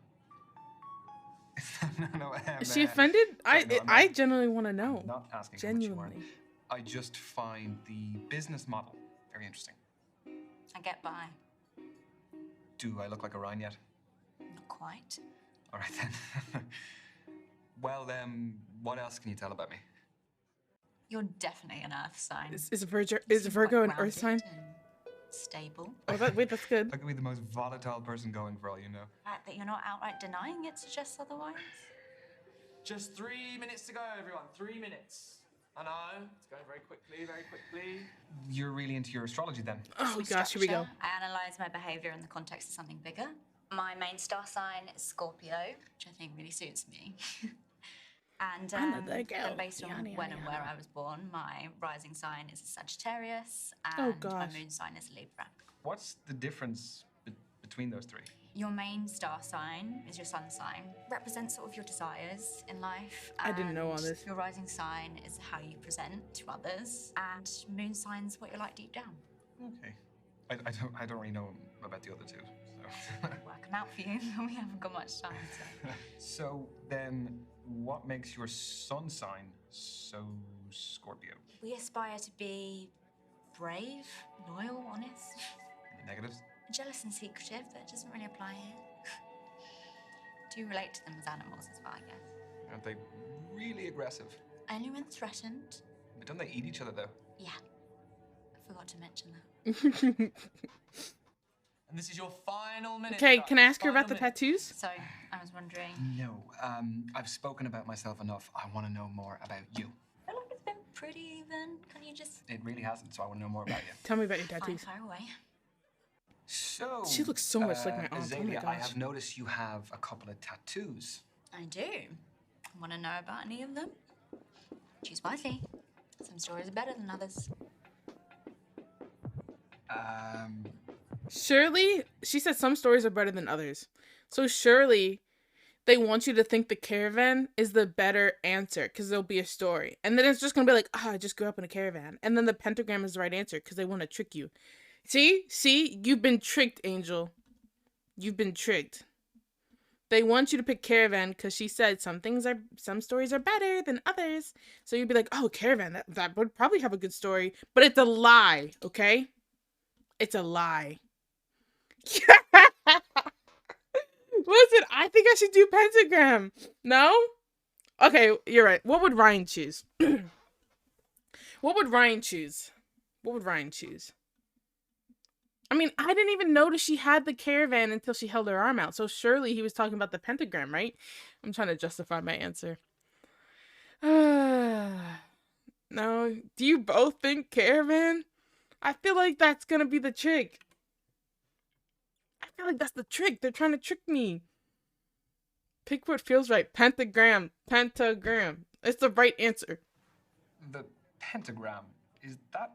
no, Is she offended? sorry, no, I'm I not- genuinely want to know. I'm not asking for much more. Genuinely. I just find the business model very interesting. I get by. Do I look like a Ryan yet? Not quite. All right then. Well, what else can you tell about me? You're definitely an earth sign. Is Virgo You seem Virgo quite an earth sign? grounded and Stable. Oh, wait, that's good. I could be the most volatile person going for all you know. The fact that you're not outright denying it suggests otherwise. Just 3 minutes to go, everyone. 3 minutes. I know, it's going very quickly, very quickly. You're really into your astrology then? Oh gosh, here we go. I analyse my behaviour in the context of something bigger. My main star sign is Scorpio, which I think really suits me. And I'm a good girl. then based on Yada, when yada, and where I was born, my rising sign is a Sagittarius, Oh, and my gosh. moon sign is a Libra. What's the difference between those three? Your main star sign is your sun sign, represents sort of your desires in life. I didn't know all and this. Your rising sign is how you present to others, and moon sign's what you're like deep down. Okay. I don't really know about the other two. So. Working out for you, we haven't got much time. So. So then, what makes your sun sign so Scorpio? We aspire to be brave, loyal, honest, The negatives? jealous and secretive. That doesn't really apply here. Do relate to them as animals as well, I guess. Aren't they really aggressive? Only when threatened. But don't they eat each other though? Yeah. I forgot to mention that. And this is your final minute. Okay, guys. can I ask her Final about the minute. tattoos? So, I was wondering. No. I've spoken about myself enough. I want to know more about you. I feel like it's been pretty even. Can you just It really hasn't, so I want to know more about you. Tell me about your tattoos. fire away? So She looks so much like my aunt. Oh my Azalea, I gosh. have noticed you have a couple of tattoos. I do. Want to know about any of them? Choose wisely. Some stories are better than others. Surely, she said some stories are better than others. So surely, they want you to think the caravan is the better answer because there'll be a story. And then it's just going to be like, I just grew up in a caravan. And then the pentagram is the right answer because they want to trick you. See? You've been tricked, Angel. You've been tricked. They want you to pick Caravan because she said some stories are better than others. So you'd be like, oh, Caravan, that would probably have a good story. But it's a lie, okay? It's a lie. Listen, I think I should do Pentagram. No? Okay, you're right. What would Ryan choose? What would Ryan choose? What would Ryan choose? I mean, I didn't even notice she had the Caravan until she held her arm out. So surely he was talking about the pentagram, right? I'm trying to justify my answer. No. Do you both think Caravan? I feel like that's going to be the trick. I feel like that's the trick. They're trying to trick me. Pick what feels right. Pentagram. Pentagram. It's the right answer. The pentagram, is that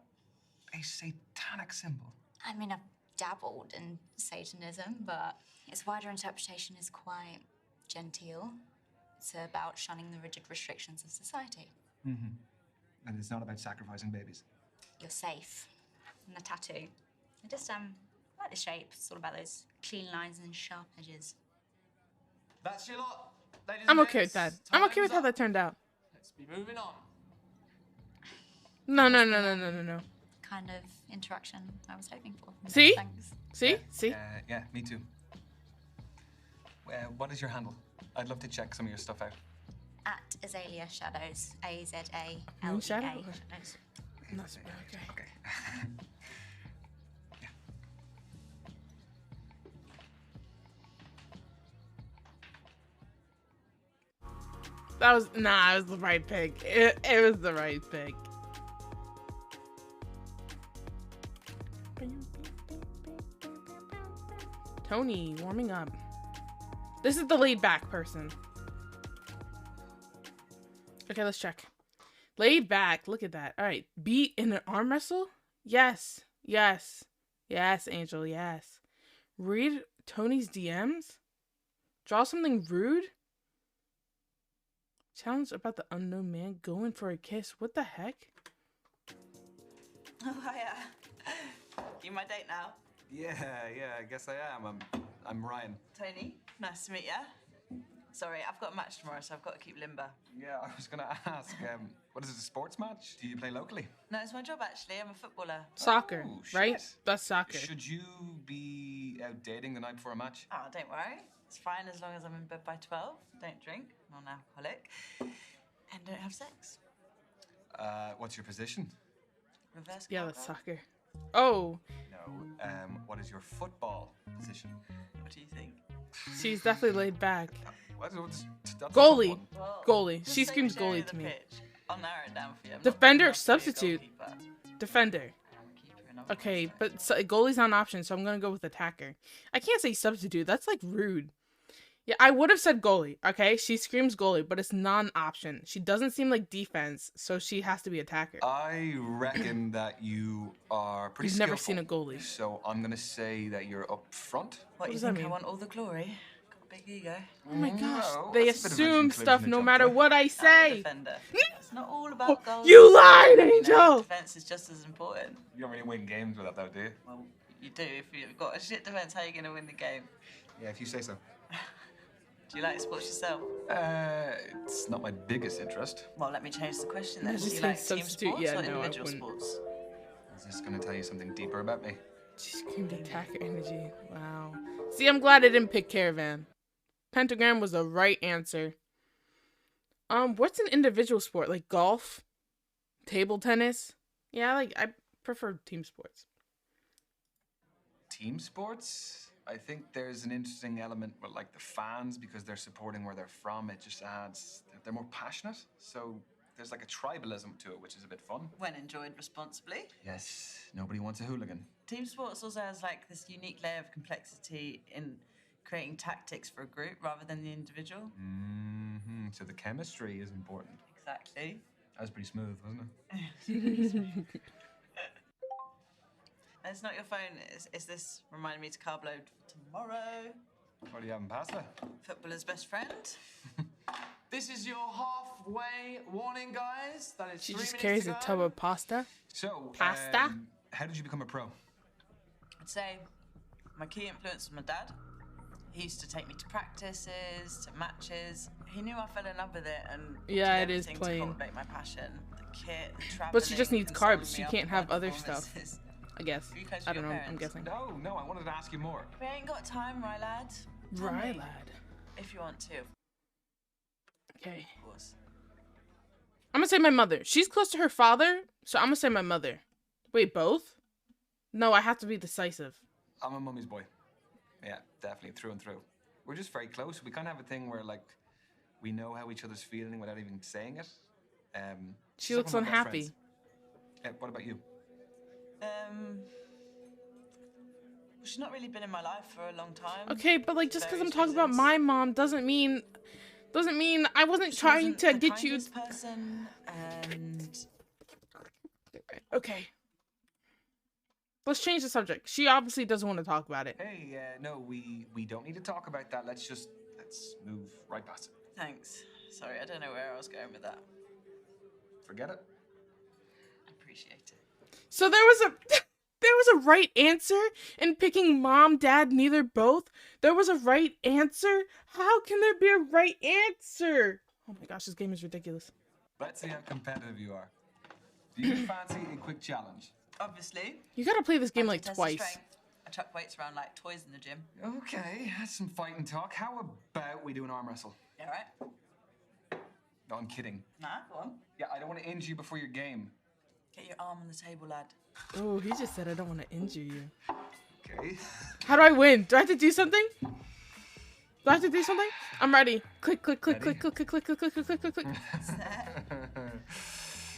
a satanic symbol? I mean, I've dabbled in Satanism, but its wider interpretation is quite genteel. It's about shunning the rigid restrictions of society. Mm-hmm. And it's not about sacrificing babies. You're safe. And the tattoo. I just, like the shape. It's all about those clean lines and sharp edges. That's your lot, ladies I'm and okay with that. gents. I'm okay with how Time's that turned out. Let's be moving on. No. Kind of interaction I was hoping for. See? Thanks. See? See? Yeah, me too. What is your handle? I'd love to check some of your stuff out. At Azalea Shadows. A-Z-A-L-E-A. Moon Shadow? Shadows. Not so bad, okay. That was, it was the right pick. It was the right pick. Tony, warming up. This is the laid back person. Okay, let's check. Laid back, look at that. All right, beat in an arm wrestle? Yes, yes, yes, Angel, yes. Read Tony's DMs? Draw something rude? Challenge about the unknown man going for a kiss. What the heck? Oh, hiya. You my date now? Yeah, I guess I am. I'm Ryan. Tony, nice to meet ya. Sorry, I've got a match tomorrow, so I've got to keep limber. Yeah, I was gonna ask, what is it, a sports match? Do you play locally? No, it's my job, actually. I'm a footballer. Soccer, Oh, shit. right? That's soccer. Should you be out dating the night before a match? Oh, don't worry. It's fine as long as I'm in bed by 12, don't drink, non-alcoholic, and don't have sex. What's your position? Reverse Yeah, cowgirl. that's soccer. Oh, No, what is your football position? What do you think? she's definitely laid back. That's a tough Goalie. one. Well, Goalie. just She say screams which area goalie of to the me. pitch. I'll narrow it down for you. I'm not Defender, good enough to be a substitute. goalkeeper. Defender. I'm a keeper and I'm Okay, a but goalie's not an option, so I'm gonna go with attacker. I can't say substitute. That's like rude. Yeah, I would have said goalie. Okay, she screams goalie, but it's not an option. She doesn't seem like defense, so she has to be attacker. I reckon that you are pretty You've never skillful. seen a goalie. So I'm gonna say that you're up front. What, you does that think I mean? want all the glory? Got a big ego. Oh my gosh, No, they that's a bit of an assume inclusion stuff in no the matter job, what I I'm a say. defender. It's not all about goals. You lied, You know, Angel! defense is just as important. You don't really win games with that, though, do you? Well, you do. If you've got a shit defense, how are you going to win the game? Yeah, if you say so. Do you like sports yourself? It's not my biggest interest. Well, let me change the question then. Did Do you you say like team substitute? sports Yeah, or no, I individual wouldn't. sports? Is this gonna tell you something deeper about me? She screamed attacker energy. Wow. See, I'm glad I didn't pick Caravan. Pentagram was the right answer. What's an individual sport? Like golf? Table tennis? Yeah, I prefer team sports. Team sports? I think there's an interesting element with like the fans because they're supporting where they're from. It just adds, they're more passionate. So there's like a tribalism to it, which is a bit fun. When enjoyed responsibly. Yes, nobody wants a hooligan. Team sports also has like this unique layer of complexity in creating tactics for a group rather than the individual. Mm-hmm. So the chemistry is important. Exactly. That was pretty smooth, wasn't it? It's not your phone. Is this reminding me to carb load for tomorrow? What do you have in pasta? Footballer's best friend. This is your halfway warning, guys. That is She 3 just minutes carries to a go. tub of pasta. So, Pasta? How did you become a pro? I'd say my key influence was my dad. He used to take me to practices, to matches. He knew I fell in love with it and Yeah, did it is everything to plain. cultivate my passion. The kit, the traveling. But she just needs and signing carbs. me She up can't for have my other stuff. performances. I guess. Are you close to I don't your know. I'm parents? guessing. No, I wanted to ask you more. We ain't got time, right, lad? Tell Right, me, lad. if you want to. Okay. Of course. I'm gonna say my mother. She's close to her father, so I'm gonna say my mother. Wait, both? No, I have to be decisive. I'm a mummy's boy. Yeah, definitely, through and through. We're just very close. We kind of have a thing where, like, we know how each other's feeling without even saying it. She she's like looks one of my best unhappy. friends. What about you? She's not really been in my life for a long time. Okay, but like just because I'm Various talking about reasons. my mom doesn't mean I wasn't She trying wasn't to the get you. kindest person, and Okay. Let's change the subject. She obviously doesn't want to talk about it. Hey, no, we don't need to talk about that. Let's move right past it. thanks. Sorry, I don't know where I was going with that. Forget it. I appreciate it. So there was a right answer in picking mom, dad, neither, both. There was a right answer. How can there be a right answer? Oh my gosh, this game is ridiculous. Let's see how competitive you are. Do you fancy a quick challenge? Obviously. You gotta play this game like Test twice. strength. I chuck weights around like toys in the gym. Okay, that's some fighting talk. How about we do an arm wrestle? All right. No, I'm kidding. Nah, go on. Yeah, I don't want to injure you before your game. Get your arm on the table, lad. Oh, he just said I don't want to injure you. Okay. How do I win? Do I have to do something? Do I have to do something? I'm ready. Click, click, click, Ready? click, click, click, click, click, click, click, click, click.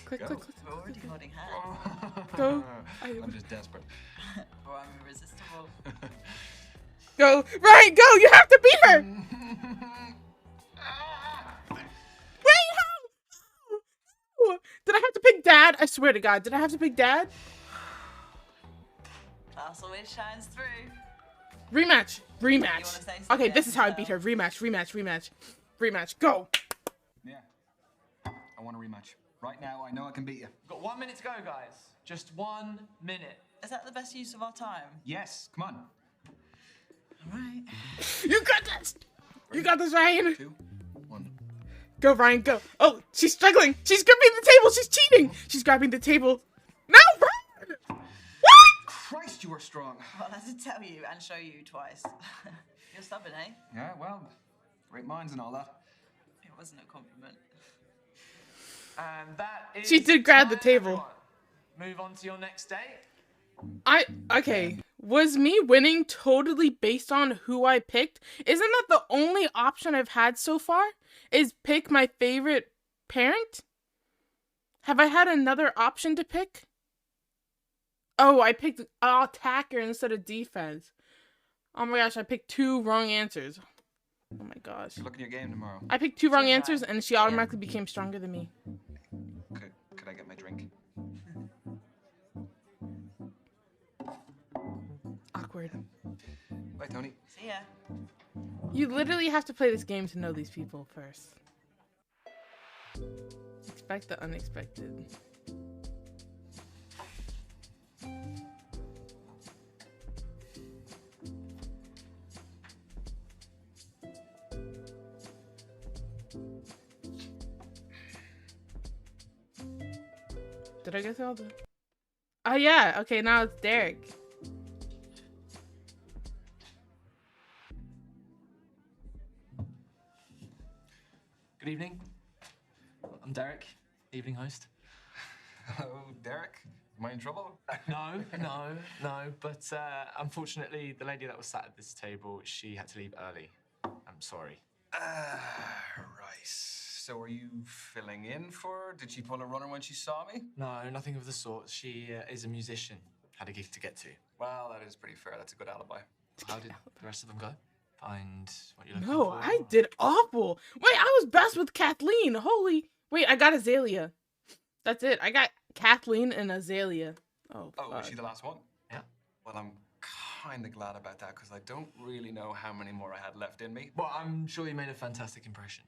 Click, Go. click, click. We're already holding hands. Go. I'm just desperate. Or I'm irresistible. Go. Ryan, go. You have to beat her. Wait, how? Did I have to pick dad? I swear to God. Did I have to pick dad? Class always shines through. Rematch. You wanna Rematch. say something Okay, this else, is how I beat her. Rematch, rematch, rematch. Rematch. Go. Yeah. I want a rematch. Right now, I know I can beat you. We've got 1 minute to go, guys. Just 1 minute. Is that the best use of our time? Yes, come on. All right. You got this. You got this, Ryan. 2, 1. Go, Ryan, go. Oh, she's struggling. She's gripping the table. She's cheating. She's grabbing the table. No, Ryan. What? Christ, you are strong. Well, I had to tell you and show you twice. You're stubborn, eh? Yeah, well, great minds and all that. It wasn't a compliment. And that is. She did grab the time, table. everyone. Move on to your next date. Okay. Was me winning totally based on who I picked? Isn't that the only option I've had so far? Is pick my favorite parent? Have I had another option to pick? Oh, I picked attacker instead of defense. Oh my gosh, I picked 2 wrong answers. Oh my gosh. Good luck in your game tomorrow. I picked 2 wrong answers and she automatically became stronger than me. Could I get my drink? Awkward. Bye, Tony. See ya. You literally have to play this game to know these people first. Expect the unexpected. Did I get through all the... Oh yeah, okay, now it's Derek. Good evening. I'm Derek, evening host. Hello, Derek. Am I in trouble? No. But unfortunately, the lady that was sat at this table, she had to leave early. I'm sorry. Right. So are you filling in for her? Did she pull a runner when she saw me? No, nothing of the sort. She is a musician. Had a gig to get to. Well, that is pretty fair. That's a good alibi. How did the rest of them go? Find what you're looking No, for? I did awful. Wait, I was best with Kathleen. Holy. Wait, I got Azalea. That's it. I got Kathleen and Azalea. Oh, Oh, was fuck. she the last one? Yeah. Well, I'm kind of glad about that because I don't really know how many more I had left in me. Well, I'm sure you made a fantastic impression.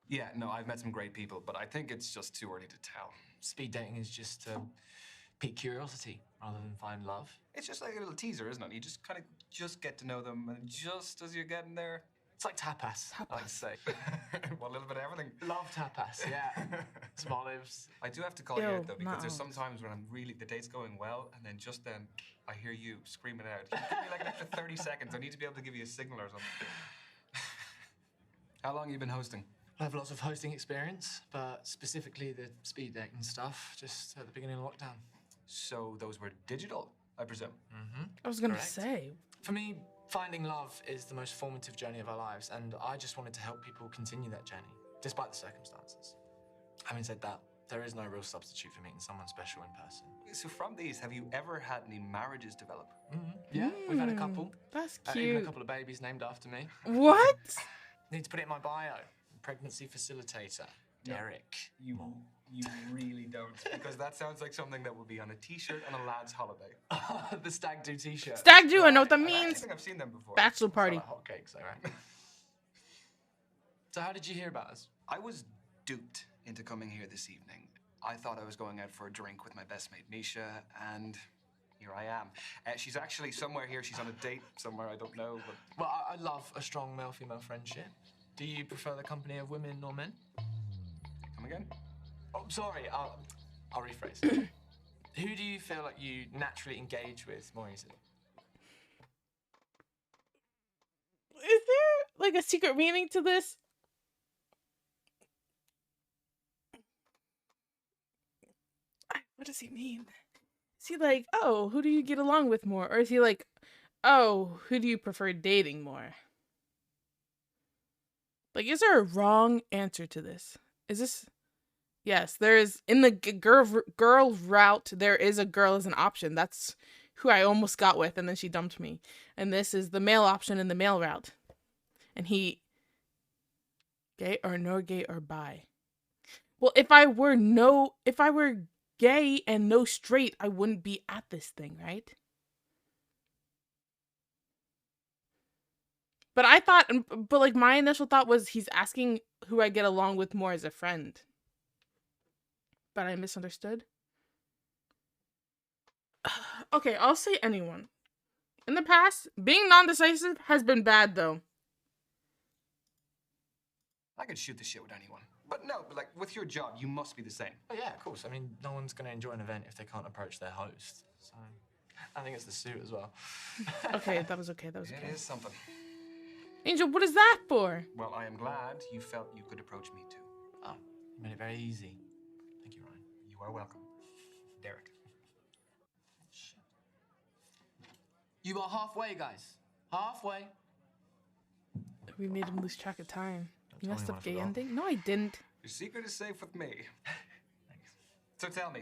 Yeah, no, I've met some great people, but I think it's just too early to tell. Speed dating is just pique curiosity rather than find love. It's just like a little teaser, isn't it? You just kind of just get to know them, and just as you're getting there, It's like tapas, I like to say. well, a little bit of everything. Love tapas, yeah. Some olives. I do have to call you Ew, out though, because not there's olives. sometimes when the date's going well, and then just then I hear you screaming out. Can you give me like an extra 30 seconds? I need to be able to give you a signal or something. How long have you been hosting? I have lots of hosting experience, but specifically the speed dating stuff, just at the beginning of lockdown. So those were digital, I presume? Mm-hmm. I was gonna Correct. say. For me, finding love is the most formative journey of our lives, and I just wanted to help people continue that journey, despite the circumstances. Having said that, there is no real substitute for meeting someone special in person. So from these, have you ever had any marriages develop? Mm-hmm. Yeah, we've had a couple. That's Even a cute. couple of babies named after me. What? Need to put it in my bio. Pregnancy facilitator, Derek. You really don't, because that sounds like something that would be on a T-shirt on a lad's holiday. The stag do T-shirt. Stag do, I know what that I actually means. think I've seen them before. Bachelor party. Hotcakes, though, right? So how did you hear about us? I was duped into coming here this evening. I thought I was going out for a drink with my best mate Nisha, and here I am. She's actually somewhere here. She's on a date somewhere, I don't know. But Well, I love a strong male-female friendship. Do you prefer the company of women or men? Come again? Oh, sorry, I'll rephrase. Who do you feel like you naturally engage with more easily? Is there like a secret meaning to this? What does he mean? Is he like, oh, who do you get along with more? Or is he like, oh, who do you prefer dating more? Like, is there a wrong answer to this? Is this... Yes, there is. In the girl route, there is a girl as an option. That's who I almost got with, and then she dumped me. And this is the male option in the male route. And he... Gay or no gay or bi? Well, if I were gay and no straight, I wouldn't be at this thing, right? But I thought, but like my initial thought was he's asking who I get along with more as a friend. But I misunderstood. Okay, I'll say anyone. In the past, being non-decisive has been bad though. I could shoot the shit with anyone. But no, but like with your job, you must be the same. Oh yeah, of course. I mean, no one's going to enjoy an event if they can't approach their host. So, I think it's the suit as well. Okay, that was okay. That was okay. It is something. Angel, what is that for? Well, I am glad you felt you could approach me too. Oh, you made it very easy. Thank you, Ryan. You are welcome, Derek. You are halfway, guys. Halfway. We made him lose track of time. You tell me messed when up I gay forgot. ending? No, I didn't. Your secret is safe with me. So tell me,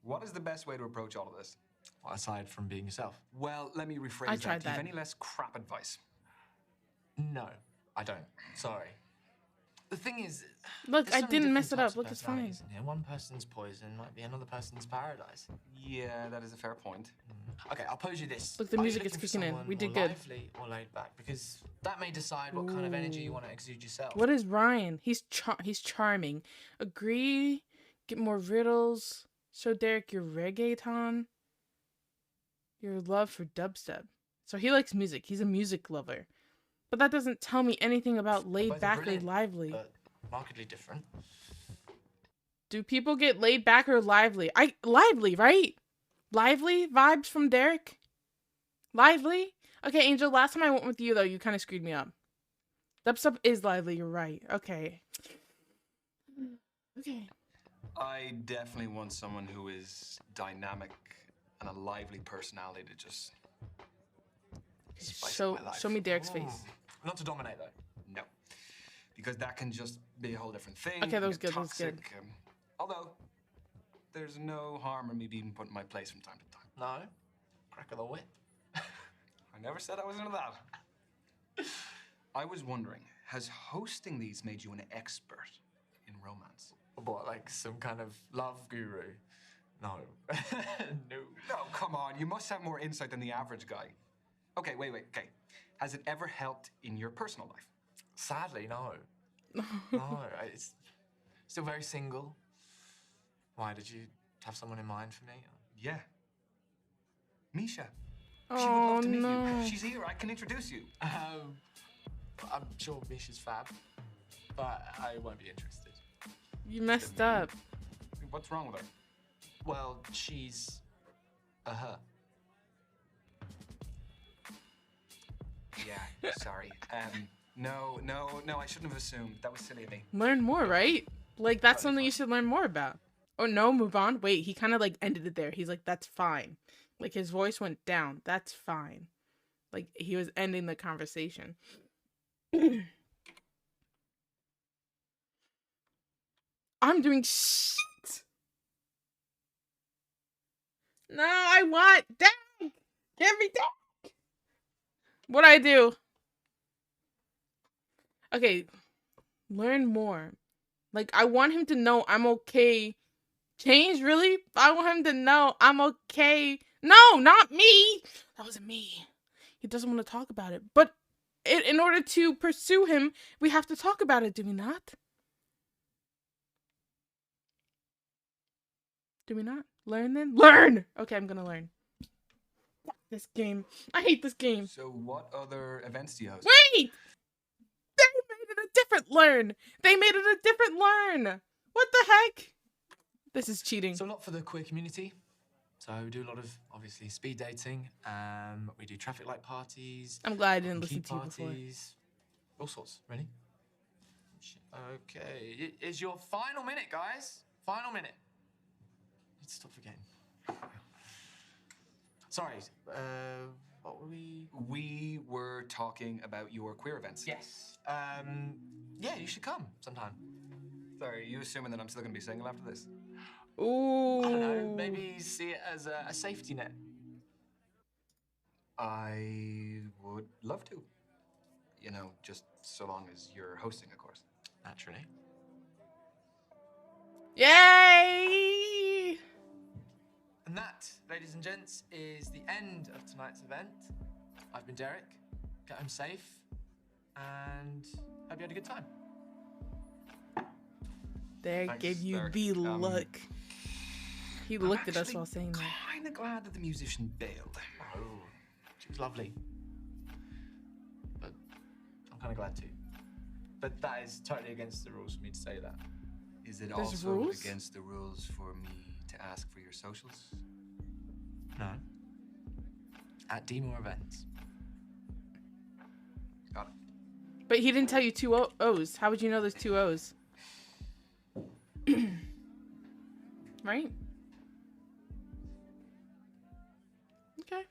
what is the best way to approach all of this? Well, aside from being yourself. Well, let me rephrase I that. tried Do you have that. any less crap advice? No, I don't. Sorry. The thing is, Look, there's I so many didn't different mess it types up. of Look, it's fine. personalities in here. One person's poison might be another person's paradise. Yeah, that is a fair point. Okay, I'll pose you this. Look, the Are you music is looking for kicking in. someone We did more good. lively or laid back? Because that may decide what kind of energy you want to exude yourself. What is Ryan? He's charming. Agree. Get more riddles. Show Derek your reggaeton. Your love for dubstep. So he likes music. He's a music lover. But that doesn't tell me anything about laid Both are back or brilliant, lively. but markedly different. Do people get laid back or lively? Lively, right? Lively vibes from Derek? Lively? Okay, Angel, last time I went with you, though, you kind of screwed me up. Dubstep is lively, you're right. Okay. Okay. I definitely want someone who is dynamic and a lively personality to just spice up my life. Show me Derek's face. Not to dominate, though. No, because that can just be a whole different thing. Okay, that was Get good, that was good. toxic, although, there's no harm in me being put in my place from time to time. No? Crack of the whip. I never said I was into that. I was wondering, has hosting these made you an expert in romance? What, like some kind of love guru? No. No. No, come on. You must have more insight than the average guy. Okay, wait. Okay. Has it ever helped in your personal life? Sadly, no. No, it's still very single. Why, did you have someone in mind for me? Yeah. Misha. Oh, She would love to meet no. you. She's here. I can introduce you. I'm sure Misha's fab, but I won't be interested. You messed up. What's wrong with her? Well, she's a her. Yeah, sorry. No, I shouldn't have assumed. That was silly of me. Learn more, right? Like, that's something you should learn more about. Oh, no, move on. Wait, he kind of, like, ended it there. He's like, that's fine. Like, his voice went down. That's fine. Like, he was ending the conversation. I'm doing shit. No, I want Dak. Give me Dak. What'd I do? Okay, learn more. Like, I want him to know I'm okay. Change, really? I want him to know I'm okay. No, not me. That wasn't me. He doesn't want to talk about it. But in order to pursue him, we have to talk about it, do we not? Do we not? Learn then? Learn! Okay, I'm gonna learn. Fuck this game. I hate this game. So what other events do you host? Wait! They made it a different learn! They made it a different learn! What the heck? This is cheating. So a lot for the queer community. So we do a lot of, obviously, speed dating. We do traffic light parties. I'm glad I didn't key listen to you before. parties. All sorts, really. Okay, it is your final minute, guys. Final minute. Let's stop forgetting. Sorry, what were we? We were talking about your queer events. Yes. Yeah, you should come sometime. Sorry, are you assuming that I'm still going to be single after this? Ooh. I don't know, maybe see it as a safety net. I would love to. You know, just so long as you're hosting, of course. Naturally. Yay! And that, ladies and gents, is the end of tonight's event. I've been Derek. Get home safe, and hope you had a good time. There Thanks, gave you Derek. the look. He looked at us while saying that. Kind of glad that the musician bailed. Oh, she was lovely. But I'm kind of glad too. But that is totally against the rules for me to say that. Is it There's also rules? against the rules for me to ask for your socials? No. At D-More events. Got it. But he didn't tell you two O's. How would you know there's two O's? Right? Okay.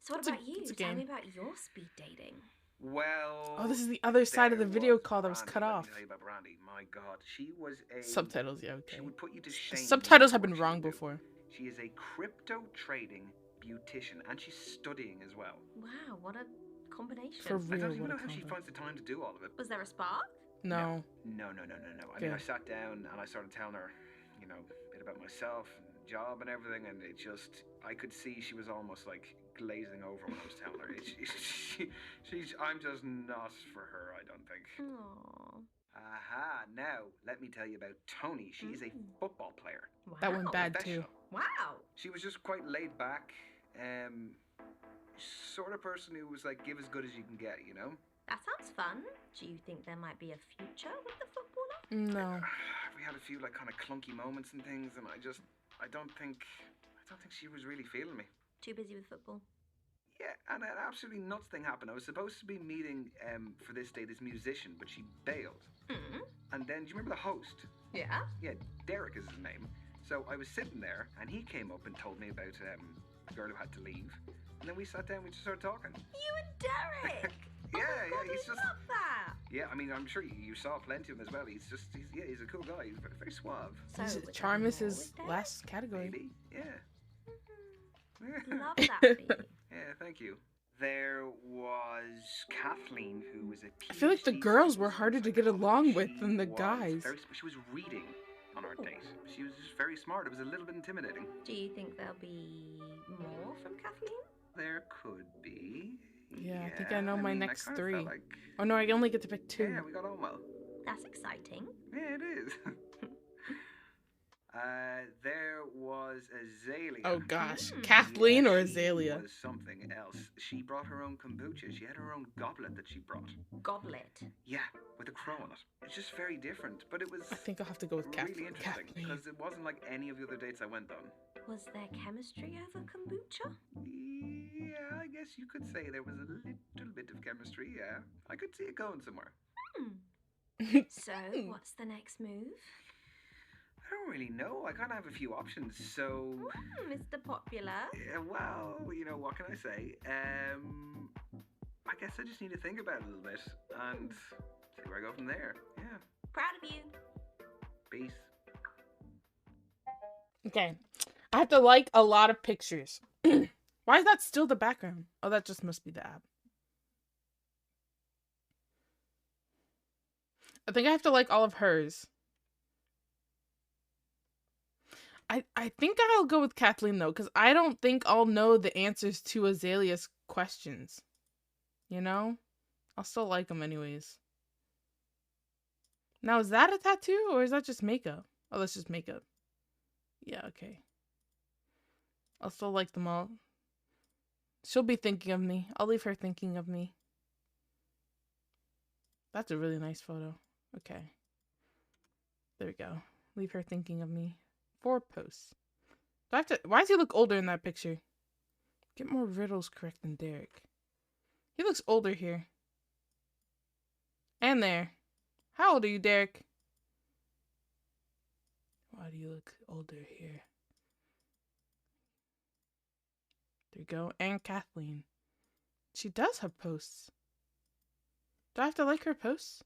So what It's a- about you? it's a Tell me game. about your speed dating. Well. Oh, this is the other side of the there video was call that was Brandy. cut Let me off. tell you about Brandy. My God, she was a Subtitles, yeah, okay. She would put you to shame. Subtitles have with been what she wrong would do. before. She is a crypto trading beautician, and she's studying as well. Wow, what a combination. For I real, don't even what know a how she combo. finds the time to do all of it. Was there a spark? No. No. I mean, I Good. sat down and I started telling her, you know, a bit about myself and job and everything, and it just, I could see she was almost like glazing over when I was telling her. I'm just not for her, I don't think. Aww. Aha, now let me tell you about Tony. She is a football player. Wow. That went bad too. Wow. She was just quite laid back, sort of person who was like, give as good as you can get, you know? That sounds fun. Do you think there might be a future with the footballer? No. We had a few like kind of clunky moments and things, and I don't think she was really feeling me. Too busy with football. Yeah, and an absolutely nuts thing happened. I was supposed to be meeting for this day this musician, but she bailed. Mm. And then, do you remember the host? Yeah. Yeah, Derek is his name. So I was sitting there, and he came up and told me about a girl who had to leave. And then we sat down, we just started talking. You and Derek. Yeah, oh my God, he's I just. love that. Yeah, I mean, I'm sure you saw plenty of him as well. He's a cool guy. He's very, very suave. So, His was there charm is more his with Derek? last category. Maybe, yeah. Love that for you. Yeah, thank you. There was Kathleen, who was a I feel like the PhD girls were student harder in to get along with psychology. than the She was guys. she was reading on our date. She was just very smart. It was a little bit intimidating. Do you think there'll be more from Kathleen? There could be. Yeah, I think I know my mean, next kinda three. felt like, Oh no, I only get to pick two. yeah, we got on well. That's exciting. Yeah, it is. There was Azalea. Oh gosh, Kathleen or She Azalea? was something else. She brought her own kombucha. She had her own goblet that she brought. Goblet. Yeah, with a crow on it. It's just very different, but it was I think I'll have to go with really interesting Kathleen. because it wasn't like any of the other dates I went on. Was there chemistry over kombucha? Yeah, I guess you could say there was a little bit of chemistry, yeah. I could see it going somewhere. So, what's the next move? I don't really know. I kind of have a few options, so... Mr. Popular. Well, you know, what can I say? I guess I just need to think about it a little bit and see where I go from there. Yeah. Proud of you. Peace. Okay. I have to like a lot of pictures. Why is that still the background? Oh, that just must be the app. I think I have to like all of hers. I think I'll go with Kathleen, though, because I don't think I'll know the answers to Azalea's questions. You know? I'll still like them anyways. Now, is that a tattoo, or is that just makeup? Oh, that's just makeup. Yeah, okay. I'll still like them all. She'll be thinking of me. I'll leave her thinking of me. That's a really nice photo. Okay. There we go. Leave her thinking of me. 4 posts. Do I have to... Why does he look older in that picture? Get more riddles correct than Derek. He looks older here. And there. How old are you, Derek? Why do you look older here? There you go. And Kathleen. She does have posts. Do I have to like her posts?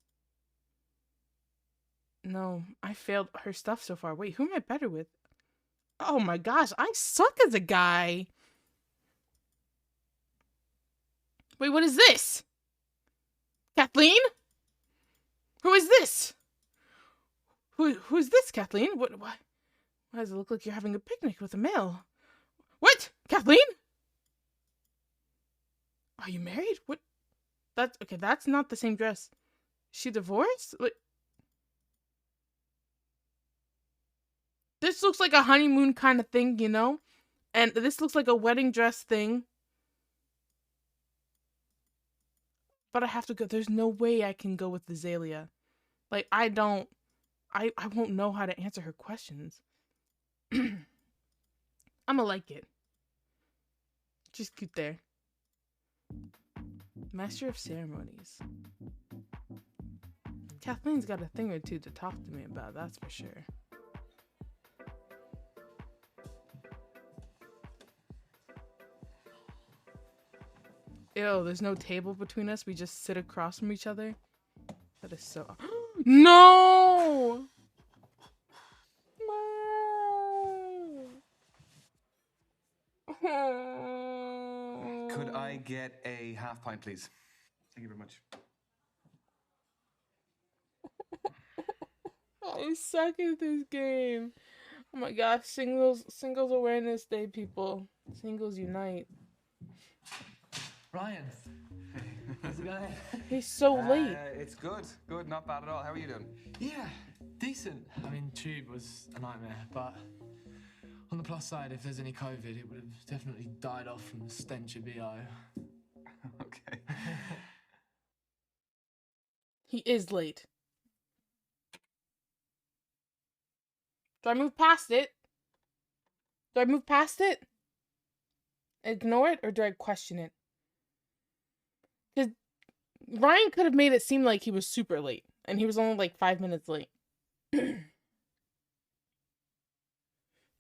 No, I failed her stuff so far. Wait, who am I better with? Oh my gosh, I suck as a guy. Wait, what is this? Kathleen? Who is this? Who is this, Kathleen? Why does it look like you're having a picnic with a male? What? Kathleen? Are you married? What? That's okay, that's not the same dress. She divorced? What? This looks like a honeymoon kind of thing, you know? And this looks like a wedding dress thing. But I have to go. There's no way I can go with Azalea. Like, I won't know how to answer her questions. I'ma like it. She's cute there. Master of Ceremonies. Kathleen's got a thing or two to talk to me about, that's for sure. Ew, there's no table between us. We just sit across from each other. That is so... No! Could I get a half pint, please? Thank you very much. I suck at this game. Oh my gosh, singles awareness day, people. Singles unite. Ryan. How's it going? He's so late. It's good. Good, not bad at all. How are you doing? Yeah, decent. I mean, Tube was a nightmare, but on the plus side, if there's any COVID, it would have definitely died off from the stench of BO. Okay. He is late. Do I move past it? Do I move past it? Ignore it, or do I question it? Because Ryan could have made it seem like he was super late, and he was only like 5 minutes late. Do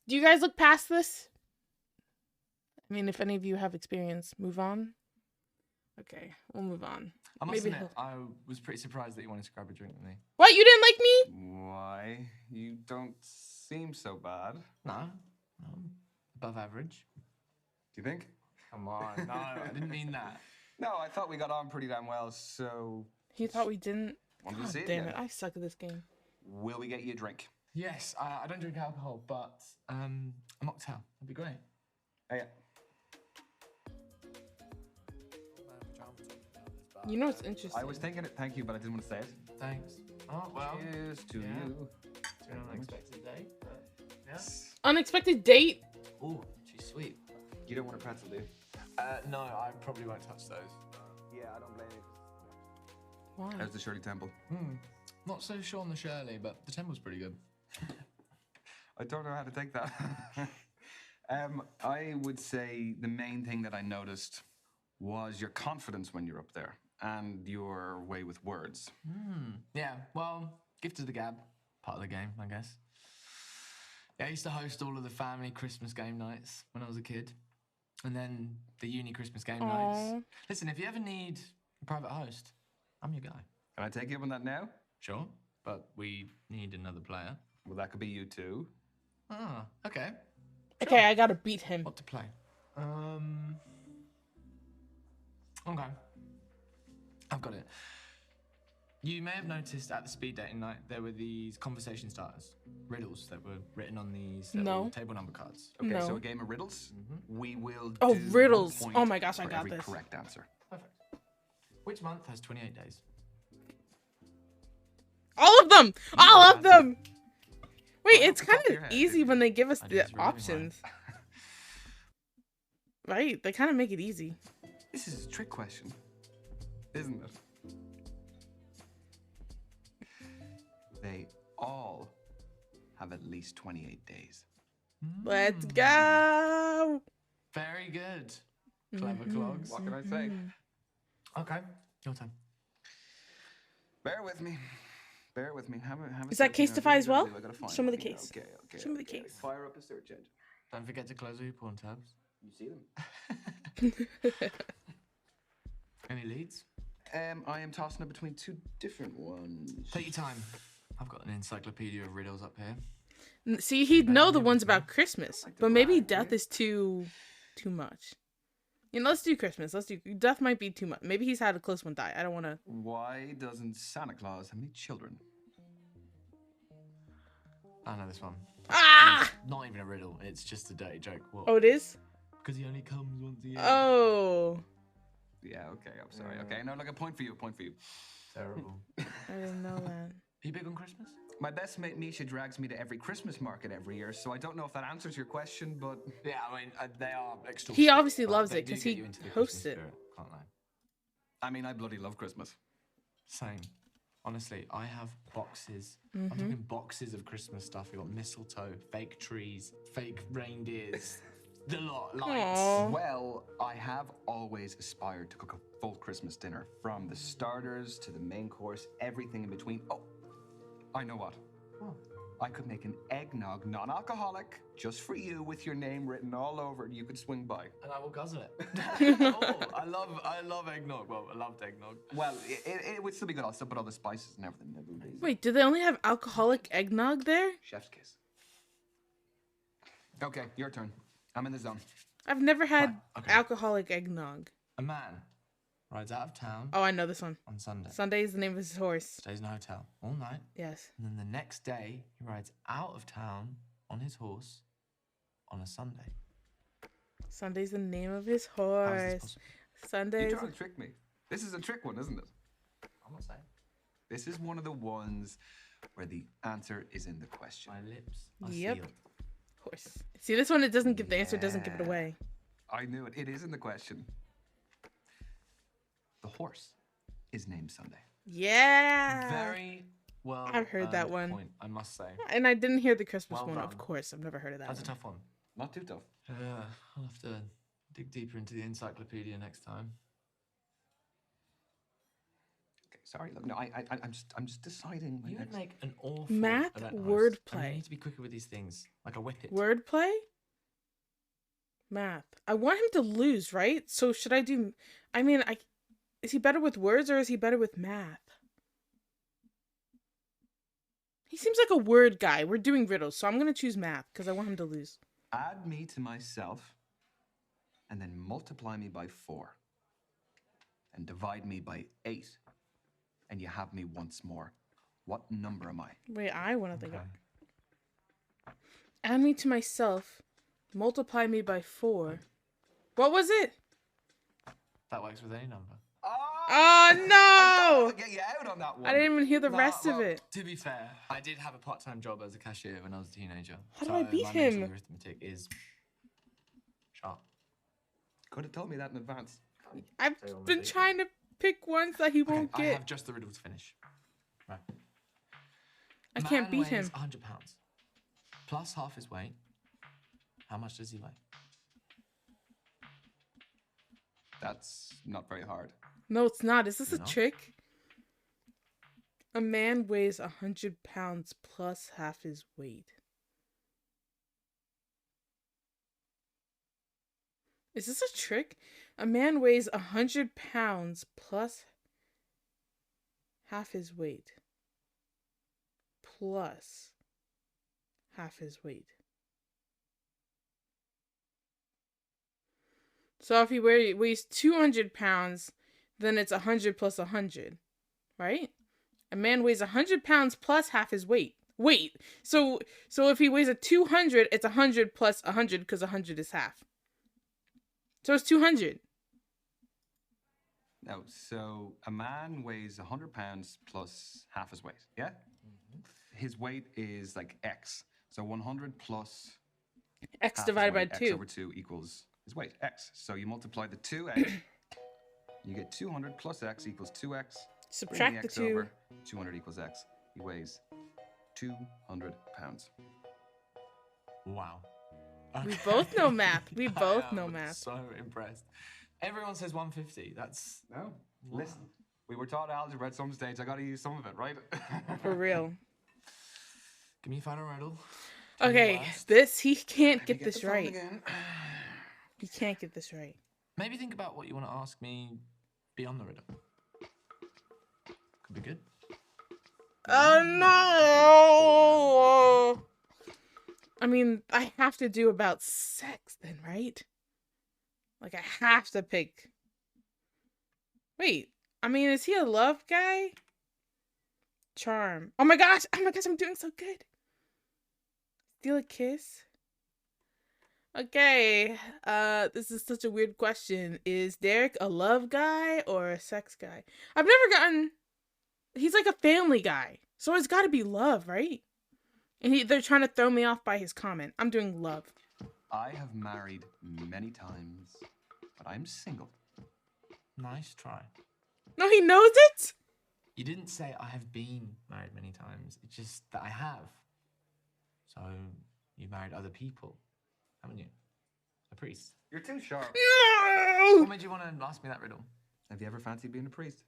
you guys look past this? I mean, if any of you have experience, move on. Okay, we'll move on. I must Maybe admit, I was pretty surprised that you wanted to grab a drink with me. What? You didn't like me? Why? You don't seem so bad. No, above average. Do you think? Come on, no, I didn't mean that. No, I thought we got on pretty damn well, so... He thought we didn't? Wanted to God see it damn again. it, I suck at this game. Will we get you a drink? Yes, I don't drink alcohol, but a mocktail would be great. Oh, yeah. You know what's interesting? I was thinking it, thank you, but I didn't want to say it. Thanks. Oh, well. Cheers to you. It's an unexpected day, but... Yes. Unexpected date? Ooh, she's sweet. You don't want a pretzel, do you? No, I probably won't touch those. Yeah, I don't blame you. Why? How's the Shirley Temple? Not so sure on the Shirley, but the temple's pretty good. I don't know how to take that. I would say the main thing that I noticed was your confidence when you're up there and your way with words. Yeah, well, gift of the gab. Part of the game, I guess. Yeah, I used to host all of the family Christmas game nights when I was a kid. And then the uni Christmas game nights. Listen, if you ever need a private host, I'm your guy. Can I take you up on that now? Sure, but we need another player. Well, that could be you too. Ah, okay. Okay, I gotta beat him. What to play? Okay. I've got it. You may have noticed at the speed dating night there were these conversation starters, riddles that were written on these little table number cards. Okay, so a game of riddles. We will do Oh, riddles. 1 point Oh my gosh, I for got every this. correct answer. Perfect. Which month has 28 days? All of them! All of them! Wait, it's off the top kind of your of head. easy when they give us I the just really options. Right? They kind of make it easy. This is a trick question, isn't it? They all have at least 28 days. Let's go! Very good. Clever clogs. What can I say? Okay, your turn. Bear with me. Bear with me. Have a Is that search, you know, Casetify as do what well? you gotta do. I gotta find Show me the one, you know. case. Okay. Show me the okay. case. Fire up a search engine. Don't forget to close all your porn tabs. You see them? Any leads? I am tossing up between two different ones. Take your time. I've got an encyclopedia of riddles up here. See, he'd know the ones about Christmas, but maybe death is too much. You know, let's do Christmas. Let's do death. Might be too much. Maybe he's had a close one die. I don't want to. Why doesn't Santa Claus have any children? I know this one. Ah! It's not even a riddle. It's just a dirty joke. What? Oh, it is. Because he only comes once a year. Oh. Yeah. Okay. I'm sorry. Okay. No, look, a point for you. A point for you. Terrible. I didn't know that. Are you big on Christmas? My best mate Misha drags me to every Christmas market every year, so I don't know if that answers your question, but Yeah, I mean, they are extortionate. He obviously but loves they it do 'cause get he you into the hosts Christmas it. spirit, can't they? I mean, I bloody love Christmas. Same. Honestly, I have boxes. I'm talking boxes of Christmas stuff. We've got mistletoe, fake trees, fake reindeers, the lot, lights. Aw. Well, I have always aspired to cook a full Christmas dinner, from the starters to the main course, everything in between. Oh, I know what. What? I could make an eggnog, non-alcoholic, just for you, with your name written all over it. You could swing by. And I will guzzle it. Oh, I love eggnog. Well, I loved eggnog. Well, it would still be good. I'll still put all the spices and everything. Wait, do they only have alcoholic eggnog there? Chef's kiss. Okay, your turn. I'm in the zone. I've never had Fine, okay. alcoholic eggnog. A man rides out of town Oh, I know this one. on Sunday. Sunday is the name of his horse. Stays in a hotel all night. Yes. And then the next day, he rides out of town on his horse on a Sunday. Sunday's the name of his How is this horse. possible? You Sunday's. trying to trick me. This is a trick one, isn't it? I'm not saying. This is one of the ones where the answer is in the question. My lips are Yep. sealed. Horse. See, this one, it doesn't give the answer, doesn't give it Yeah. away. I knew it. It is in the question. The horse is named Sunday. Yeah. Very well. I've heard that earned one. Point, I must say. And I didn't hear the Christmas Well one, of done. course. I've never heard of that That's a one. tough one. Not too tough. I'll have to dig deeper into the encyclopedia next time. Okay, sorry. Look, no, I'm just deciding. my You would next- make an awful Math event host. wordplay. I mean, you need to be quicker with these things, like a whippet. Wordplay? Math. I want him to lose, right? So should I do... I mean, is he better with words or is he better with math? He seems like a word guy. We're doing riddles, so I'm going to choose math because I want him to lose. Add me to myself, and then multiply me by 4, and divide me by 8, and you have me once more. What number am I? Wait, I want to think Okay. of... Add me to myself. Multiply me by 4. What was it? That works with any number. Ah! Oh no! I'll get you out on that one. I didn't even hear the Nah, rest of well, it. To be fair, I did have a part-time job as a cashier when I was a teenager. How do I beat my him? mental arithmetic is sharp. Could have told me that in advance. I've been trying to pick ones that he won't I get. have just the riddle to finish. Right. I can't beat him. 100 pounds plus half his weight. How much does he weigh? That's not very hard. No, it's not. Is this a No? trick? A man weighs 100 pounds plus half his weight. Is this a trick? A man weighs 100 pounds plus half his weight. Plus half his weight. So if he weighs 200 pounds, then it's 100 plus 100, right? A man weighs 100 pounds plus half his weight. Wait, so if he weighs a 200, it's 100 plus 100 because 100 is half. So it's 200. No, so a man weighs 100 pounds plus half his weight, yeah? His weight is like X. So 100 plus X half his divided by weight, 2. X over 2 equals his weight, X. So you multiply the 2 out, you get 200 plus X equals 2X. Subtract Bring the X 2. over, 200 equals X. He weighs 200 pounds. Wow. We both know math. We both I know am math. So impressed. Everyone says 150. That's no. Listen, we were taught algebra at some stage. I got to use some of it, right? For real. Give me a final riddle. Okay, he can't get this right. He can't get this right. Maybe think about what you want to ask me beyond the riddle. Could be good. Oh no! I mean, I have to do about sex then, right? Like, I have to pick. Wait, I mean, is he a love guy? Charm. Oh my gosh, I'm doing so good. Steal a kiss? Okay, this is such a weird question. Is Derek a love guy or a sex guy? I've never gotten... He's like a family guy, so it's gotta be love, right? And they're trying to throw me off by his comment. I'm doing love. I have married many times, but I'm single. Nice try. No, he knows it? You didn't say I have been married many times. It's just that I have. So you married other people, haven't you? A priest. You're too sharp. No! What made you want to ask me that riddle? Have you ever fancied being a priest?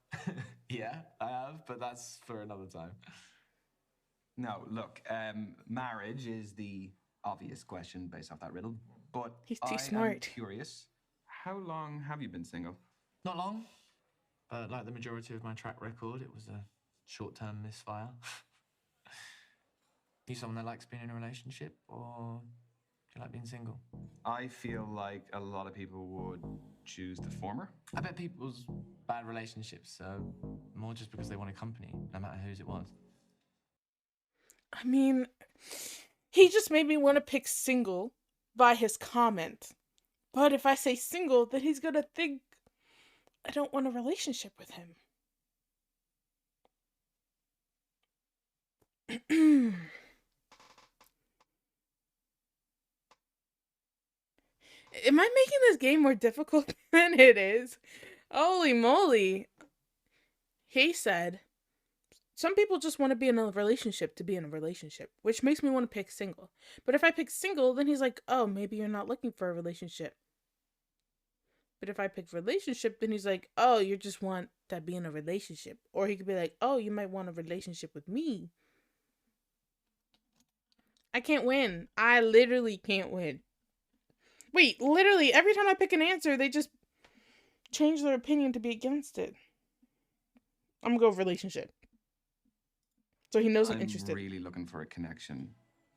Yeah, I have, but that's for another time. No, look, marriage is the obvious question based off that riddle, but He's too I smart. am curious, how long have you been single? Not long, but like the majority of my track record, it was a short-term misfire. You someone that likes being in a relationship, or do you like being single? I feel like a lot of people would choose the former. I bet people's bad relationships are more just because they wanted company, no matter whose it was. I mean, he just made me want to pick single by his comment. But if I say single, then he's gonna think I don't want a relationship with him. Am I making this game more difficult than it is? Holy moly. He said, some people just want to be in a relationship to be in a relationship, which makes me want to pick single. But if I pick single, then he's like, oh, maybe you're not looking for a relationship. But if I pick relationship, then he's like, oh, you just want to be in a relationship. Or he could be like, oh, you might want a relationship with me. I can't win. I literally can't win. Wait, literally, every time I pick an answer, they just change their opinion to be against it. I'm gonna go with relationship. So he knows I'm interested. I'm really looking for a connection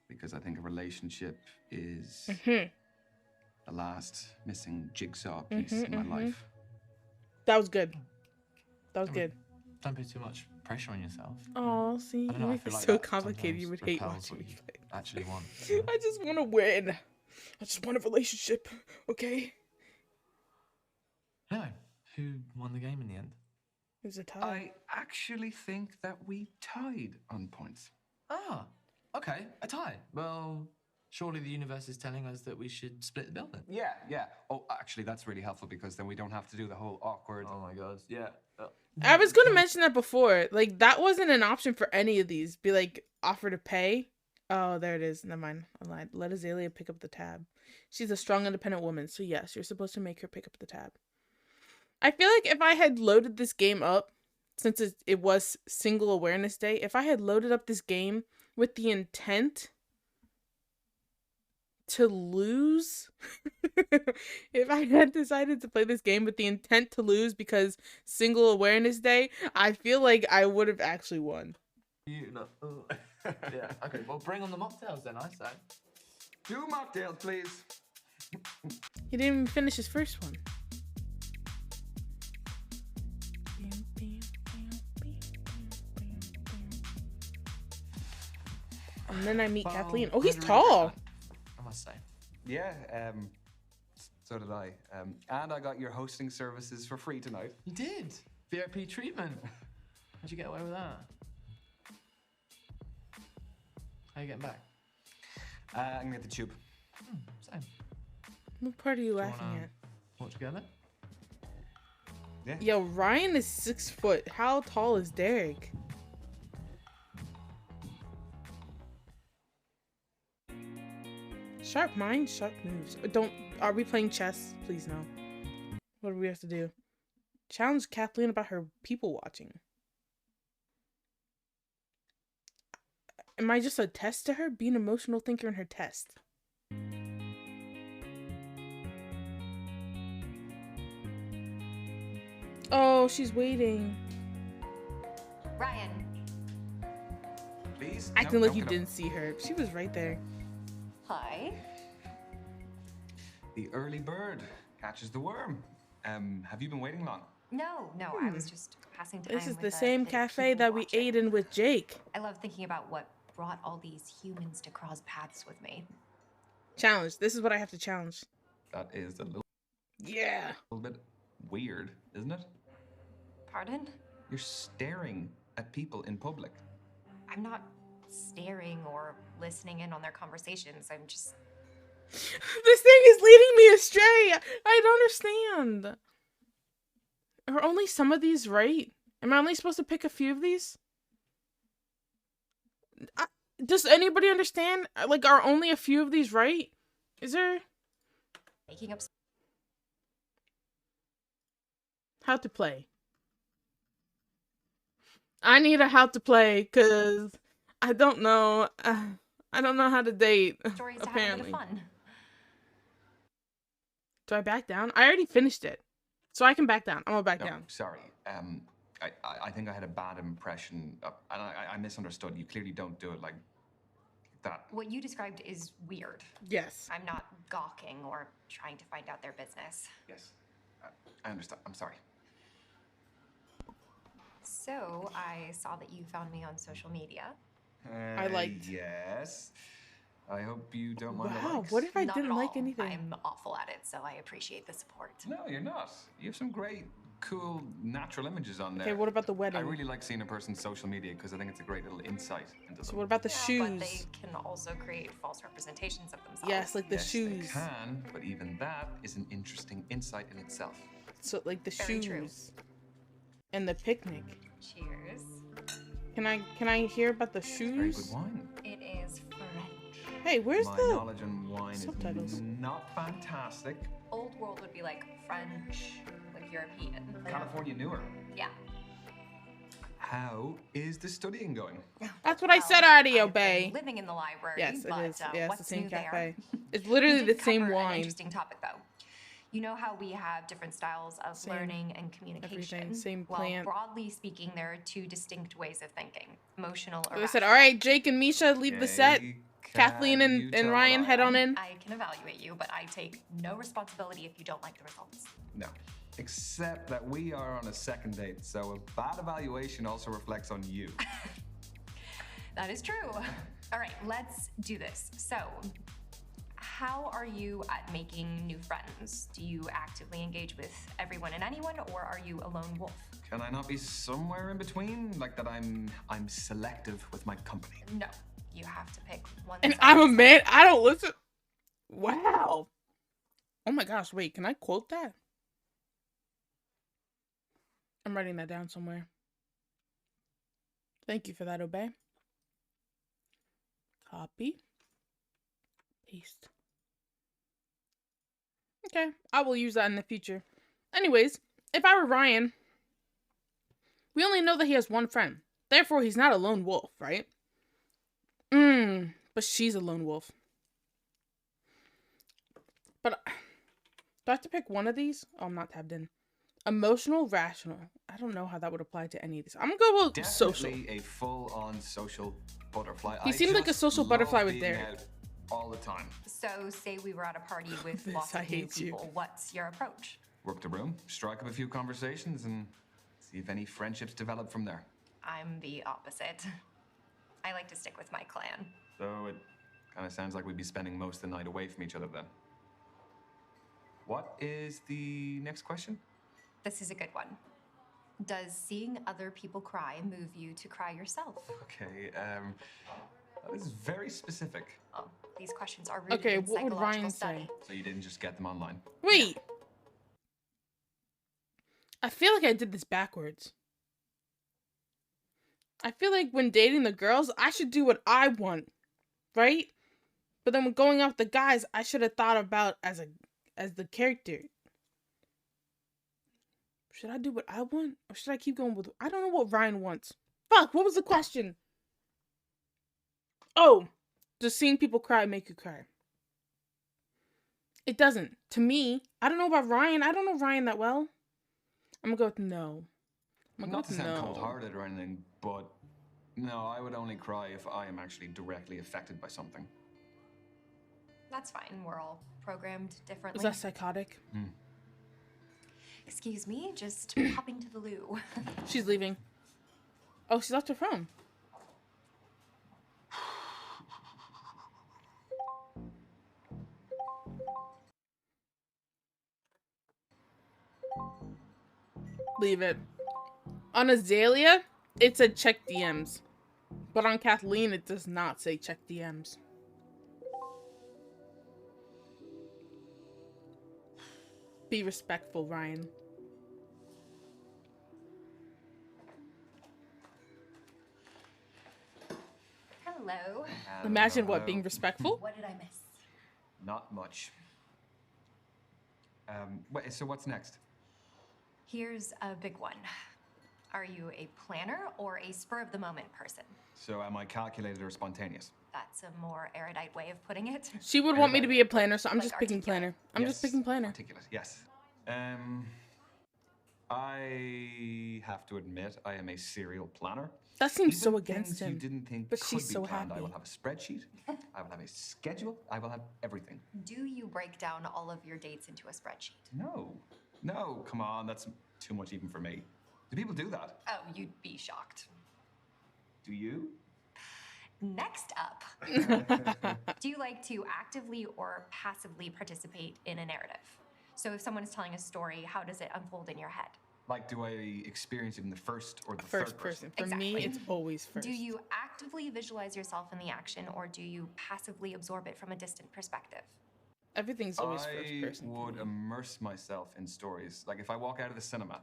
because I think a relationship is the last missing jigsaw piece in my life. That was good. That was good. Don't put too much pressure on yourself. Oh, see, I don't you know, I make feel it like so that complicated. You would hate repels watching what me you play. actually want. I just want to win. I just want a relationship, okay? Anyway, who won the game in the end? It was a tie. I actually think that we tied on points. Ah, okay, a tie. Well, surely the universe is telling us that we should split the bill then. Yeah, yeah. Oh, actually, that's really helpful because then we don't have to do the whole awkward. Oh my god, yeah. I was gonna mention that before. Like, that wasn't an option for any of these. Be like, offer to pay. Oh, there it is. Never mind. I lied. Let Azalea pick up the tab. She's a strong, independent woman. So yes, you're supposed to make her pick up the tab. I feel like if I had loaded this game up, since it was Single Awareness Day, if I had loaded up this game with the intent to lose, if I had decided to play this game with the intent to lose because Single Awareness Day, I feel like I would have actually won. You know. Yeah. Okay. Well, bring on the mocktails then. I say. 2 mocktails, please. He didn't even finish his first one. And then I meet Kathleen. Oh, he's tall. I must say. Yeah, so did I. And I got your hosting services for free tonight. You did? VIP treatment. How'd you get away with that? How are you getting back? I'm gonna get the tube. Same. What part are you laughing at? Watch together? Yeah. Yo, Ryan is 6 foot. How tall is Derek? Sharp mind, sharp moves. Are we playing chess? Please no. What do we have to do? Challenge Kathleen about her people watching. Am I just a test to her? Be an emotional thinker in her test. Oh, she's waiting. Ryan. Please? Acting like you get up. didn't see her. She was right there. Hi. The early bird catches the worm. Have you been waiting long? No, I was just passing time. This is with the same cafe people that we ate in with Jake. I love thinking about what brought all these humans to cross paths with me. Challenge. This is what I have to challenge. That is a little bit weird, isn't it? Pardon? You're staring at people in public. I'm not staring or listening in on their conversations. I'm just... This thing is leading me astray. I don't understand. Are only some of these right? Am I only supposed to pick a few of these? Does anybody understand? Like, are only a few of these right? Is there... Making up... How to play. I need a how to play, because I don't know. I don't know how to date, Stories apparently. To have a bit of fun. Do I back down? I already finished it. So I can back down. I'm gonna back down. Sorry. I think I had a bad impression, and I misunderstood. You clearly don't do it like that. What you described is weird. Yes. I'm not gawking or trying to find out their business. Yes. I understand. I'm sorry. So, I saw that you found me on social media. I liked. Yes. I hope you don't mind the Wow, likes. what if I Not didn't at like all. anything? I'm awful at it, so I appreciate the support. No, you're not. You have some great, cool, natural images on there. Okay, what about the wedding? I really like seeing a person's social media because I think it's a great little insight into So them. what about the But shoes? they can also create false representations of themselves. Yes, like the Yes, shoes. They can, but even that is an interesting insight in itself. So like the Very shoes. true. And the picnic. Cheers. Can I hear about the Very shoes? good wine. It is French. Hey, where's My the knowledge on wine subtitles? is not fantastic. Old world would be like French, like European. California newer. Yeah. How is the studying going? That's what I said already, Obey. Living in the library. Yes, but, it is. Yeah, it's what's the same new cafe. There? It's literally We the did same cover An wine. interesting topic, though. You know how we have different styles of Same learning and communication. everything, same well, plant. broadly speaking, there are two distinct ways of thinking: emotional or So I said, rational. all right, Jake and Misha, leave the set. Kathleen and Ryan, head on in. I can evaluate you, but I take no responsibility if you don't like the results. No. Except that we are on a second date, so a bad evaluation also reflects on you. That is true. All right, let's do this. So, How are you at making new friends? Do you actively engage with everyone and anyone, or are you a lone wolf? Can I not be somewhere in between? Like that I'm selective with my company. No, you have to pick one. And side. I'm a man. I don't listen. Wow. Oh my gosh, wait, can I quote that? I'm writing that down somewhere. Thank you for that, Obey. Copy. Paste. Okay, I will use that in the future. Anyways, if I were Ryan, we only know that he has one friend. Therefore, he's not a lone wolf, right? But she's a lone wolf. But do I have to pick one of these? Oh, I'm not tabbed in. Emotional, rational. I don't know how that would apply to any of these. I'm gonna go with social. Definitely a full-on social butterfly. He seemed like a social butterfly with being Derek. out all the time. So, say we were at a party with This, lots I of new hate you. people. What's your approach? Work the room, strike up a few conversations, and see if any friendships develop from there. I'm the opposite. I like to stick with my clan. So it kind of sounds like we'd be spending most of the night away from each other then. What is the next question? This is a good one. Does seeing other people cry move you to cry yourself? Okay, that is very specific. Oh, these questions are rooted Okay, in what would psychological Ryan study. say? So you didn't just get them online? Wait. I feel like I did this backwards. I feel like when dating the girls, I should do what I want, right? But then when going out with the guys, I should have thought about as the character. Should I do what I want? Or should I keep going with... I don't know what Ryan wants. Fuck, what was the question? Oh, does seeing people cry make you cry? It doesn't. To me, I don't know about Ryan. I don't know Ryan that well. I'm gonna go with no. Not to sound cold-hearted or anything, but no, I would only cry if I am actually directly affected by something. That's fine. We're all programmed differently. Is that psychotic? Excuse me, just popping to the loo. She's leaving. Oh, she left her phone. Leave it. On Azalea, it said check DMs. But on Kathleen, it does not say check DMs. Be respectful, Ryan. Hello. Imagine what, being respectful? What did I miss? Not much. Wait, so what's next? Here's a big one. Are you a planner or a spur-of-the-moment person? So am I calculated or spontaneous? That's a more erudite way of putting it. She would want me to be a planner, so I'm Like just picking planner. I'm just picking planner. Articulate, yes. I have to admit, I am a serial planner. That seems Even so against things him. you didn't think But could she's be so planned. I happy. will have a spreadsheet. I will have a schedule. I will have everything. Do you break down all of your dates into a spreadsheet? No, come on, that's too much even for me. Do people do that? Oh, you'd be shocked. Do you? Next up, do you like to actively or passively participate in a narrative? So if someone is telling a story, how does it unfold in your head? Like, do I experience it in the first or the First third person? person. For me, Exactly. it's always first. Do you actively visualize yourself in the action, or do you passively absorb it from a distant perspective? Everything's always first I person. would immerse myself in stories. Like, if I walk out of the cinema,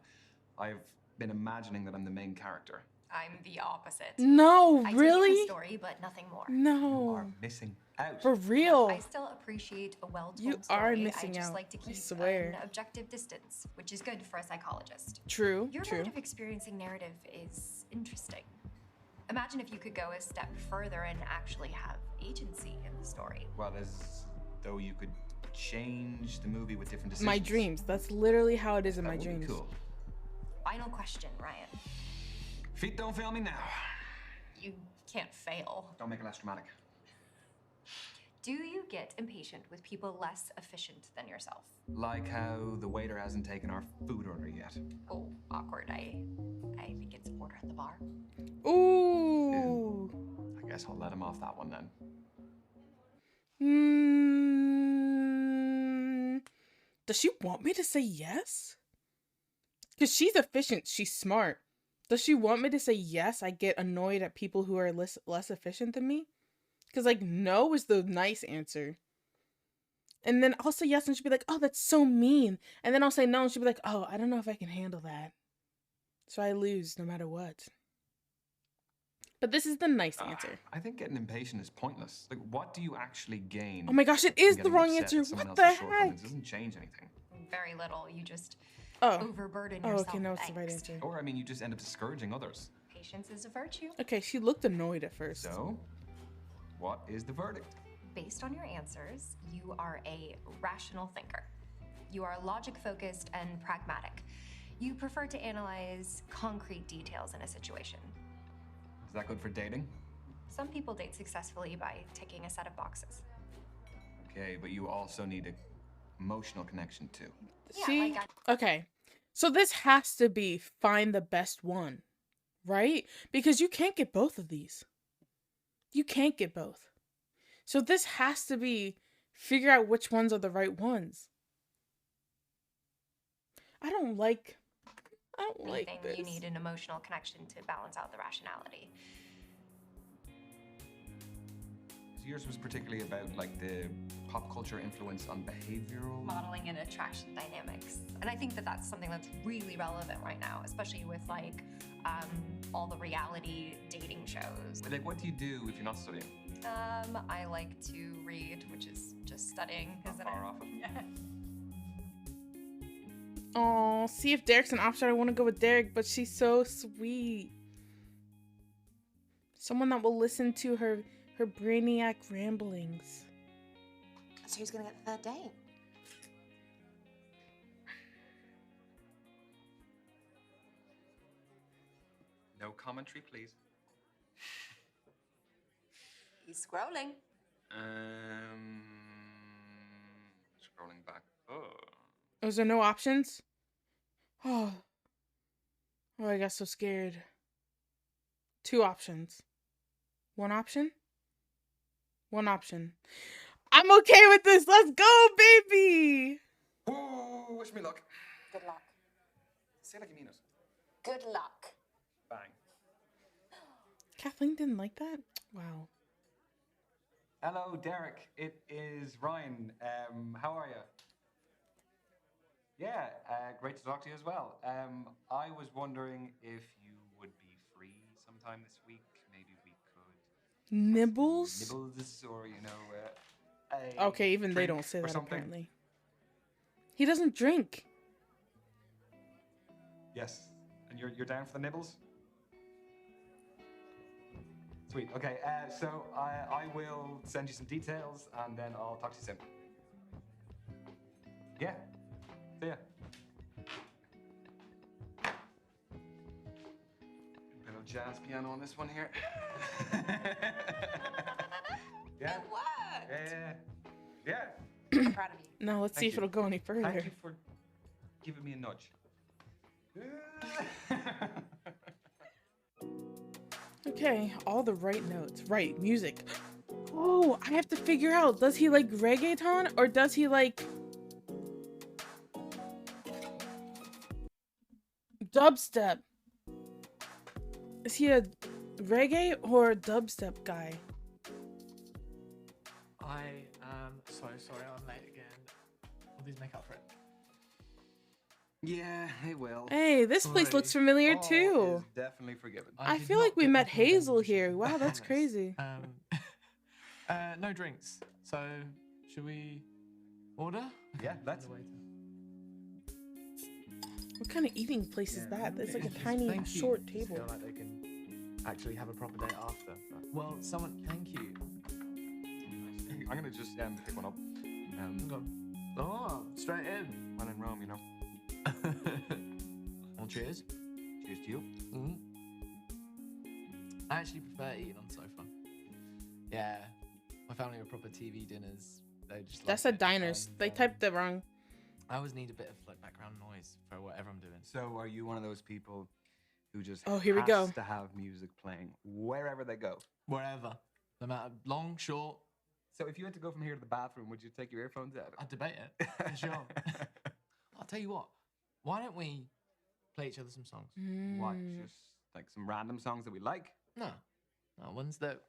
I've been imagining that I'm the main character. I'm the opposite. No, I really? take in the story, but nothing more. No. Missing out. For real. I still appreciate a well-told You story. are missing I just out. like to I keep swear. an objective distance, which is good for a psychologist. True, Your true. mode of experiencing narrative is interesting. Imagine if you could go a step further and actually have agency in the story. Well, as though you could change the movie with different decisions. My dreams. That's literally how it is in That my would be dreams. cool. Final question, Ryan. Feet don't fail me now. You can't fail. Don't make it less dramatic. Do you get impatient with people less efficient than yourself? Like how the waiter hasn't taken our food order yet. Oh, awkward. I think it's order at the bar. Ooh. I guess I'll let him off that one then. Does she want me to say yes? Because she's efficient. She's smart. Does she want me to say yes? I get annoyed at people who are less efficient than me? Because, like, no is the nice answer. And then I'll say yes and she'll be like, oh, that's so mean. And then I'll say no and she'll be like, oh, I don't know if I can handle that. So I lose no matter what. But this is the nice answer. I think getting impatient is pointless. Like, what do you actually gain? Oh my gosh, it is the wrong answer. What the heck? It doesn't change anything. Very little. You just Oh. overburden Oh, yourself okay, no, with it's the right angst. answer. Or, I mean, you just end up discouraging others. Patience is a virtue. Okay, she looked annoyed at first. So, what is the verdict? Based on your answers, you are a rational thinker. You are logic-focused and pragmatic. You prefer to analyze concrete details in a situation. Is that good for dating? Some people date successfully by ticking a set of boxes. Okay, but you also need an emotional connection too. See? Okay. So this has to be find the best one, right? Because you can't get both of these. You can't get both. So this has to be figure out which ones are the right ones. I don't like Anything this. you need an emotional connection to balance out the rationality. So yours was particularly about like the pop culture influence on behavioral Modeling and attraction dynamics. And I think that that's something that's really relevant right now, especially with like all the reality dating shows. Like, what do you do if you're not studying? I like to read, which is just studying. Not far off it. Yeah. Oh, see if Derek's an option. I want to go with Derek, but she's so sweet. Someone that will listen to her brainiac ramblings. So who's gonna get the third date? No commentary, please. He's scrolling. Scrolling back. Oh. Was there no options? Oh, I got so scared. 2 options. 1 option? 1 option. I'm okay with this. Let's go, baby. Ooh, wish me luck. Good luck. Say it like you mean it. Good luck. Bang. Kathleen didn't like that? Wow. Hello, Derek. It is Ryan. How are you? Yeah, great to talk to you as well. I was wondering if you would be free sometime this week. Maybe we could Nibbles? nibbles, or a Okay, even they drink don't say or that something. apparently. He doesn't drink. Yes, and you're down for the nibbles. Sweet. Okay. So I will send you some details, and then I'll talk to you soon. Yeah. See ya. Little jazz piano on this one here. Yeah. It worked. Yeah. I'm proud of you. Now let's see Thank if you. it'll go any further. Thank you for giving me a nudge. Okay, all the right notes. Right, music. Oh, I have to figure out, does he like reggaeton or does he like dubstep? Is he a reggae or a dubstep guy? I am so sorry I'm late again. Will these make up for it? Yeah, they will. Hey, this place looks familiar All too. is definitely forgiven. I did feel not like we get met the Hazel recommendation. here. Wow, that's Nice. crazy. No drinks. So, should we order? Yeah, let's. What kind of eating place is that? It's like a tiny, Thank you. short Just table. feel like they can actually have a proper date after. Well, thank you. I'm gonna just pick one up. Go. Oh, straight in. When in Rome, you know. Well, cheers. Cheers to you. I actually prefer eating on the sofa. Yeah, my family were proper TV dinners. They just That's loved a it. diners. And, They typed the wrong. I always need a bit of like background noise for whatever I'm doing. So, are you one of those people who just Oh, here we go. has to have music playing wherever they go? Wherever, no matter long, short. So, if you had to go from here to the bathroom, would you take your earphones out? I'd debate it. For sure. tell you what. Why don't we play each other some songs? What? Just like some random songs that we like? No, ones that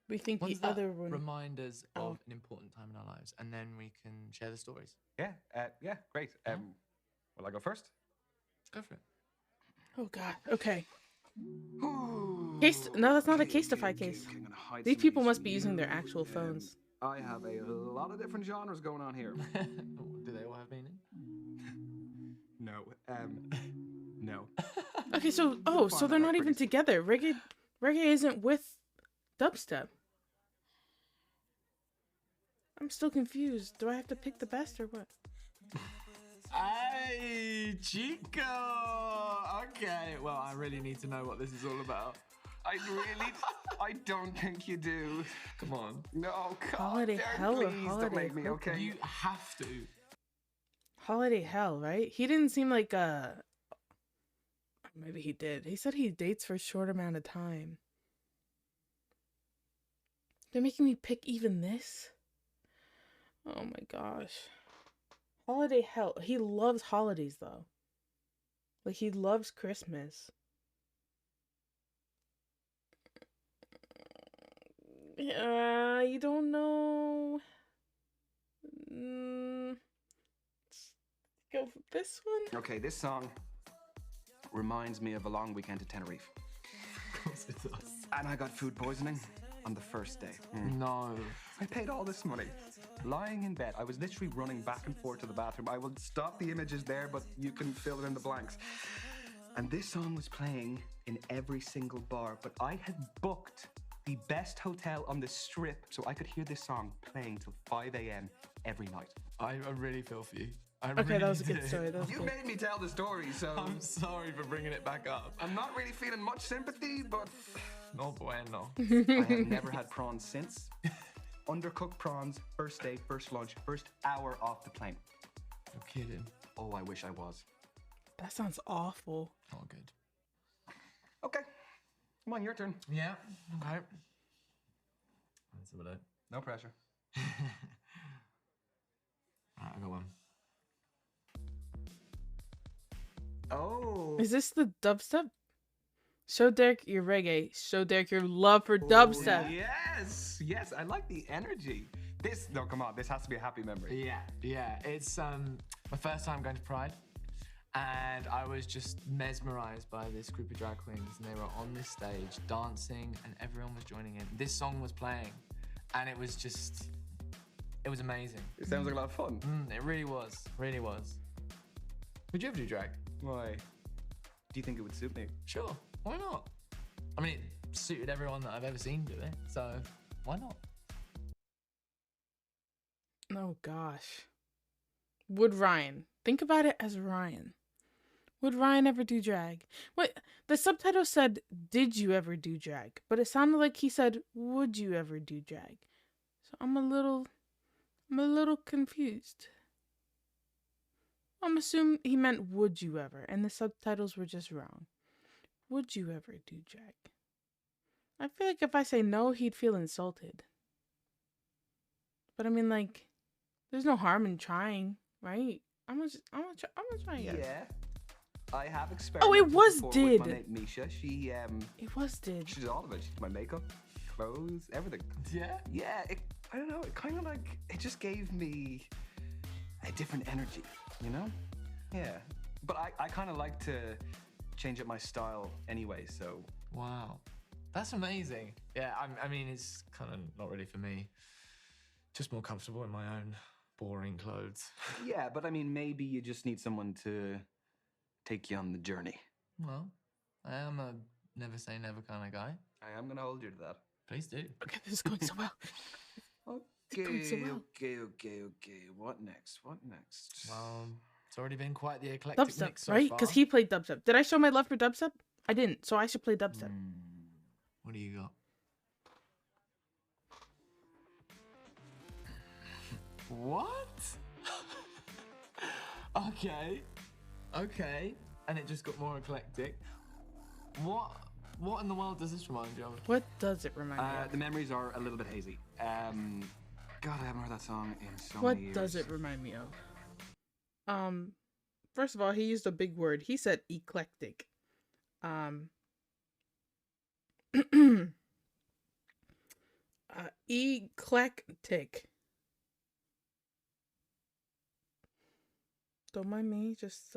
We think ones the that other one. remind us of an important time in our lives, and then we can share the stories. Yeah, great. Will I go first? Go for it. Oh God. Okay. Case? No, that's not a Casetify case. These people must be using their actual phones. I have a lot of different genres going on here. Do they all have meaning? No. No. Okay, so so they're not even together. Reggae isn't with dubstep. I'm still confused. Do I have to pick the best or what? Hey, Chico! Okay, well, I really need to know what this is all about. I don't think you do. Come on. No, God, Holiday Hell or please Holiday don't make me, Hooker? okay? You have to. Holiday Hell, right? He didn't seem like maybe he did. He said he dates for a short amount of time. They're making me pick even this? Oh my gosh. Holiday Hell. He loves holidays though. Like he loves Christmas. You don't know. Go for this one. Okay, this song reminds me of a long weekend to Tenerife. Of course it does. And I got food poisoning on the first day. No. I paid all this money. Lying in bed, I was literally running back and forth to the bathroom. I will stop the images there, but you can fill in the blanks. And this song was playing in every single bar, but I had booked the best hotel on the strip so I could hear this song playing till 5 a.m. every night. I really feel for you. Okay, that was a good story. You made me tell the story, so... I'm sorry for bringing it back up. I'm not really feeling much sympathy, but... No bueno. I have never had prawns since. Undercooked prawns, first day, first lunch, first hour off the plane. You're kidding. Oh, I wish I was. That sounds awful. Oh, good. Okay. Come on, your turn. Yeah, okay. Let's have a look. No pressure. Alright, I got one. Oh. Is this the dubstep? Show Derek your reggae. Show Derek your love for dubstep. Yes, yes, I like the energy. No, come on, this has to be a happy memory. Yeah. It's my first time going to Pride, and I was just mesmerized by this group of drag queens, and they were on this stage dancing, and everyone was joining in. This song was playing, and it was amazing. It sounds like a lot of fun. It really was. Would you ever do drag? Why? Do you think it would suit me? Sure. Why not? I mean, it suited everyone that I've ever seen do it, so why not? Oh gosh. Would Ryan? Think about it as Ryan. Would Ryan ever do drag? What? The subtitle said, "Did you ever do drag?" But it sounded like he said, "Would you ever do drag?" So I'm a little confused. I'm assuming he meant "Would you ever?" and the subtitles were just wrong. Would you ever do drag? I feel like if I say no, he'd feel insulted. But I mean, like, there's no harm in trying, right? I'm gonna try again. Yeah. I have experimented. Oh, it was before Did. With my mate Misha. It was Did. She did all of it. She did my makeup, clothes, everything. Yeah? Yeah, I don't know, it kind of like, it just gave me a different energy, you know? Yeah. But I kind of like to change up my style anyway, so. Wow. That's amazing. Yeah, I mean, it's kind of not really for me. Just more comfortable in my own boring clothes. Yeah, but I mean, maybe you just need someone to take you on the journey. Well, I am a never say never kind of guy. I am going to hold you to that. Please do. Okay, this is going so well. Okay. What next? It's already been quite the eclectic Dubstep, mix so right? far. Because he played dubstep. Did I show my love for dubstep? I didn't, so I should play dubstep. What do you got? What? Okay. And it just got more eclectic. What in the world does this remind you of? What does it remind you of? The memories are a little bit hazy. God, I haven't heard that song in so What many years. does it remind me of? First of all, he used a big word. He said eclectic. Eclectic. Don't mind me, just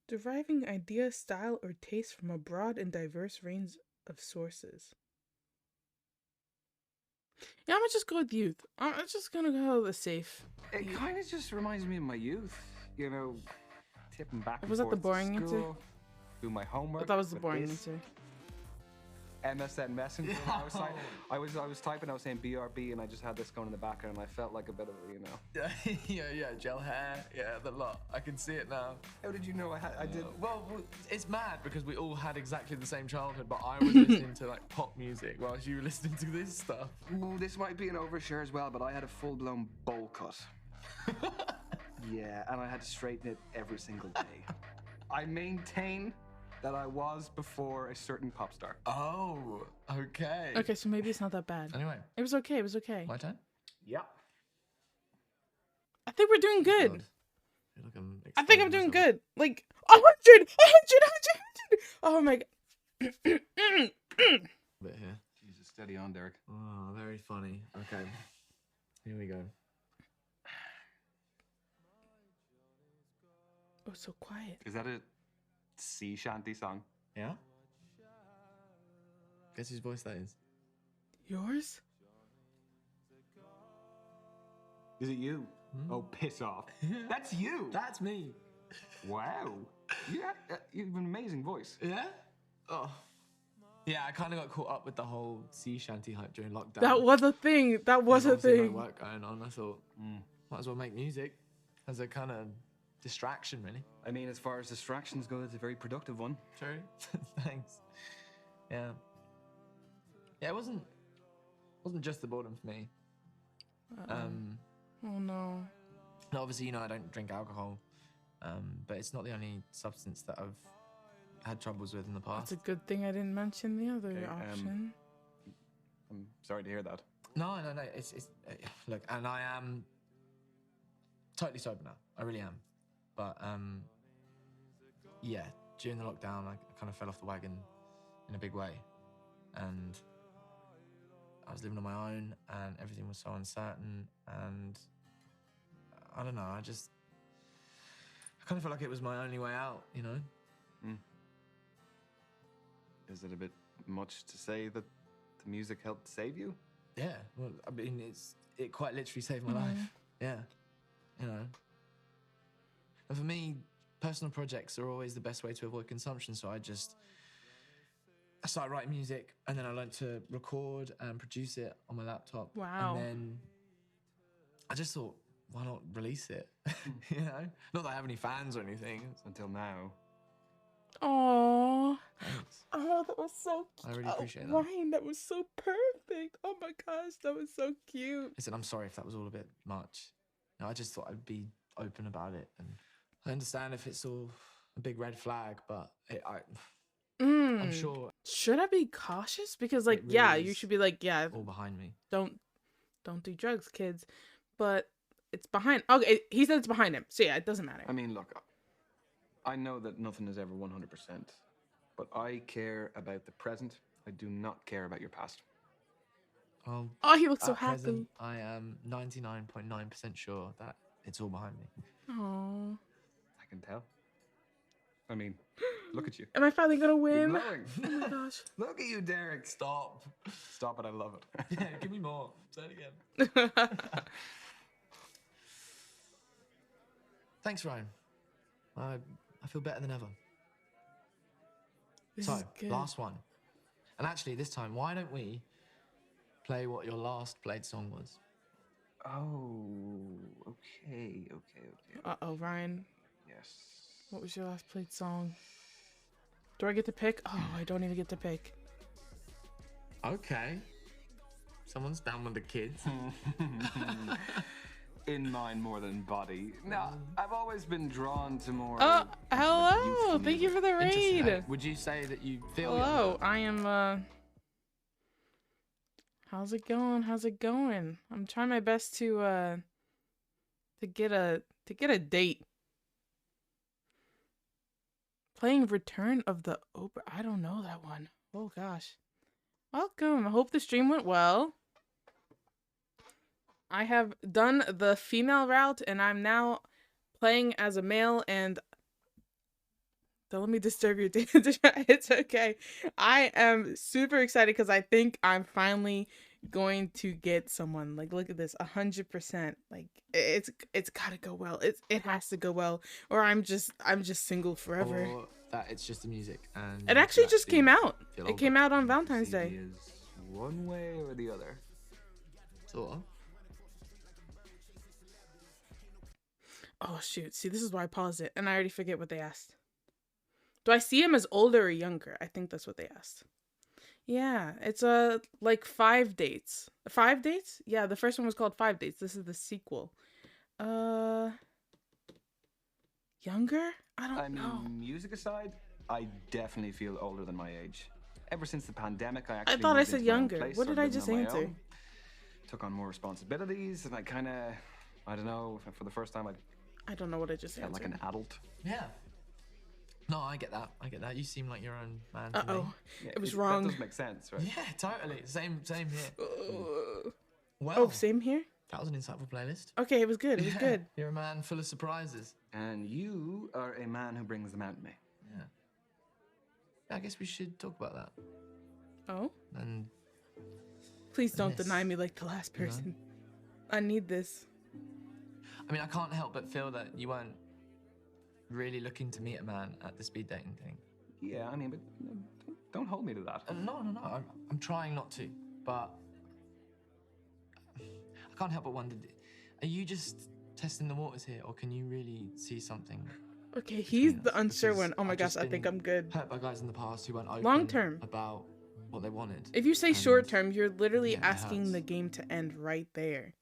deriving idea, style, or taste from a broad and diverse range of sources. Yeah, I'm gonna just go with youth. I'm just gonna go with safe. It kind of just reminds me of my youth, you know, tipping back and Was that forth the boring to answer? school, do my homework. I thought it was the with boring this answer. MSN Messenger. I was typing, I was saying BRB, and I just had this going in the background, and I felt like a bit of, you know. Yeah, gel hair, yeah, the lot. I can see it now. How did you know I did? Well, it's mad because we all had exactly the same childhood, but I was listening to like pop music whilst you were listening to this stuff. Well, this might be an overshare as well, but I had a full-blown bowl cut. Yeah, and I had to straighten it every single day. I maintain that I was before a certain pop star. Oh, okay. Okay, so maybe it's not that bad. Anyway. It was okay, it was okay. My turn? Yep. I think we're doing good. God. I feel like I'm I think I'm doing myself. good. Like, 100! Oh my god. Bit here. Jesus, steady on, Derek. Oh, very funny. Okay. Here we go. Oh, so quiet. Is that a sea shanty song? Yeah? Guess whose voice that is? Yours? Is it you? Oh, piss off. That's you! That's me. Wow. You have an amazing voice. Yeah? Oh. Yeah, I kind of got caught up with the whole sea shanty hype during lockdown. That was a thing. That was a Obviously thing. no work going on. I thought, might as well make music as a kind of distraction, really. I mean, as far as distractions go, it's a very productive one. True. Thanks. Yeah. Yeah, it wasn't just the boredom for me. Oh no. No, obviously, you know, I don't drink alcohol, but it's not the only substance that I've had troubles with in the past. It's a good thing I didn't mention the other Okay, option. I'm sorry to hear that. No. It's look, and I am totally sober now. I really am. But yeah, during the lockdown, I kind of fell off the wagon in a big way, and I was living on my own, and everything was so uncertain, and I don't know. I kind of felt like it was my only way out, you know. Is it a bit much to say that the music helped save you? Yeah, well, I mean, it quite literally saved my life. Yeah, you know. And for me, personal projects are always the best way to avoid consumption. So I started writing music, and then I learned to record and produce it on my laptop. Wow. And then I just thought, why not release it? You know, not that I have any fans or anything. Until now. Aww. Thanks. Oh, that was so cute. I really appreciate that. Ryan, that was so perfect. Oh my gosh, that was so cute. Listen, I'm sorry if that was all a bit much. No, I just thought I'd be open about it, and I understand if it's all a big red flag, but I'm sure. Should I be cautious? Because like, It really yeah, you is should be like, yeah, all behind me. don't do drugs, kids. But it's behind. Okay, he said it's behind him. So yeah, it doesn't matter. I mean, look, I know that nothing is ever 100%, but I care about the present. I do not care about your past. Well, Oh, he looks so at happy. present, I am 99.9% sure that it's all behind me. Oh. I can tell. I mean, look at you. Am I finally gonna win? You're glowing. Oh my gosh. Look at you, Derek. Stop. Stop it, I love it. Yeah, give me more. Say it again. Thanks, Ryan. I feel better than ever. This So, is good. last one. And actually, this time, why don't we play what your last played song was? Oh, okay. Uh-oh, Ryan. Yes. What was your last played song? Do I get to pick? Oh, I don't even get to pick. Okay. Someone's down with the kids. In mind more than body. No, I've always been drawn to more. Oh, hello. Thank you for the Interesting. raid. Would you say that you feel Hello, I am, how's it going? I'm trying my best to, to get a date. Playing Return of the Oprah. I don't know that one. Oh gosh. Welcome. I hope the stream went well. I have done the female route and I'm now playing as a male, and don't let me disturb your day. It's okay. I am super excited because I think I'm finally going to get someone. Like, look at this, 100%. Like, it's gotta go well. It has to go well, or I'm just single forever. Or that it's just the music. And It actually just came out. feel It came older. out on Valentine's Day. Is one way or the other. Sort of. Oh shoot! See, this is why I paused it, and I already forget what they asked. Do I see him as older or younger? I think that's what they asked. Yeah, it's like 5 dates. 5 dates? Yeah, the first one was called 5 Dates. This is the sequel. Younger? I don't know. Music aside, I definitely feel older than my age. Ever since the pandemic, I I thought I said younger. What did I just answer? Took on more responsibilities, and I kind of, I don't know, for the first time, I don't know what I just felt like answered. an adult. Yeah. No, I get that. I get that. You seem like your own man to me. Uh-oh. It was wrong. That does make sense, right? Yeah, totally. Same here. Well, Oh, same here? that was an insightful playlist. Okay, it was good. It was Yeah, good. You're a man full of surprises. And you are a man who brings them out in me. Yeah. I guess we should talk about that. Oh? And Please don't Miss, deny me like the last you know? person. I need this. I mean, I can't help but feel that you weren't really looking to meet a man at the speed dating thing. Yeah, I mean, but don't hold me to that. No. I'm trying not to, but I can't help but wonder, are you just testing the waters here, or can you really see something? Okay, he's between the us? unsure Because one. Oh my I've gosh, just I think been I'm good. hurt by guys in the past who weren't open Long term. about what they wanted. If you say And short term, you're literally yeah, it asking hurts. the game to end right there.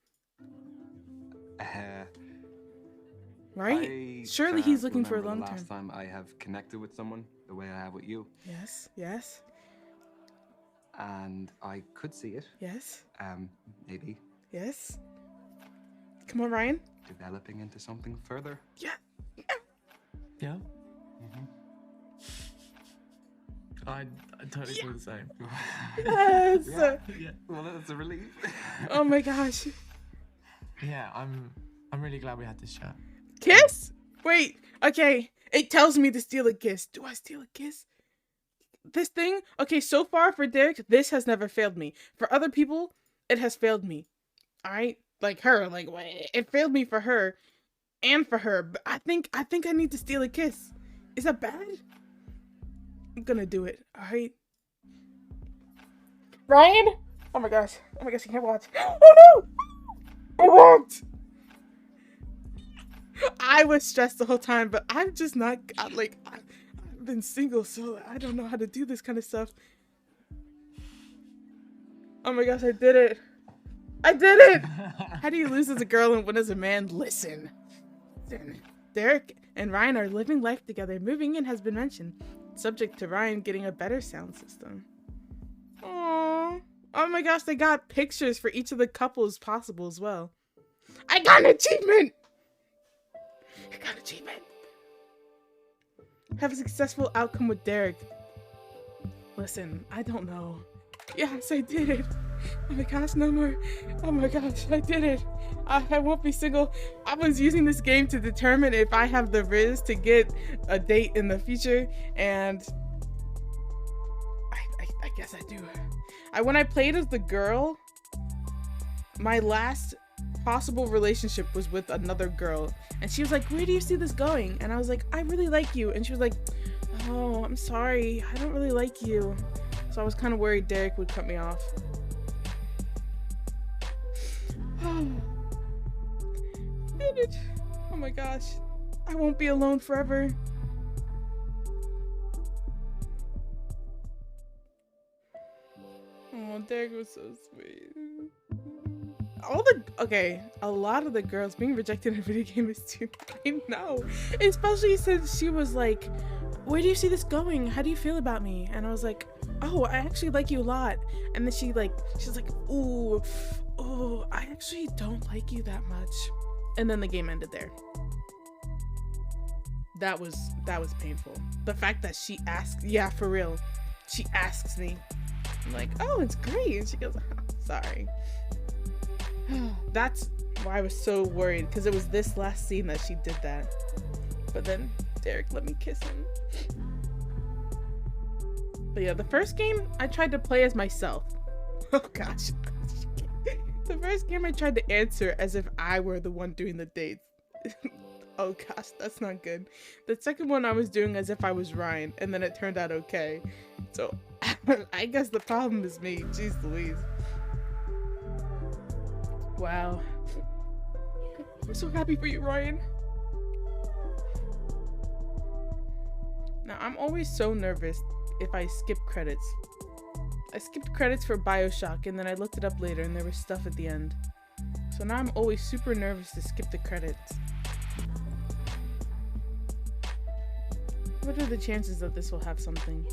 Right? I Surely can't he's looking for a remember long the last term. time I have connected with someone the way I have with you, Yes, yes, and I could see it. yes, Maybe yes. Come on, Ryan. developing into something further. Yeah. Yeah. Mm-hmm. I totally feel the same. Yes. Yeah. Well, that's a relief. Oh my gosh. Yeah, I'm really glad we had this chat. Kiss? Wait. Okay. It tells me to steal a kiss. Do I steal a kiss? This thing? Okay, so far for Derek, this has never failed me. For other people, it has failed me. Alright? Like her. Like, it failed me for her. And for her. But I think I need to steal a kiss. Is that bad? I'm gonna do it. Alright? Ryan? Oh my gosh. Oh my gosh, you can't watch. Oh no! It worked! I was stressed the whole time, but I'm just not, I've been single, so I don't know how to do this kind of stuff. Oh my gosh, I did it. I did it! How do you lose as a girl and win as a man? Listen. Derek and Ryan are living life together. Moving in has been mentioned, subject to Ryan getting a better sound system. Aww. Oh my gosh, they got pictures for each of the couples possible as well. I got an achievement! I got an achievement. Have a successful outcome with Derek. Listen, I don't know. Yes, I did it. Oh my gosh, no more. Oh my gosh, I did it. I won't be single. I was using this game to determine if I have the rizz to get a date in the future, and I guess I do. When I played as the girl, my last possible relationship was with another girl, and she was like, where do you see this going? And I was like, I really like you. And she was like, oh, I'm sorry, I don't really like you. So I was kind of worried Derek would cut me off. Did it. Oh my gosh, I won't be alone forever. Oh, Derek was so sweet. A lot of the girls being rejected in a video game is too, I know. Especially since she was like, where do you see this going? How do you feel about me? And I was like, oh, I actually like you a lot. And then she's like, ooh, I actually don't like you that much. And then the game ended there. That was painful. The fact that she asked, yeah, for real. She asks me, I'm like, oh, it's great. And she goes, oh, sorry. That's why I was so worried, because it was this last scene that she did that. But then Derek let me kiss him. But yeah, the first game I tried to play as myself. Oh gosh. The first game I tried to answer as if I were the one doing the dates. Oh gosh, that's not good. The second one I was doing as if I was Ryan, and then it turned out okay. So I guess the problem is me. Jeez Louise. Wow. I'm so happy for you, Ryan. Now, I'm always so nervous if I skip credits. I skipped credits for BioShock, and then I looked it up later, and there was stuff at the end. So now I'm always super nervous to skip the credits. What are the chances that this will have something?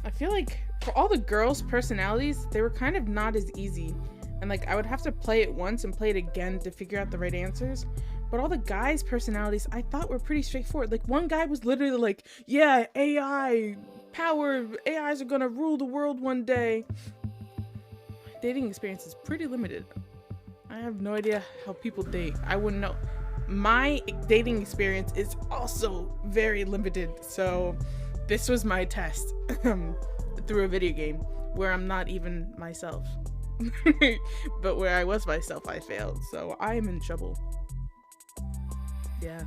I feel like for all the girls' personalities, they were kind of not as easy. And like, I would have to play it once and play it again to figure out the right answers. But all the guys' personalities I thought were pretty straightforward. Like, one guy was literally like, yeah, AI, power, AIs are gonna rule the world one day. Dating experience is pretty limited. I have no idea how people date. I wouldn't know. My dating experience is also very limited. So this was my test through a video game where I'm not even myself. But where I was myself, I failed. So I am in trouble. Yeah.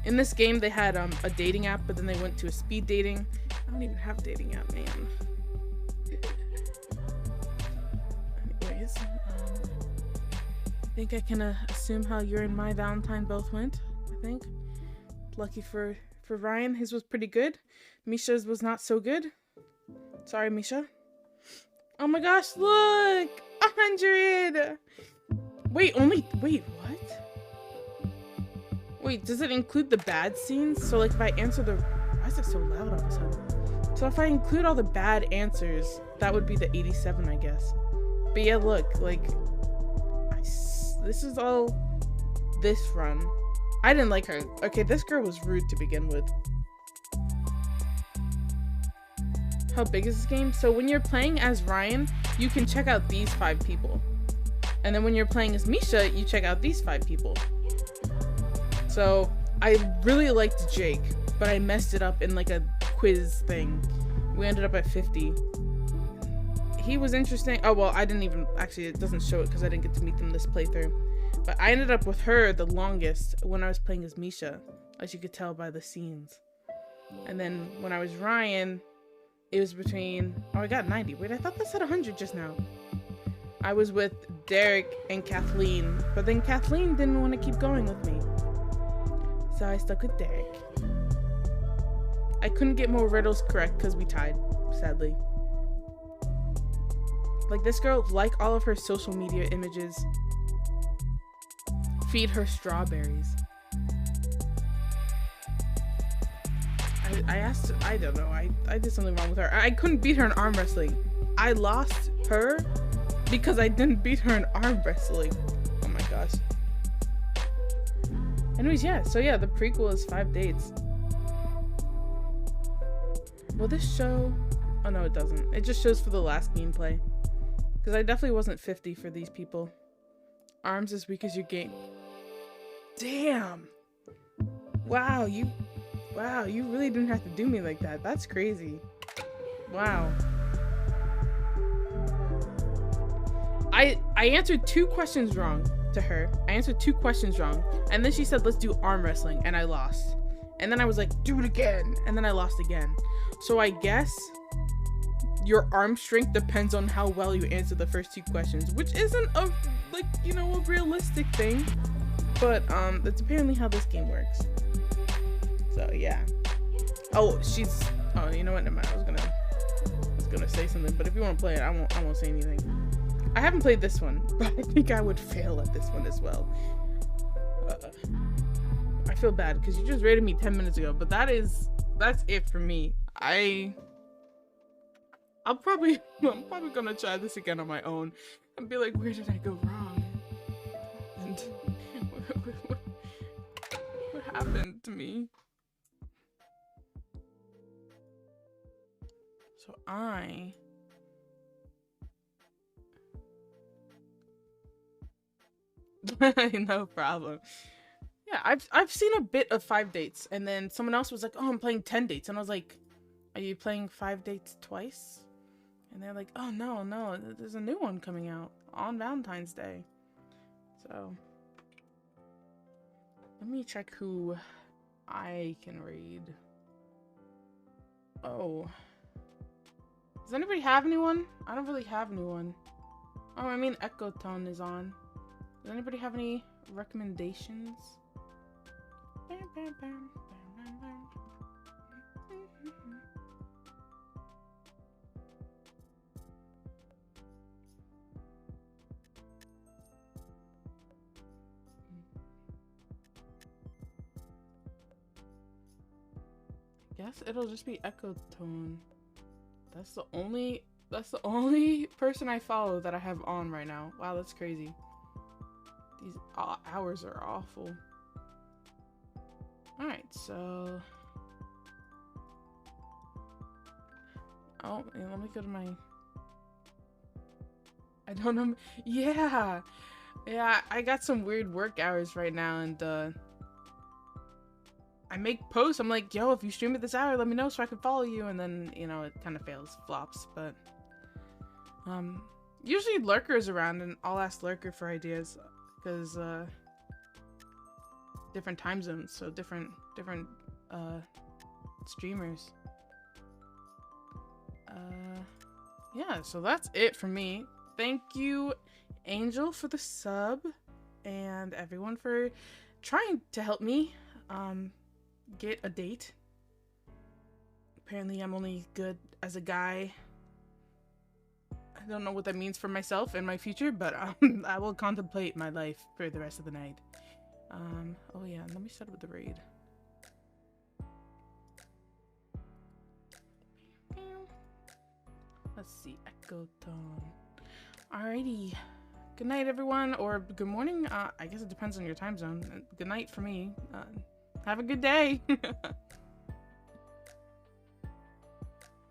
In this game, they had a dating app, but then they went to a speed dating. I don't even have a dating app, man. Anyways, I think I can assume how your and my Valentine both went. I think. Lucky for Ryan, his was pretty good. Misha's was not so good. Sorry, Misha. Oh my gosh, look! 100! Wait, wait, what? Wait, does it include the bad scenes? So like if I answer why is it so loud all of a sudden? So if I include all the bad answers, that would be the 87, I guess. But yeah, look, like, this is all this run. I didn't like her. Okay, this girl was rude to begin with. How big is this game? So when you're playing as Ryan, you can check out these 5 people. And then when you're playing as Misha, you check out these 5 people. So I really liked Jake, but I messed it up in like a quiz thing. We ended up at 50. He was interesting. Oh, well, I didn't even, actually, it doesn't show it because I didn't get to meet them this playthrough. But I ended up with her the longest when I was playing as Misha, as you could tell by the scenes. And then when I was Ryan, it was between, oh, I got 90. Wait, I thought that said 100 just now. I was with Derek and Kathleen, but then Kathleen didn't want to keep going with me. So I stuck with Derek. I couldn't get more riddles correct because we tied, sadly. Like, this girl, like all of her social media images, feed her strawberries. I don't know, I did something wrong with her. I couldn't beat her in arm wrestling. I lost her because I didn't beat her in arm wrestling. Oh my gosh. Anyways, yeah, so yeah, the prequel is 5 dates. Will this show? Oh no, it doesn't. It just shows for the last gameplay. Because I definitely wasn't 50 for these people. Arms as weak as your game. Damn! Wow, you really didn't have to do me like that. That's crazy. Wow. I answered 2 questions wrong to her. I answered 2 questions wrong. And then she said, let's do arm wrestling. And I lost. And then I was like, do it again. And then I lost again. So I guess your arm strength depends on how well you answer the first 2 questions. Which isn't a, like, you know, a realistic thing. But that's apparently how this game works. So yeah. Oh, you know what? Never mind. I was gonna say something, but if you want to play it, I won't say anything. I haven't played this one, but I think I would fail at this one as well. I feel bad because you just rated me 10 minutes ago, but that's it for me. I'm probably gonna try this again on my own and be like, where did I go wrong? And what happened to me? So no problem. Yeah, I've seen a bit of 5 dates, and then someone else was like, "Oh, I'm playing 10 dates," and I was like, "Are you playing 5 dates twice?" And they're like, "Oh no, there's a new one coming out on Valentine's Day." So let me check who I can read. Oh, does anybody have anyone? I don't really have anyone. Oh, I mean, Echo Tone is on. Does anybody have any recommendations? Guess it'll just be Echo Tone. That's the only person I follow that I have on right now. Wow, that's crazy. These hours are awful. Alright, so... Oh, yeah, let me go to my... I don't know... Yeah! Yeah, I got some weird work hours right now, and, I make posts, I'm like, yo, if you stream at this hour, let me know so I can follow you, and then, you know, it kind of fails, flops, but... Usually Lurker's around, and I'll ask Lurker for ideas, because, different time zones, so different streamers. Yeah, so that's it for me. Thank you, Angel, for the sub, and everyone for trying to help me get a date. Apparently I'm only good as a guy. I don't know what that means for myself and my future, but I will contemplate my life for the rest of the night. Oh yeah, let me start with the raid. Let's see, Echo Tone. Alrighty. Good night, everyone, or good morning. I guess it depends on your time zone. Good night for me. Have a good day.